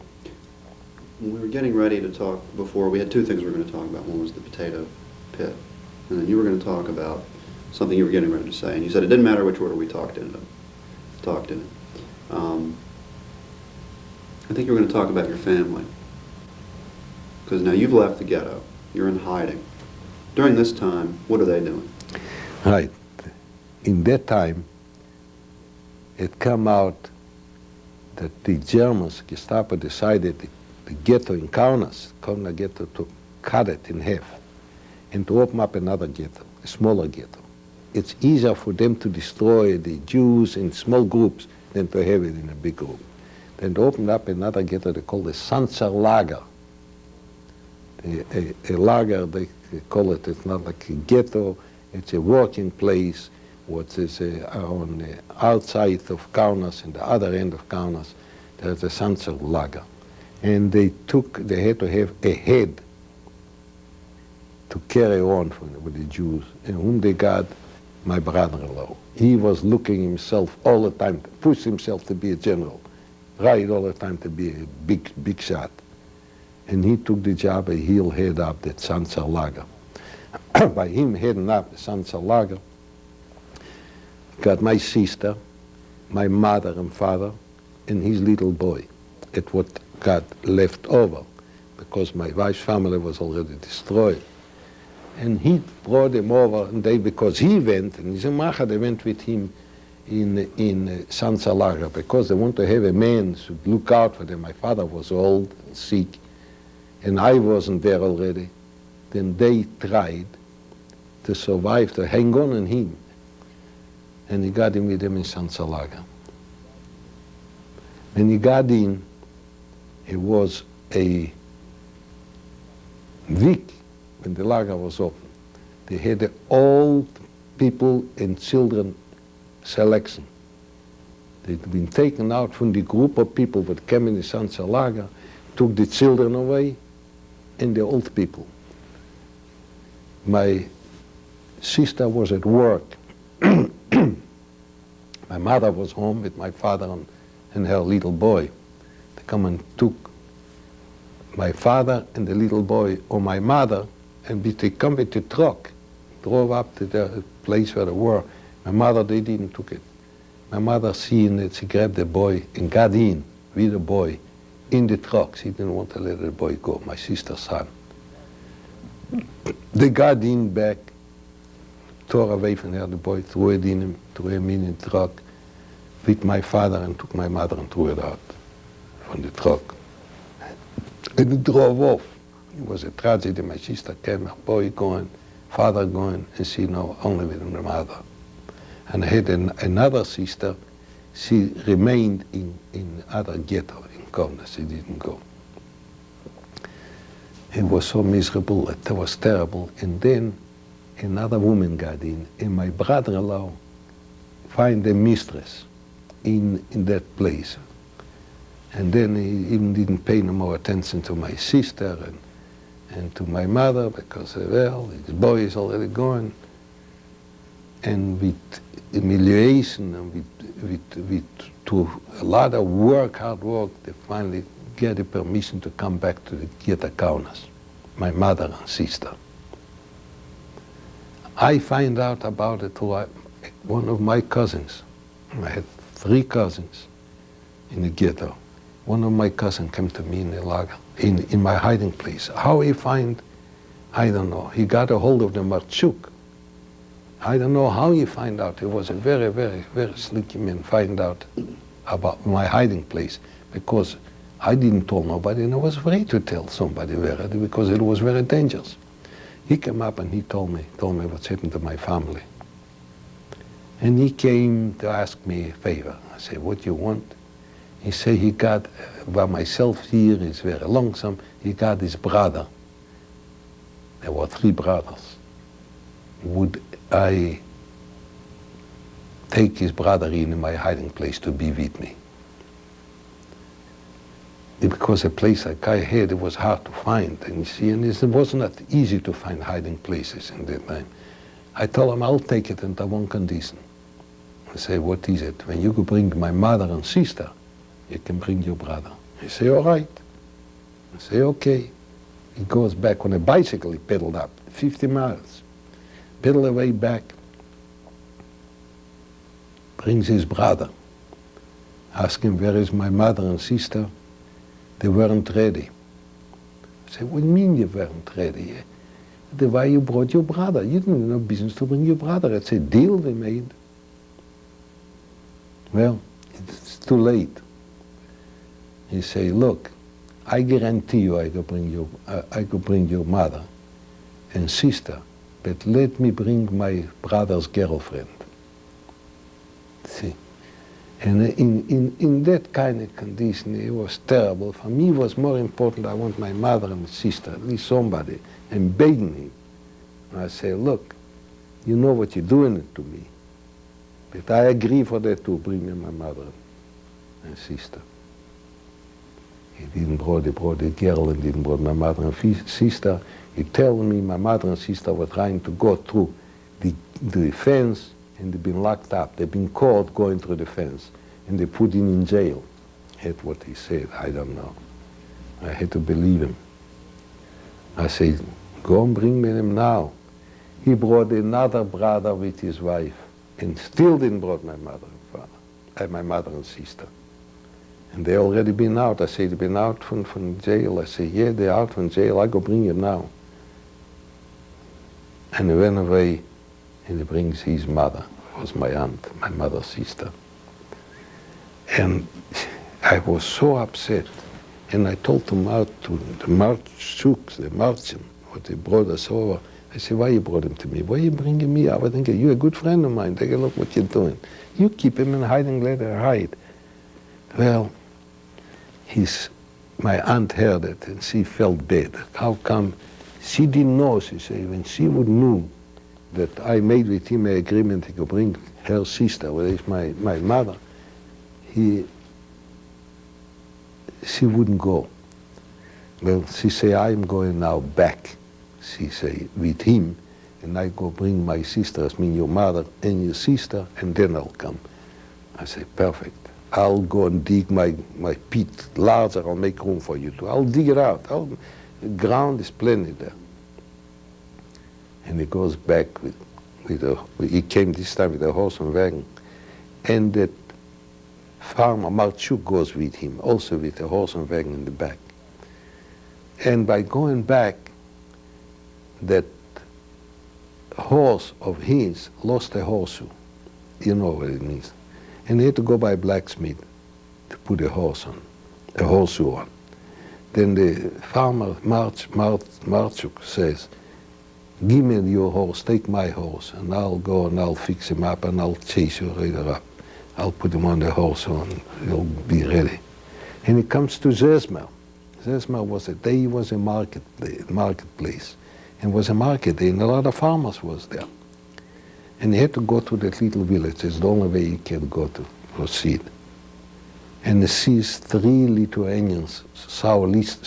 When we were getting ready to talk before, we had 2 things we were going to talk about. One was the potato pit, and then you were going to talk about something you were getting ready to say, and you said it didn't matter which order we talked in it. I think you were going to talk about your family, because now you've left the ghetto. You're in hiding. During this time, what are they doing? Right. In that time, it came out that the Germans, Gestapo, decided the ghetto in Kovno ghetto, to cut it in half and to open up another ghetto, a smaller ghetto. It's easier for them to destroy the Jews in small groups than to have it in a big group. Then to open up another ghetto they call the Sanzerlager. A lager, they call it, it's not like a ghetto, it's a working place what is on the outside of Kaunas, and the other end of Kaunas, there's a Sanzer lager. And they had to have a head to carry on with the Jews, and whom they got, my brother-in-law. He was looking himself all the time, push himself to be a general, right all the time to be a big shot. And he took the job, and he'll head up that Sanzer lager. By him heading up the Sanzer lager, got my sister, my mother and father, and his little boy. It what got left over, because my wife's family was already destroyed. And he brought them over, and because he went, and his macha, they went with him in Sanzer lager, because they want to have a man to look out for them. My father was old and sick, and I wasn't there already. Then they tried to survive, to hang on him. And he got him with him in Sanzer lager. When he got in, it was a week when the lager was open. They had the old people and children selection. They'd been taken out from the group of people that came in the Sanzer lager, took the children away, and the old people. My sister was at work. My mother was home with my father and her little boy. They come and took my father and the little boy or my mother, and they come with the truck, drove up to the place where they were. My mother, they didn't took it. My mother seen it, she grabbed the boy and got in with the boy in the truck. She didn't want to let the boy go, my sister's son. They got in back, tore away from her, the boy threw him in the truck with my father, and took my mother and threw it out from the truck. And it drove off. It was a tragedy. My sister came, her boy going, father going, and she no, only with the mother. And I had another sister, she remained in other ghetto in Kovno, she didn't go. It was so miserable, it was terrible. And then another woman got in, and my brother-in-law find a mistress in that place. And then he even didn't pay no more attention to my sister and to my mother, because, well, his boy is already gone. And with humiliation and with to a lot of work, hard work, they finally get the permission to come back to the ghetto Kaunas, my mother and sister. I find out about it through one of my cousins. I had 3 cousins in the ghetto. One of my cousins came to me in the lager, in my hiding place. How he find, I don't know. He got a hold of the Marchuk. I don't know how he find out. He was a very, very, very slicky man, find out about my hiding place, because I didn't tell nobody, and I was afraid to tell somebody where, because it was very dangerous. He came up and he told me what's happened to my family. And he came to ask me a favor. I said, what do you want? He said he got, by myself here is very lonesome, he got his brother. There were 3 brothers. Would I take his brother in my hiding place to be with me? Because a place like I had, it was hard to find, and you see, and it was not easy to find hiding places in that time. I told him, I'll take it under one condition. I say, what is it? When you could bring my mother and sister, you can bring your brother. He say, all right. I say, okay. He goes back on a bicycle, he pedaled up 50 miles. Pedal away back, brings his brother. Ask him, where is my mother and sister? They weren't ready. I said, what do you mean you weren't ready? The way you brought your brother. You didn't have no business to bring your brother. It's a deal they made. Well, it's too late. He say, look, I guarantee you I could bring your mother and sister, but let me bring my brother's girlfriend. See? And in that kind of condition, it was terrible. For me, it was more important, I want my mother and sister, at least somebody, and begging him. And I say, look, you know what you're doing to me. But I agree for that to bring me my mother and sister. He didn't brought the girl and didn't brought my mother and sister. He tell me my mother and sister were trying to go through the fence and they've been locked up. They've been caught going through the fence and they put him in jail. That's what he said. I don't know. I had to believe him. I said, go and bring me him now. He brought another brother with his wife and still didn't brought my mother and father, my mother and sister. And they already been out. I said, they been out from jail. I said, yeah, they're out from jail. I go bring you now. And he went away and he brings his mother. It was my aunt, my mother's sister. And I was so upset. And I told them out to the Marchuk, the merchant, what they brought us over. I said, why you brought him to me? Why you bringing me up? I think, you're a good friend of mine. Take a look what you're doing. You keep him in hiding, let her hide. Well, my aunt heard it and she felt bad. How come? She didn't know, she said, when she would knew that I made with him an agreement he could bring her sister, which is my mother, she wouldn't go. Well, she said, I'm going now back, she said, with him, and I go bring my sisters, mean your mother and your sister, and then I'll come. I said, perfect. I'll go and dig my pit larger, I'll make room for you too. I'll dig it out. The ground is plenty there. And he goes back he came this time with a horse and wagon. And that farmer, Marchuk, goes with him, also with a horse and wagon in the back. And by going back, that horse of his lost a horseshoe. You know what it means. And he had to go by a blacksmith to put a horseshoe on. Then the farmer, Marchuk, says, give me your horse, take my horse, and I'll go and I'll fix him up and I'll chase you right up. I'll put him on the horse and he'll be ready. And he comes to Zesmer. Zesmer was a marketplace. And was a market day, and a lot of farmers was there. And he had to go to that little village. It's the only way he can go to proceed. And he sees 3 Lithuanians, Saulisten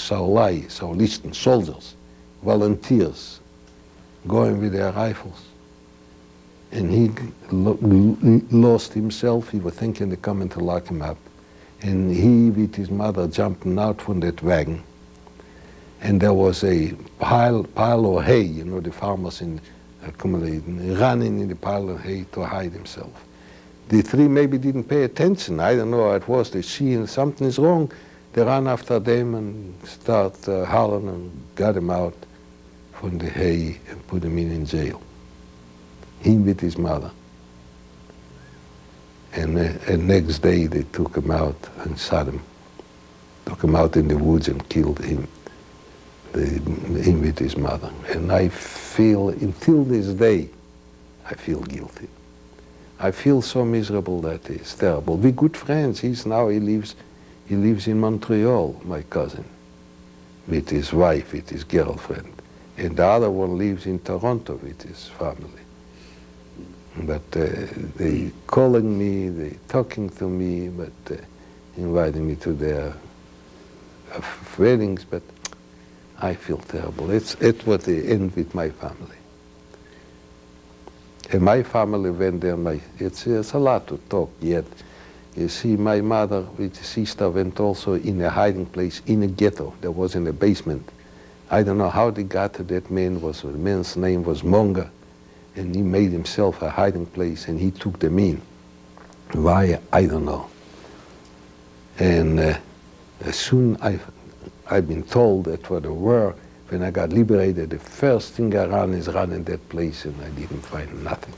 soldiers, volunteers, going with their rifles. And he lost himself. He was thinking they're coming to lock him up. And he, with his mother, jumping out from that wagon. And there was a pile of hay, you know, the farmers accumulating, running in the pile of hay to hide himself. The 3 maybe didn't pay attention. I don't know how it was. They see something is wrong. They ran after them and start hollering and got him out from the hay and put him in jail. Him with his mother. And next day they took him out and shot him. Took him out in the woods and killed him. Him with his mother. And I feel, until this day, I feel guilty. I feel so miserable that it's terrible. We're good friends. He lives in Montreal, my cousin, with his wife, with his girlfriend. And the other one lives in Toronto with his family. But they calling me, they talking to me, but inviting me to their weddings, but I feel terrible. It's what they end with my family. And my family went there, it's a lot to talk yet. You see, my mother with the sister went also in a hiding place in a ghetto that was in a basement. I don't know how they got to that man. The man's name was Monga, and he made himself a hiding place and he took them in. Why, I don't know. And soon I've been told that for the war, when I got liberated, the first thing I ran is running that place, and I didn't find nothing.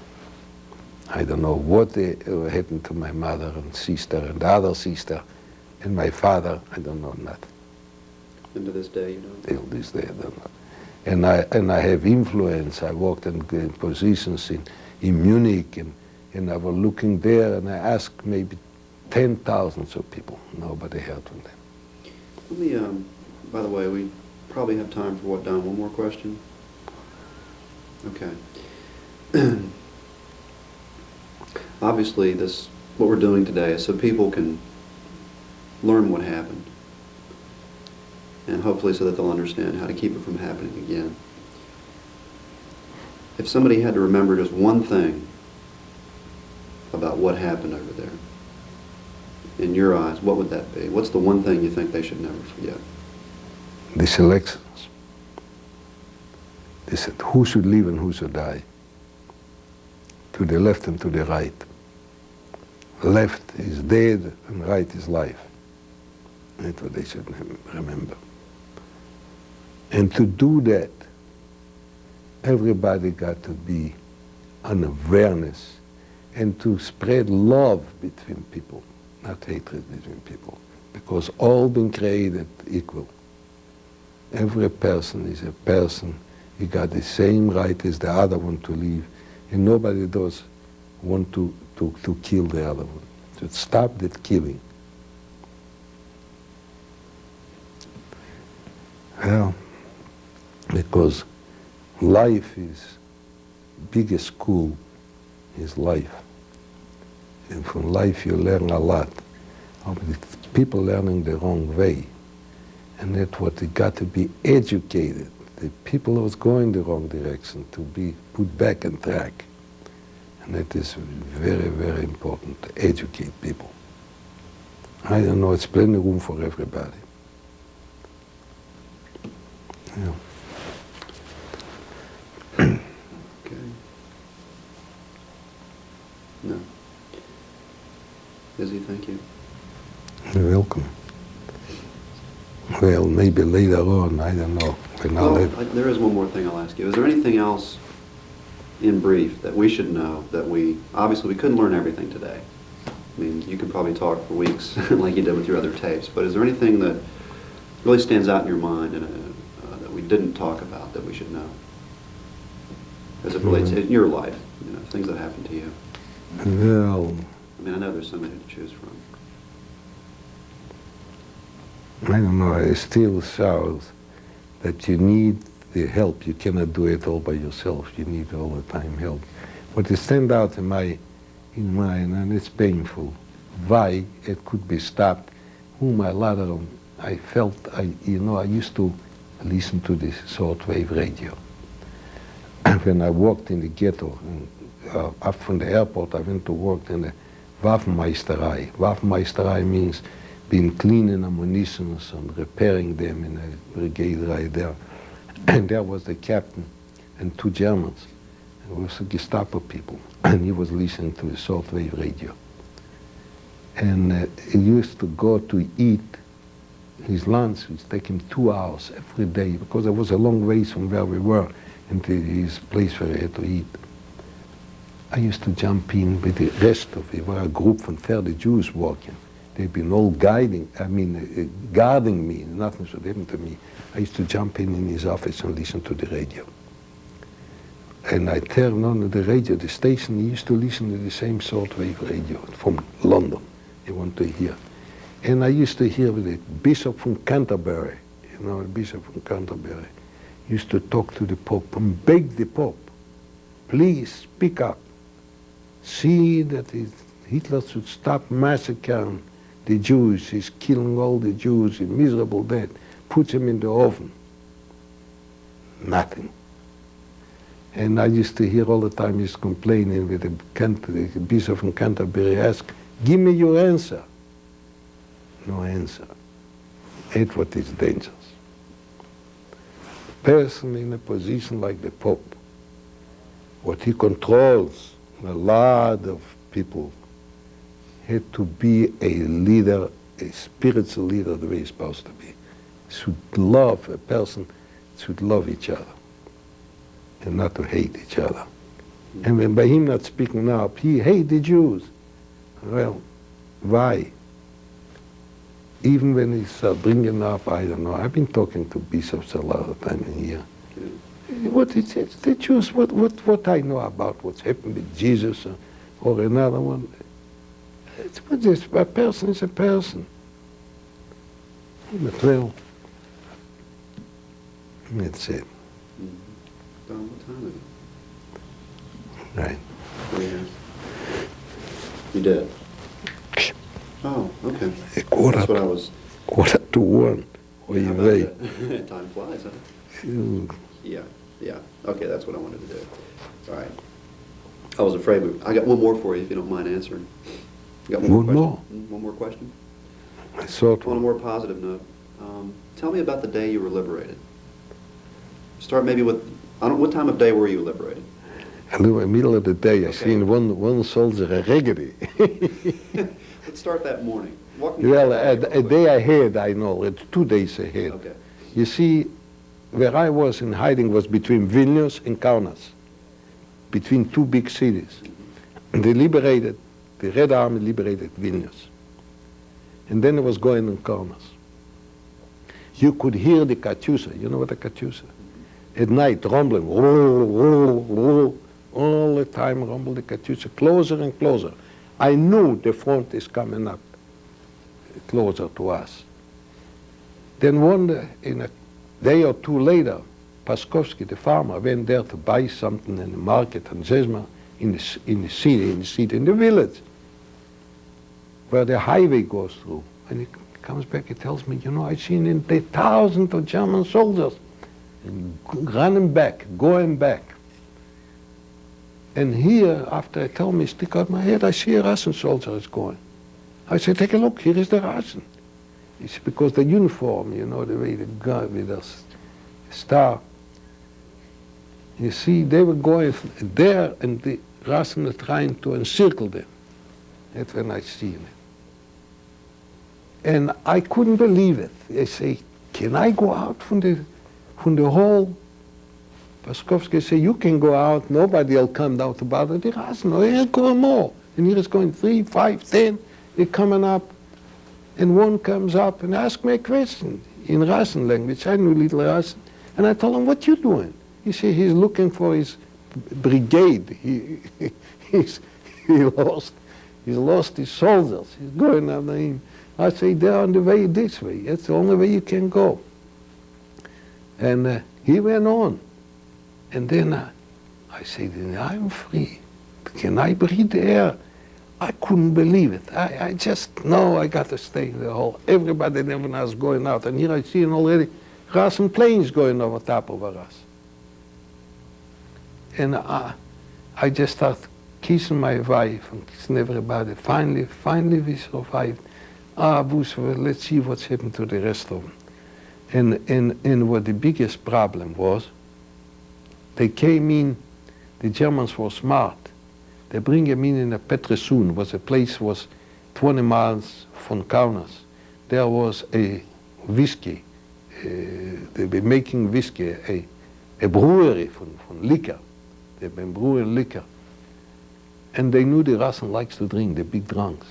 I don't know what happened to my mother and sister and the other sister and my father. I don't know nothing. And to this day, you don't? Till this day, I don't know. And I have influence. I worked in positions in Munich, and I was looking there, and I asked maybe 10,000 of people. Nobody heard from them. Let me, by the way, we probably have time for Don? One more question? Okay. obviously what we're doing today is so people can learn what happened. And hopefully so that they'll understand how to keep it from happening again. If somebody had to remember just one thing about what happened over there, in your eyes, what would that be? What's the one thing you think they should never forget? The selections. They said who should live and who should die. To the left and to the right. Left is dead and right is life. That's what they should remember. And to do that, everybody got to be an awareness and to spread love between people, not hatred between people, because all been created equal. Every person is a person. He got the same right as the other one to live, and nobody does want to kill the other one. So stop that killing. Well, because life is biggest school is life. And from life you learn a lot. People learning the wrong way. And that's what they got to be educated. The people who was going the wrong direction to be put back on track. And that is very, very important, to educate people. I don't know, it's plenty of room for everybody. Yeah. Okay. No. Izzy, thank you. You're welcome. Well, maybe later on, I don't know. There is one more thing I'll ask you. Is there anything else in brief that we should know that obviously we couldn't learn everything today. I mean, you could probably talk for weeks like you did with your other tapes, but is there anything that really stands out in your mind that we didn't talk about that we should know? As it relates to your life, things that happened to you. Well, I mean, I know there's so many to choose from. I don't know, it still shows that you need the help. You cannot do it all by yourself. You need all the time help. What it stands out in my mind, and it's painful, why it could be stopped, I felt, I used to listen to this shortwave radio. And when I worked in the ghetto, up from the airport, I went to work in the Waffenmeisterei. Waffenmeisterei means being cleaning ammunitions and repairing them in a brigade right there. And there was the captain and two Germans. It was the Gestapo people. And he was listening to the shortwave radio. And he used to go to eat. His lunch would take him 2 hours every day because it was a long ways from where we were into his place where he had to eat. I used to jump in with the rest of it. We were a group from 30 Jews walking. They've been all guarding me, nothing should happen to me. I used to jump in his office and listen to the radio. And I turned on the radio, the station, he used to listen to the same shortwave radio from London. He wanted to hear. And I used to hear the Bishop from Canterbury, the Bishop from Canterbury, used to talk to the Pope and beg the Pope, please speak up. See that Hitler should stop massacring the Jews. He's killing all the Jews in miserable death. Puts them in the oven. Nothing. And I used to hear all the time he's complaining with the Bishop from Canterbury, ask, give me your answer. No answer. That's what is dangerous. A person in a position like the Pope, what he controls, a lot of people, had to be a leader, a spiritual leader the way he's supposed to be. Should love a person, should love each other, and not to hate each other. And when by him not speaking up, he hate the Jews. Well, why? Even when he's bringing up, I don't know, I've been talking to bishops a lot of time in here. What is it? The Jews, what I know about what's happened with Jesus or another one, it's what this, a person is a person. But well, that's it. Don, what time is it? Right. 4 years. You did? Oh, okay. A quarter, That's what I was... quarter to one. What do How you about say? that? Time flies, huh? Phew. Yeah, yeah. Okay, that's what I wanted to do. All right. I was afraid I got one more for you, if you don't mind answering. You got One question? more? One more question? I thought, On a more positive note, tell me about the day you were liberated. Start maybe with, what time of day were you liberated? in the middle of the day, I Okay. seen one soldier, a raggedy. Let's start that morning. Walk me through Well, that day a real day quick. ahead, I know, it's 2 days ahead. Okay. You see, where I was in hiding was between Vilnius and Kaunas, between two big cities. And they liberated, the Red Army liberated Vilnius. And then it was going on Kaunas. You could hear the Katyusha, you know what a Katyusha? At night, rumbling, all the time rumbled the Katyusha, closer and closer. I knew the front is coming up, closer to us. Then one day, in a day or two later, Paskovsky, the farmer, went there to buy something in the market in Zezma, in the city, in the village, where the highway goes through. And he comes back, he tells me, you know, I've seen in the thousands of German soldiers running back, going back. And here, after I tell me, stick out my head, I see a Russian soldier is going. I say, take a look, here is the Russian. It's because the uniform, you know, the way the guy with a star. You see, they were going there, and the Russians are trying to encircle them. That's when I see it. And I couldn't believe it. I say, can I go out from the hall? Paskovsky say, you can go out, nobody will come down to bother the Russian. Oh, here's going more. And here is going 3, 5, 10. They're coming up. And one comes up and asks me a question in Russian language. I knew little Russian. And I told him, what you doing? He said, he's looking for his brigade. He's lost his soldiers. He's going after him. I say, they're on the way this way. That's the only way you can go. And he went on. And then I said, I'm free. Can I breathe the air? I couldn't believe it. I just know I got to stay in the hall. Everybody never was going out. And here I see already Russian planes going over top of us. And I just start kissing my wife and kissing everybody. Finally we survived. Let's see what's happened to the rest of them. And what the biggest problem was, they came in, the Germans were smart. They bring them in a Petresun, was a place was 20 miles from Kaunas. There was a whiskey, they were making whiskey, a brewery from liquor. They've been brewing liquor. And they knew the Russian likes to drink, the big drunks.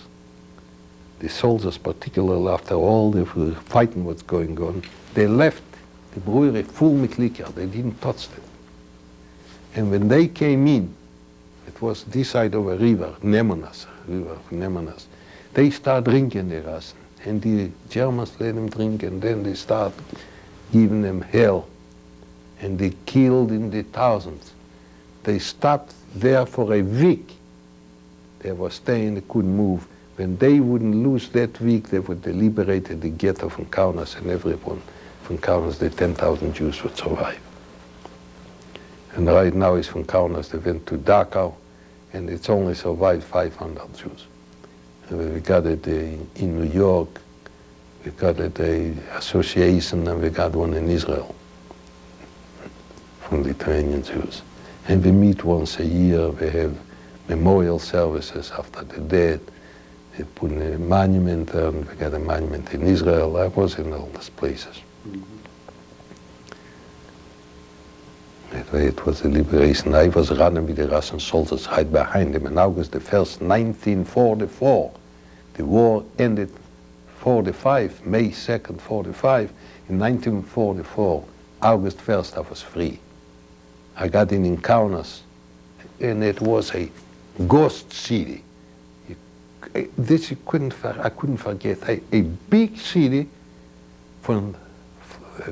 The soldiers, particularly after all the fighting was going on, they left the brewery full with liquor. They didn't touch it. And when they came in, it was this side of a river of Nemunas. They start drinking the Russian. And the Germans let them drink, and then they start giving them hell. And they killed in the thousands. They stopped there for a week. They were staying, they couldn't move. When they wouldn't lose that week, they would liberate the ghetto from Kaunas, and everyone from Kaunas, the 10,000 Jews would survive. And right now it's from Kaunas, they went to Dachau, and it's only survived 500 Jews. And we got it in New York, we got it an association, and we got one in Israel from Lithuanian Jews. And we meet once a year, we have memorial services after the dead. They put a monument there, and we got a monument in Israel. I was in all these places. That way it was a liberation. I was running with the Russian soldiers right behind them. On August the 1st, 1944, the war ended 45, May 2nd, 45. In 1944, August 1st, I was free. I got in Kaunas, and it was a ghost city. This I couldn't forget. A big city from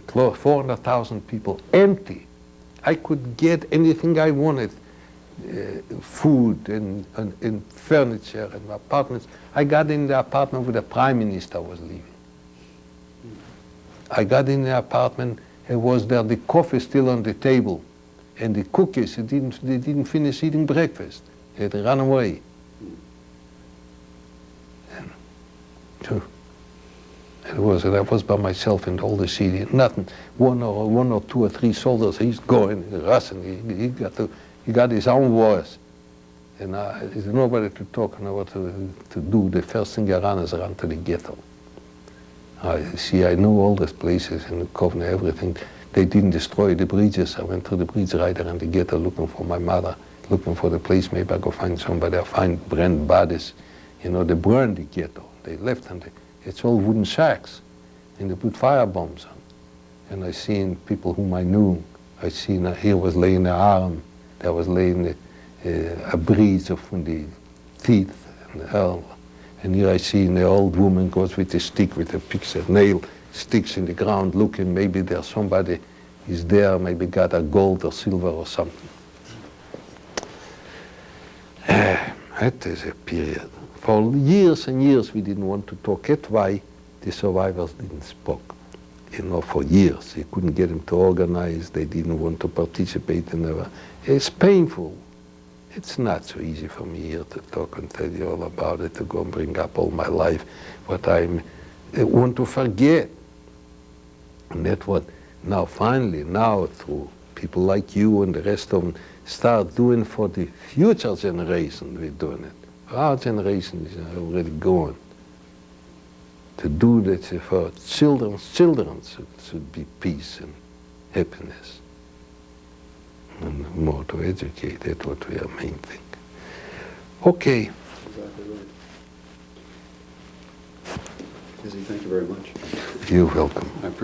400,000 people, empty. I could get anything I wanted. food and furniture and apartments. I got in the apartment where the prime minister was living. I got in the apartment, it was there the coffee still on the table, and the cookies, they didn't finish eating breakfast. They had run away. And, I was by myself in all the city. Nothing. One or two or three soldiers. He's going, Russian. He got his own wars, and there's nobody to talk and what to do. The first thing I ran is run to the ghetto. I knew all these places in Kovno, everything. They didn't destroy the bridges. I went to the bridge right around the ghetto looking for my mother, looking for the place. Maybe I go find somebody. I find brand bodies. You know, they burned the ghetto. They left and it's all wooden shacks, and they put fire bombs on. And I seen people whom I knew. I seen here was laying an arm, there was laying a breeze from the teeth and the elbow. And here I see the old woman goes with a stick, with a picture nail, sticks in the ground looking, maybe there's somebody is there, maybe got a gold or silver or something. That is a period. For years and years we didn't want to talk. That's why the survivors didn't speak. You know, for years. They couldn't get them to organize, they didn't want to participate in it. It's painful. It's not so easy for me here to talk and tell you all about it, to go and bring up all my life, what I want to forget. And that's what now finally, now through people like you and the rest of them, start doing for the future generation, we're doing it. Our generation is already gone. To do that for children's children should be peace and happiness. And more to educate, that's what we are main thing. Okay. Exactly right. Izzy, thank you very much. You're welcome. I appreciate